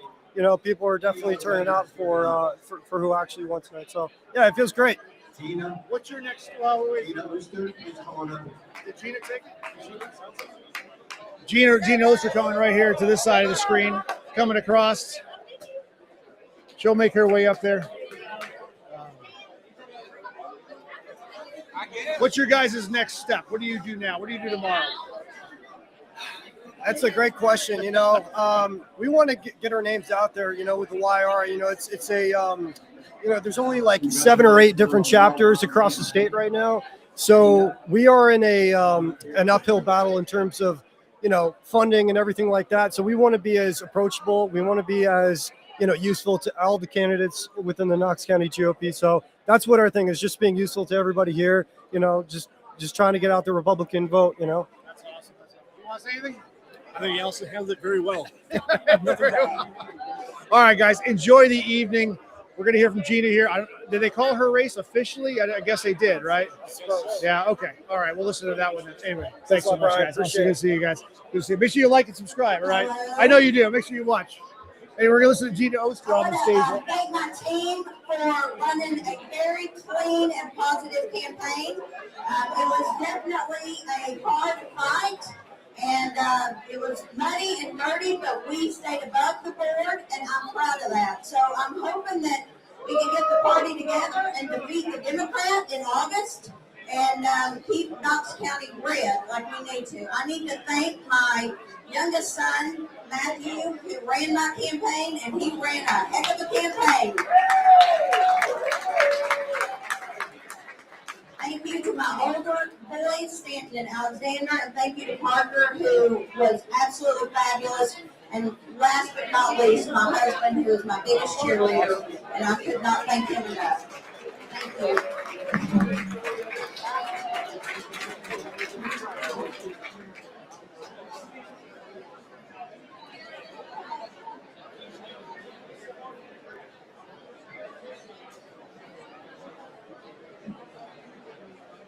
People are definitely turning out for who actually won tonight. So yeah, it feels great. Tina, what's your next? Tina Ooster is calling up. Did Gina take it? Gina Ooster coming right here to this side of the screen, coming across. She'll make her way up there. What's your guys' next step? What do you do now? What do you do tomorrow? That's a great question. We want to get our names out there. With the YR, it's a there's only like 7 or 8 different chapters across the state right now. So we are in an uphill battle in terms of funding and everything like that. So we want to be as approachable. We want to be as useful to all the candidates within the Knox County GOP. So that's what our thing is, just being useful to everybody here. Just trying to get out the Republican vote. That's awesome. You want to say anything? I think Elsa handled it very well. All right, guys, enjoy the evening. We're going to hear from Gina here. Did they call her race officially? I guess they did, right? Yeah, okay. All right, we'll listen to that one then. Anyway, thanks so much, guys. Good to see you guys. Good to see you. Make sure you like and subscribe, all right? I know you do. Make sure you watch. Hey, we're going to listen to Gina Ooster on the stage. I thank my team for running a very clean and positive campaign. It was definitely a hard fight, and it was muddy and dirty, but we stayed above the board, and I'm proud of that. So I'm hoping that we can get the party together and defeat the Democrat in August and keep Knox County red like we need to. I need to thank my youngest son, Matthew, who ran my campaign, and he ran a heck of a campaign. Thank you to my older boys, Stanton and Alexander, and thank you to Parker, who was absolutely fabulous. And last but not least, my husband, who is my biggest cheerleader, and I could not thank him enough. Thank you.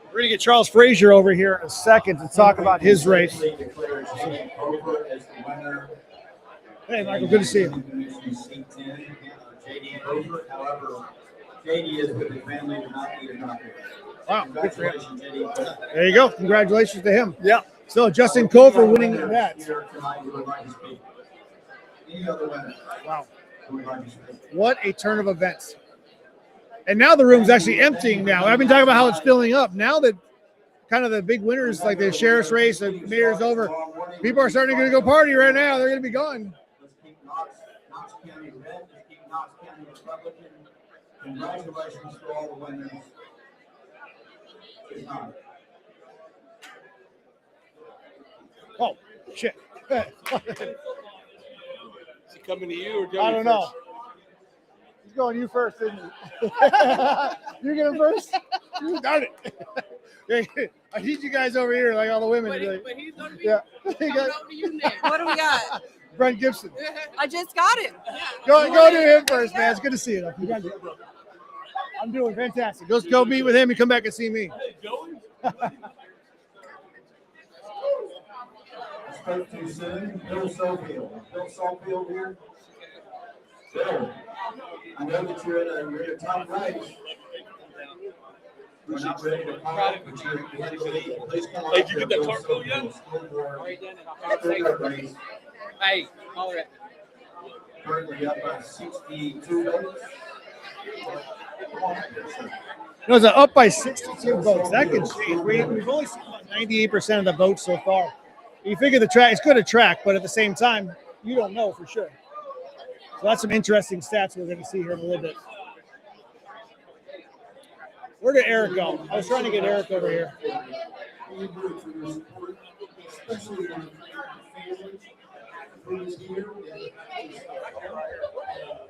We're going to get Charles Fraser over here in a second to talk about his race. Hey, Michael, good to see you. However, JD is with his family to not be a doctor. Wow, good for him. There you go. Congratulations to him. Yeah. So Justin Cofer winning the bet. Wow. What a turn of events. And now the room's actually emptying now. I've been talking about how it's filling up. Now that kind of the big winners, like the sheriff's race, the mayor's over, people are starting to go party right now. They're going to be gone. Let's keep Knox County red. Let's keep Knox County Republican. Congratulations to all the winners. Good night. Oh, shit. Is he coming to you or Joey I don't know. first? He's going you first, isn't he? You get him first? You got it. I need you guys over here, like all the women. But he's gonna be Yeah. coming over to you next. What do we got? Brent Gibson. I just got it. Go to him first, man. It's good to see you. I'm doing fantastic. Go meet with him and come back and see me. Spoke too soon. Bill Saltfield. Bill Saltfield here. Bill, I know that you're in a top race. We're not ready to call, but you're heading to the please come on. Hey, did you get that charcoal yet? Race. Hey, all right. Currently up by 62 votes. It was up by 62 votes. That could change. We've only seen about 98% of the votes so far. You figure the track, it's good to track, but at the same time, you don't know for sure. So that's some interesting stats we're going to see here in a little bit. Where did Eric go? I was trying to get Eric over here.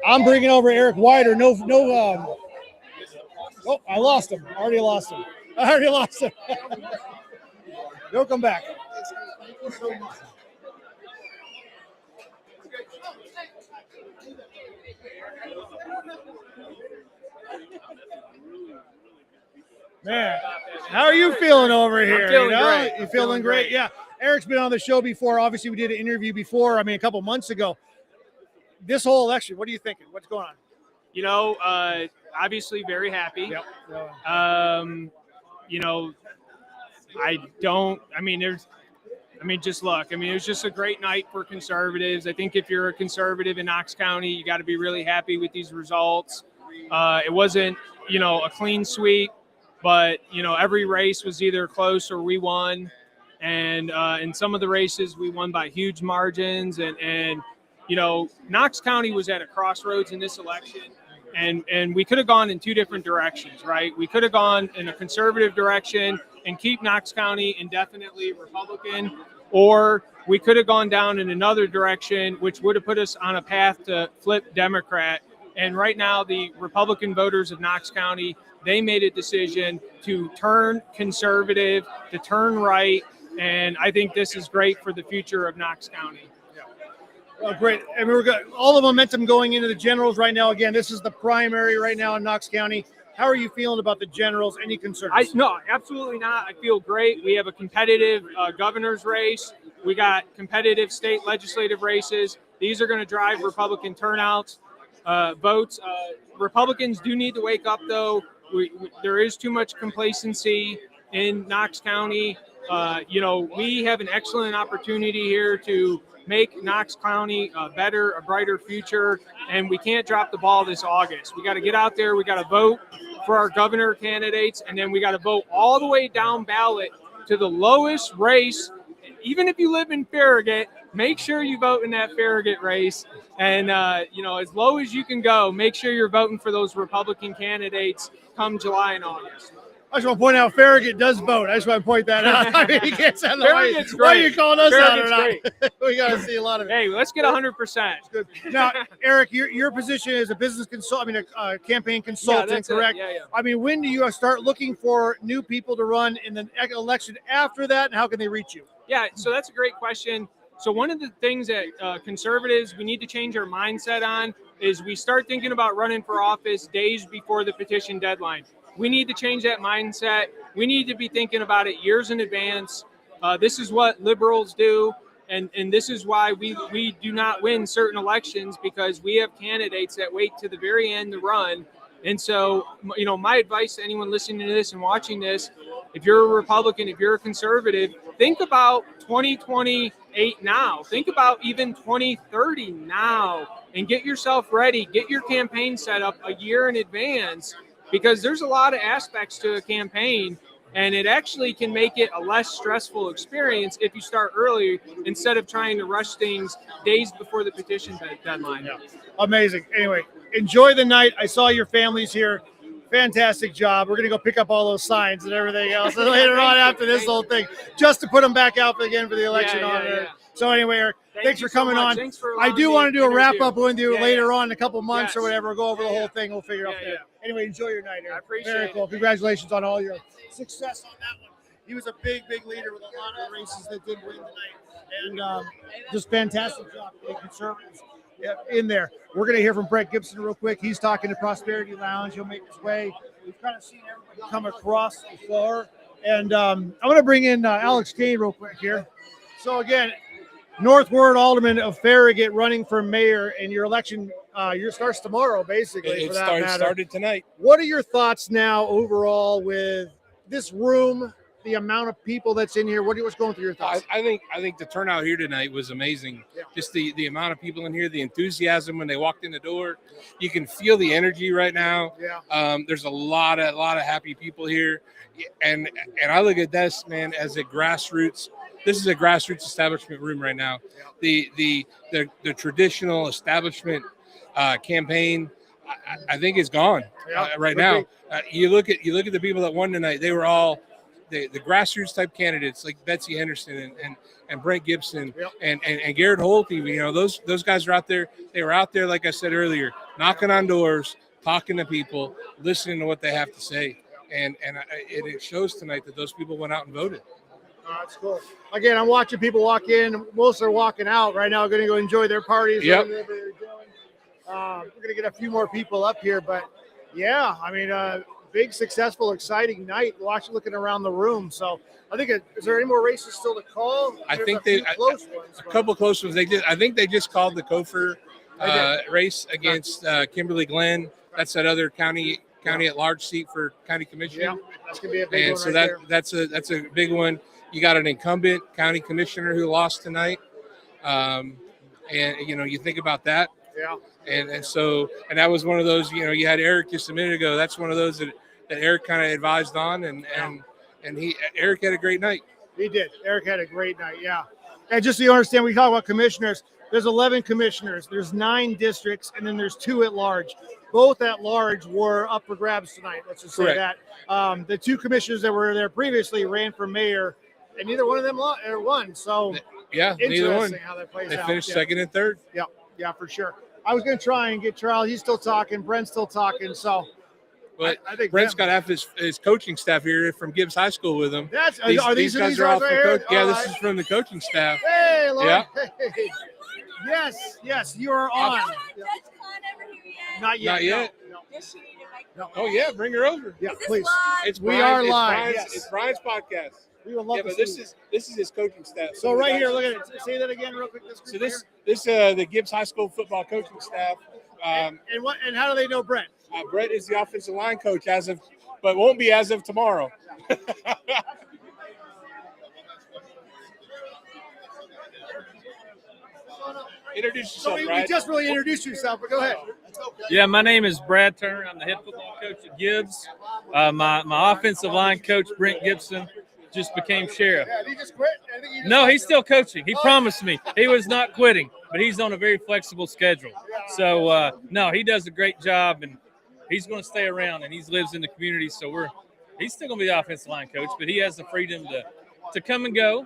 I'm bringing over Eric Wider. Oh, I lost him. I already lost him. He'll come back. Man, how are you feeling over here? I'm feeling great. You feeling great? Yeah. Eric's been on the show before. Obviously, we did an interview before. A couple months ago. This whole election, what are you thinking? What's going on? You know, obviously very happy. Yep. You know, just look. It was just a great night for conservatives. I think if you're a conservative in Knox County, you got to be really happy with these results. It wasn't, a clean sweep, but, every race was either close or we won. And in some of the races, we won by huge margins. And Knox County was at a crossroads in this election. And we could have gone in two different directions, right? We could have gone in a conservative direction and keep Knox County indefinitely Republican, or we could have gone down in another direction, which would have put us on a path to flip Democrat. And right now, the Republican voters of Knox County, they made a decision to turn conservative, to turn right, and I think this is great for the future of Knox County. Well, great. And we've got all the momentum going into the generals right now. Again, this is the primary right now in Knox County. How are you feeling about the generals? Any concerns? No, absolutely not. I feel great. We have a competitive governor's race. We got competitive state legislative races. These are going to drive Republican turnouts, votes. Republicans do need to wake up, though. There is too much complacency in Knox County. We have an excellent opportunity here to make Knox County a brighter future, and we can't drop the ball this August. We got to get out there. We got to vote for our governor candidates, and then we got to vote all the way down ballot to the lowest race. Even if you live in Farragut, make sure you vote in that Farragut race. And, as low as you can go, make sure you're voting for those Republican candidates come July and August. I just want to point out Farragut does vote. I just want to point that out. He gets out of the way. Why are you calling us out or not? We got to see a lot of it. Hey, let's get 100%. Good. Now, Eric, your position as a business consultant, a campaign consultant, correct? Yeah. When do you start looking for new people to run in the election after that, and how can they reach you? Yeah, so that's a great question. So one of the things that conservatives, we need to change our mindset on is we start thinking about running for office days before the petition deadline. We need to change that mindset. We need to be thinking about it years in advance. This is what liberals do, and this is why we do not win certain elections, because we have candidates that wait to the very end to run. And so, my advice to anyone listening to this and watching this, if you're a Republican, if you're a conservative, think about 2028 now. Think about even 2030 now, and get yourself ready. Get your campaign set up a year in advance, because there's a lot of aspects to a campaign, and it actually can make it a less stressful experience if you start early instead of trying to rush things days before the petition deadline. Yeah. Amazing. Anyway, enjoy the night. I saw your families here. fantastic job. We're going to go pick up all those signs and everything else later on after this whole thing, just to put them back out again for the election on there. Yeah. So anyway, Eric, thanks for coming on. Thanks for I do want to do a wrap up with you Yeah, later on in a couple months or whatever. We'll go over the Yeah, whole thing. We'll figure it out there. Anyway, enjoy your night, Eric. I appreciate Very cool. it. Congratulations on all your success on that one. He was a big leader with a lot of the races that did win tonight. And just fantastic job for the conservatives in there. We're going to hear from Brett Gibson real quick. He's talking to Prosperity Lounge. He'll make his way. We've kind of seen everybody come across the floor. And I want to bring in Alex Kane real quick here. So again, North Ward Alderman of Farragut running for mayor, and your election starts tomorrow, basically. It for that matter. started tonight. What are your thoughts now overall with this room, the amount of people that's in here? What's going through your thoughts? I think the turnout here tonight was amazing. Yeah. Just the amount of people in here, the enthusiasm when they walked in the door. You can feel the energy right now. Yeah. There's a lot of happy people here, and I look at this, man, as a grassroots. This is a grassroots establishment room right now. The traditional establishment campaign, I think, is gone right now. You look at the people that won tonight. They were all the grassroots type candidates like Betsy Henderson and Brent Gibson and Garrett Holt. Even, you know, those guys are out there. They were out there, like I said earlier, knocking on doors, talking to people, listening to what they have to say. And it shows tonight that those people went out and voted. That's cool. Again, I'm watching people walk in. Most are walking out right now, going to go enjoy their parties. Yep. We're going to get a few more people up here. But, yeah, I mean, big, successful, exciting night. Looking around the room. So I think, is there any more races still to call? I think a couple close ones. I think they just called the Kofor race against Kimberly Glenn. That's that other county at large seat for county commission. Yeah, that's going to be a big one. So there. that's a big one. You got an incumbent county commissioner who lost tonight. And, you know, you think about that. Yeah. And that was one of those, you know, you had Eric just a minute ago. That's one of those that Eric kind of advised on. And Eric had a great night. He did. Eric had a great night. Yeah. And just so you understand, we talk about commissioners. There's 11 commissioners. There's 9 districts, and then there's 2 at large. Both at large were up for grabs tonight. Let's just say that. The 2 commissioners that were there previously ran for mayor, and neither one of them won. So, neither one. How that plays they out. finished second and third. Yeah, for sure. I was going to try and get Charles. He's still talking. Brent's still talking. So, but I think Brent's got half his coaching staff here from Gibbs High School with him. These guys are all from coach. Yeah, this is from the coaching staff. Hey, Lauren. Yeah. Hey. Yes, you are on. Not yet. No. Oh yeah, bring her over. Yeah, please. We are live. It's Brian's podcast. We would love to but see this is his coaching staff. So right here, look at it. Say that again, real quick. This the Gibbs High School football coaching staff. And how do they know Brent? Brent is the offensive line coach but won't be as of tomorrow. Introduce yourself, So you just really introduced yourself, but go ahead. Yeah, my name is Brad Turner. I'm the head football coach at Gibbs. My offensive line coach, Brent Gibson, just became sheriff. Yeah, did he just quit? No, he's still coaching. He promised me he was not quitting, but he's on a very flexible schedule. So, no, he does a great job, and he's going to stay around, and he lives in the community. So he's still going to be the offensive line coach, but he has the freedom to come and go.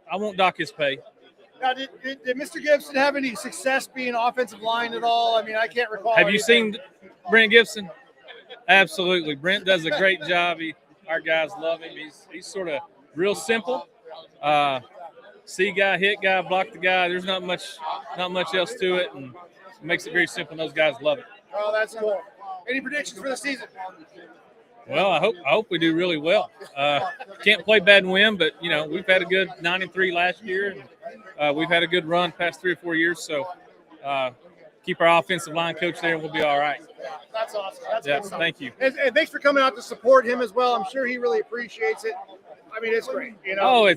I won't dock his pay. Now, did Mr. Gibson have any success being offensive line at all? I mean, I can't recall. Have you seen Brent Gibson? Absolutely. Brent does a great job. Our guys love him. He's sort of real simple. See guy, hit guy, block the guy. There's not much else to it, and it makes it very simple. And those guys love it. Oh, that's cool. Any predictions for the season? Well, I hope we do really well. Can't play bad and win, but you know we've had a good 9-3 last year, and we've had a good run past 3 or 4 years. So keep our offensive line coach there, and we'll be all right. That's awesome. That's good. Thank you. And thanks for coming out to support him as well. I'm sure he really appreciates it. I mean, it's great. You know. Oh,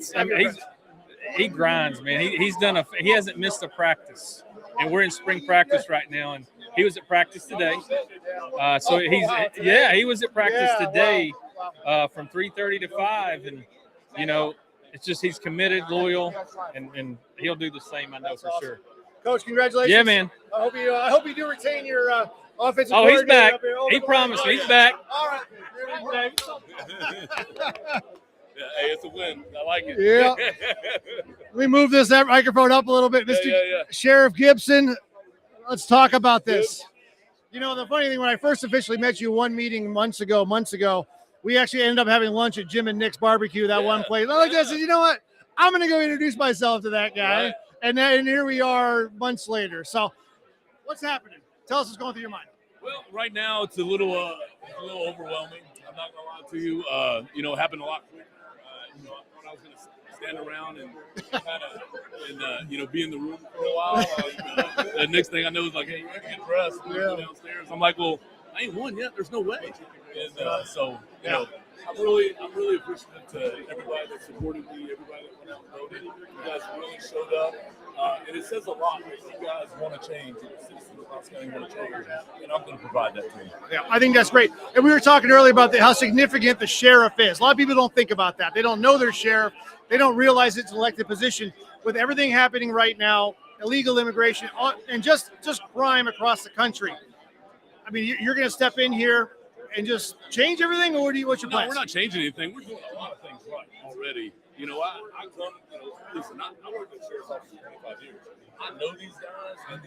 he grinds, man. He hasn't missed a practice, and we're in spring practice right now, and he was at practice today. He was at practice today from 3:30 to 5, and you know, it's just he's committed, loyal, and he'll do the same. I know for sure. Coach, congratulations. Yeah, man. I hope you do retain your Offensive Oh, he's coordinator back. up here. Oh, He boy. promised. He's back. All right. Hey, it's a win. I like it. Yeah. Let me move this microphone up a little bit. Mr. Yeah. Sheriff Gibson, let's talk about this. You know, the funny thing, when I first officially met you one meeting months ago, we actually ended up having lunch at Jim and Nick's barbecue, that one place. I looked at it and said, you know what? I'm going to go introduce myself to that guy. Right. And here we are months later. So what's happening? Tell us what's going through your mind. Well, right now it's a little overwhelming. I'm not gonna lie to you. It happened a lot quicker. I thought I was gonna stand around and be in the room for a while. The next thing I know is like, hey, we're gonna get dressed. We're gonna go downstairs. I'm like, well, I ain't won yet. There's no way. And I'm really appreciative to everybody that supported me, everybody that went out and voted. You guys really showed up. And it says a lot that you guys want to change. The citizens of Knox County want to change, and I'm going to provide that to you. Yeah, I think that's great. And we were talking earlier about how significant the sheriff is. A lot of people don't think about that. They don't know their sheriff. They don't realize it's an elected position. With everything happening right now, illegal immigration, and just crime across the country. I mean, you're going to step in here and just change everything, or what's your plan? No, we're not changing anything. We're doing a lot of things right already. I come, listen, I worked at the sheriff's office for 25 years. I know these guys, and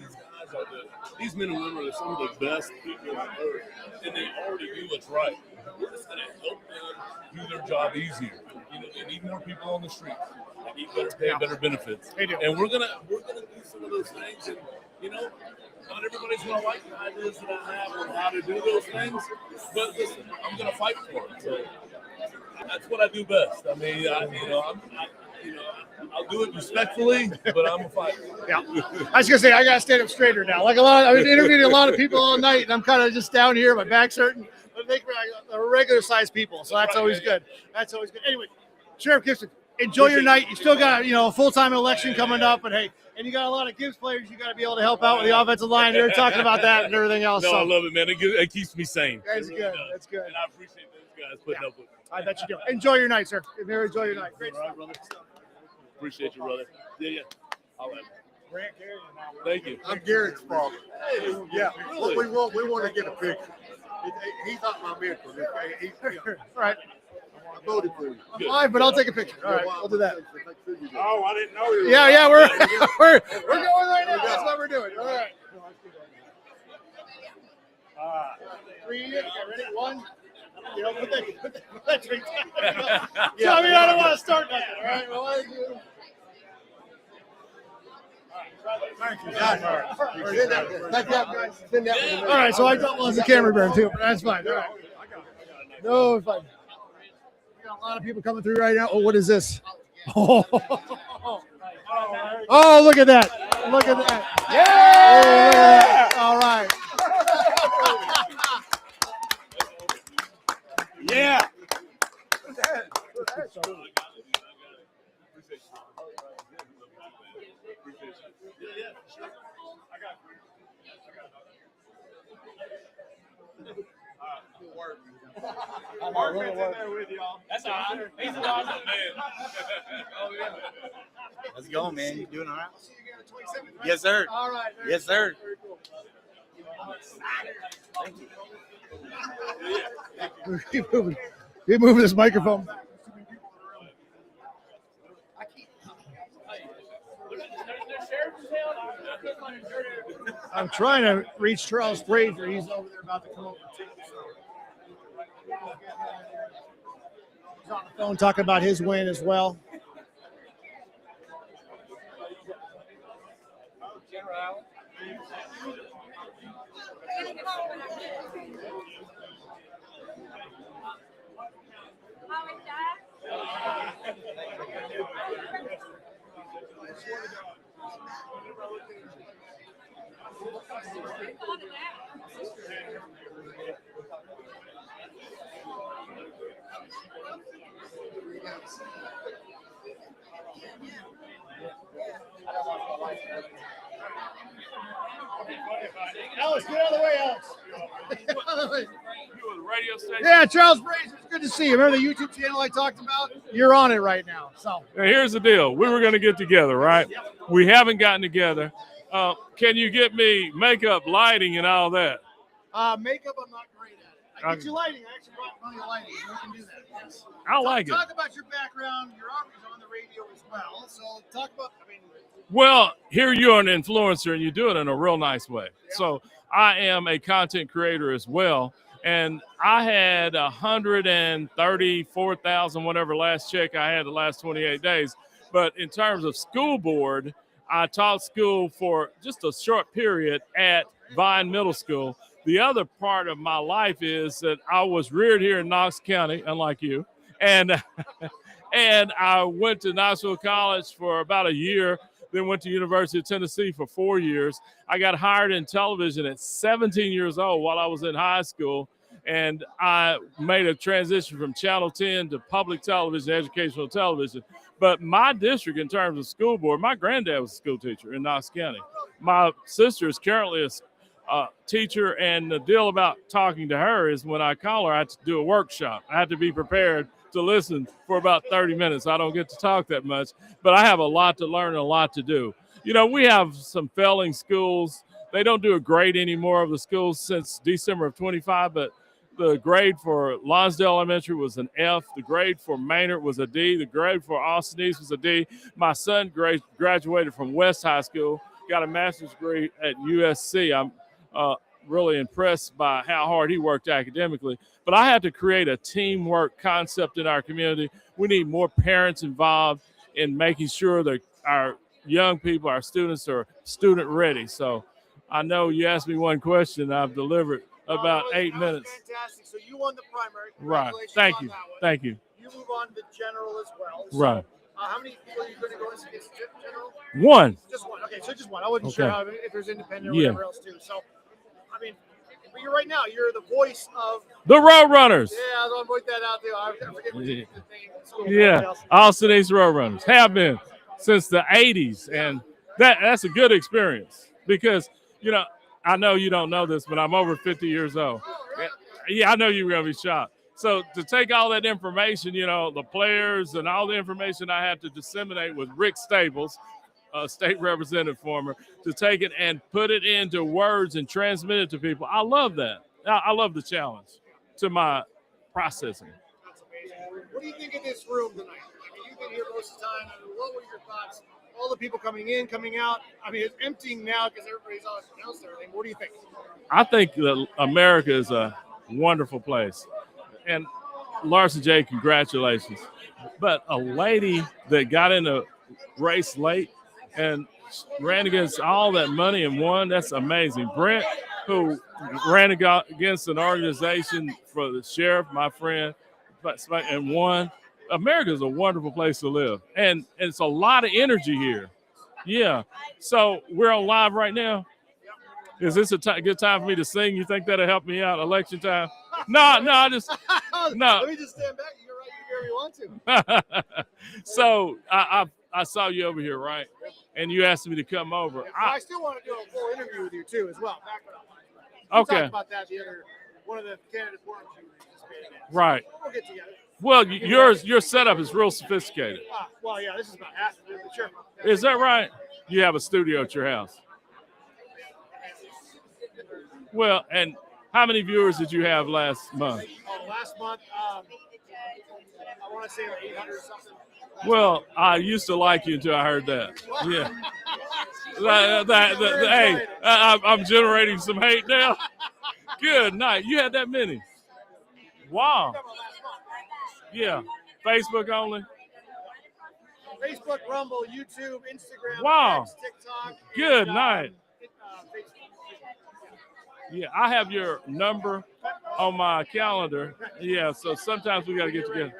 these men and women are some of the best people on earth, and they already do what's right. We're just going to help them do their job easier. They need more people on the streets. They need better pay, better benefits. They do. And we're gonna do some of those things, and not everybody's gonna like the ideas that I have on how to do those things. But listen, I'm gonna fight for it. So that's what I do best. I mean, I'll do it respectfully, but I'm a fighter. Yeah. I was gonna say I gotta stand up straighter now. Like I've been interviewing a lot of people all night, and I'm kind of just down here, my back's hurting. But they are regular sized people, so that's always good. That's always good. Anyway, Sheriff Gibson, enjoy your night. You still got a full-time election coming up, and you got a lot of Gibbs players. You got to be able to help out with the offensive line. They're talking about that and everything else. No, so. I love it, man. It keeps me sane. That's good. That's good. And I appreciate those guys putting up with me. I bet you do. Enjoy your night, sir. Enjoy your night. Great stuff, brother. Appreciate you, brother. Yeah. All right. Thank you. I'm Garrett's father. Yeah. Really? We want to get a picture. He's not my mentor. All right. I voted for you. All right, but I'll take a picture. All right, we'll do that. Oh, I didn't know you. Yeah, we're going right now. That's what we're doing. All right. 3, okay, ready? 1. Put that drink down. Yeah, I don't want to start nothing. All right. Well, Thank you. all right, so I thought was a camera burn too, but that's fine. All right. No, it's fine. We got a lot of people coming through right now. Oh, what is this? Oh, look at that. Look at that. Yeah! All right. Yeah. Mark in there with y'all. That's all right. He's an awesome man. How's it going, man? You doing all right? Yes, sir. All right. Yes, sir. Very cool. Keep moving this microphone. I'm trying to reach Charles Frazier. He's over there about to come over too. He's on the phone talking about his win as well. Alex, get out of the way, Alex. Radio station. Yeah, Charles Frazier, it's good to see you. Remember the YouTube channel I talked about? You're on it right now. So now here's the deal. We were going to get together, right? We haven't gotten together. Can you get me makeup, lighting, and all that? Makeup, I'm not great at it. I get you lighting. I actually brought plenty of lighting. So we can do that. Yes. I like it. Talk about your background. You're always on the radio as well. So talk about, Well, here you're an influencer and you do it in a real nice way. So I am a content creator as well. And I had 134,000, whatever last check I had the last 28 days. But in terms of school board, I taught school for just a short period at Vine Middle School. The other part of my life is that I was reared here in Knox County, unlike you. And and I went to Knoxville College for about a year, then went to University of Tennessee for 4 years. I got hired in television at 17 years old while I was in high school, and I made a transition from Channel 10 to public television, educational television. But my district, in terms of school board, my granddad was a school teacher in Knox County. My sister is currently a teacher, and the deal about talking to her is when I call her, I have to do a workshop. I have to be prepared to listen for about 30 minutes. I don't get to talk that much, but I have a lot to learn and a lot to do. You know, we have some failing schools. They don't do a grade anymore of the schools since December of 25, but the grade for Lonsdale Elementary was an F. The grade for Maynard was a D. The grade for Austin East was a D. My son graduated from West High School, got a master's degree at USC. I'm really impressed by how hard he worked academically. But I had to create a teamwork concept in our community. We need more parents involved in making sure that our young people, our students, are student ready. So I know you asked me one question, I've delivered about 8 minutes. fantastic. So you won the primary. Right. Congratulations Thank on you. that one. Thank you. You move on to the general as well. So, Right. How many people are you going to go into general? One. Just one. Okay, so just one. I wasn't Okay. sure if there's independent or Yeah. whatever else too. So, I mean, but you're right now. You're the voice of The Roadrunners. Yeah, I was going to point that out too. I forget what Yeah. the name. Yeah, Austin East Roadrunners have been since the 80s, and that's a good experience because, you know, I know you don't know this, but I'm over 50 years old. Yeah, I know you were going to be shocked. So to take all that information, you know, the players and all the information I had to disseminate with Rick Staples, state representative former, to take it and put it into words and transmit it to people. I love that. I love the challenge to my processing. What do you think of this room tonight? I mean, you've been here most of the time. I mean, what were your thoughts? All the people coming in, coming out. I mean, it's emptying now because everybody's always announced everything. What do you think? I think that America is a wonderful place. And Larson J., congratulations. But a lady that got in a race late and ran against all that money and won, that's amazing. Brent, who ran against an organization for the sheriff, my friend, and won. America is a wonderful place to live. And it's a lot of energy here. Yeah. So we're on live right now. Is this a good time for me to sing? You think that'll help me out election time? No, I just no. Let me just stand back. You can write wherever you want to. So I saw you over here, right? And you asked me to come over. Yeah, I still want to do a full interview with you too, as well. Okay. We talked about that one of the candidate forums you participated in. Right. We'll get together. Well, your setup is real sophisticated. Well, yeah, this is about half of it, but sure. Is that right? You have a studio at your house. Well, and how many viewers did you have last month? Last month, I want to say like 800 or something. Well, I used to like you until I heard that. Yeah. Hey, I'm generating some hate now. Good night. You had that many. Wow. Yeah. Facebook only. Facebook, Rumble, YouTube, Instagram, Wow. X, TikTok. Good and, night. Facebook. Yeah, I have your number on my calendar. Yeah, so sometimes we got to get together.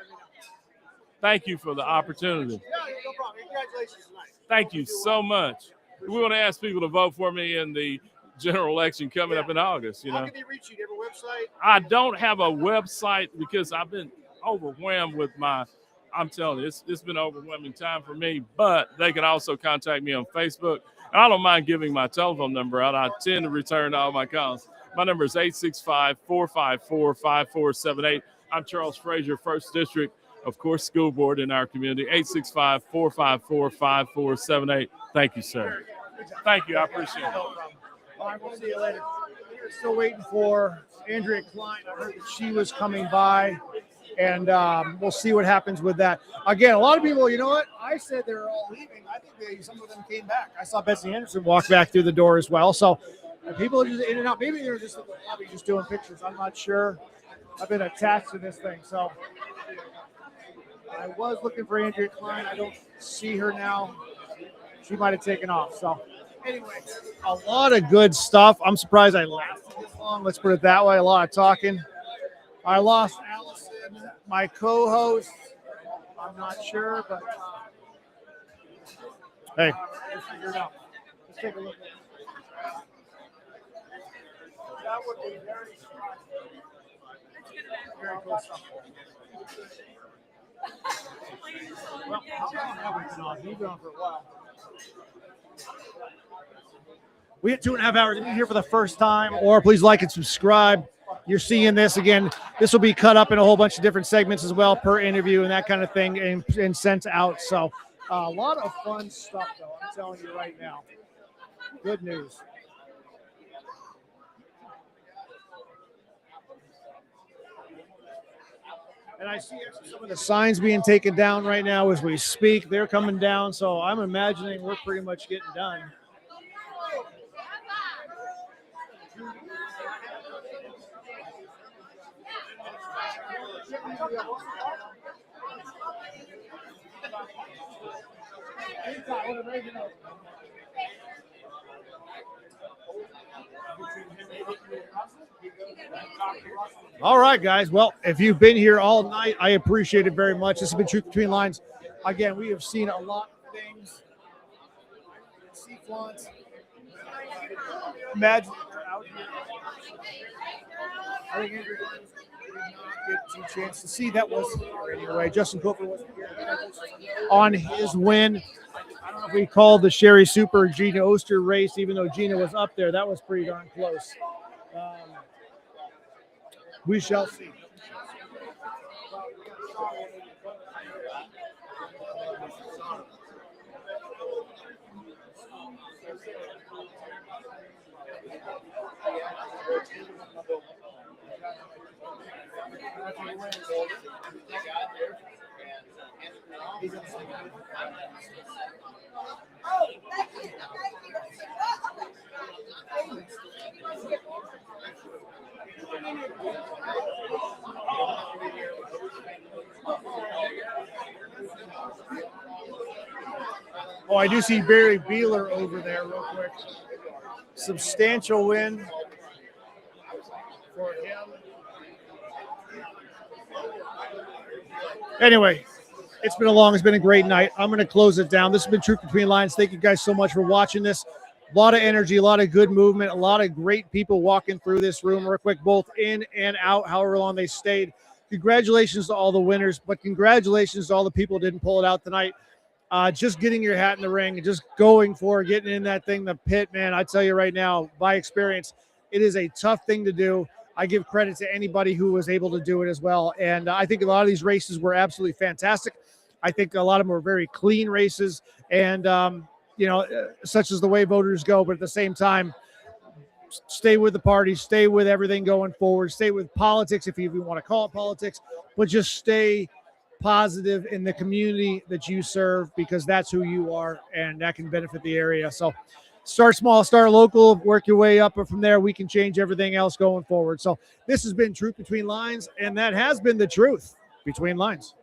Thank you for the opportunity. Yeah, no problem. Congratulations tonight. Thank you so much. We want to ask people to vote for me in the general election coming up in August. You know, How can they reach you? Do you have a website? I don't have a website because I've been overwhelmed with I'm telling you, it's been an overwhelming time for me, but they can also contact me on Facebook. And I don't mind giving my telephone number out. I tend to return all my calls. My number is 865-454-5478. I'm Charles Frazier, 1st District, of course, school board in our community, 865-454-5478. Thank you, sir. Thank you. I appreciate it. All right, we'll see you later. still waiting for Andrea Klein. I heard that she was coming by, and we'll see what happens with that. Again, a lot of people, you know what? I said they were all leaving. I think some of them came back. I saw Betsy Anderson walk back through the door as well. So people are just in and out. Maybe they're just at the lobby just doing pictures. I'm not sure. I've been attached to this thing. So I was looking for Andrea Klein. I don't see her now. She might have taken off. So anyway, a lot of good stuff. I'm surprised I lasted this long. Let's put it that way. A lot of talking. I lost Allison, my co-host. I'm not sure, but hey, let's figure it out. Let's take a look. That would be very cool stuff. Well, how long have we been on? We've been on for a while. We had 2.5 hours. If you're here for the first time, or please like and subscribe. You're seeing this again. This will be cut up in a whole bunch of different segments as well, per interview and that kind of thing, and sent out. So a lot of fun stuff, though. I'm telling you right now. Good news. And I see actually some of the signs being taken down right now as we speak. They're coming down, so I'm imagining we're pretty much getting done. All right, guys. Well, if you've been here all night, I appreciate it very much. This has been Truth Between Lines. Again, we have seen a lot of things. Sea flaunts. Imagine they're out here. I think Andrew did not get a chance to see that was anyway. Justin Cooper wasn't here on his win. I don't know if we called the Sherry Super Gina Oster race, even though Gina was up there. That was pretty darn close. We shall see. Oh, I do see Barry Beeler over there real quick. Substantial win for him. Anyway, it's been a great night. I'm going to close it down. This has been Truth Between Lines. Thank you guys so much for watching this. A lot of energy, a lot of good movement, a lot of great people walking through this room real quick, both in and out, however long they stayed. Congratulations to all the winners, but congratulations to all the people who didn't pull it out tonight. Just getting your hat in the ring and just going for it, getting in that thing, the pit, man, I tell you right now, by experience, it is a tough thing to do. I give credit to anybody who was able to do it as well. And I think a lot of these races were absolutely fantastic. I think a lot of them were very clean races and, such as the way voters go. But at the same time, stay with the party, stay with everything going forward, stay with politics, if you even want to call it politics, but just stay positive in the community that you serve, because that's who you are and that can benefit the area. So start small, start local, work your way up, and from there we can change everything else going forward. So this has been Truth Between Lines, and that has been the Truth Between Lines.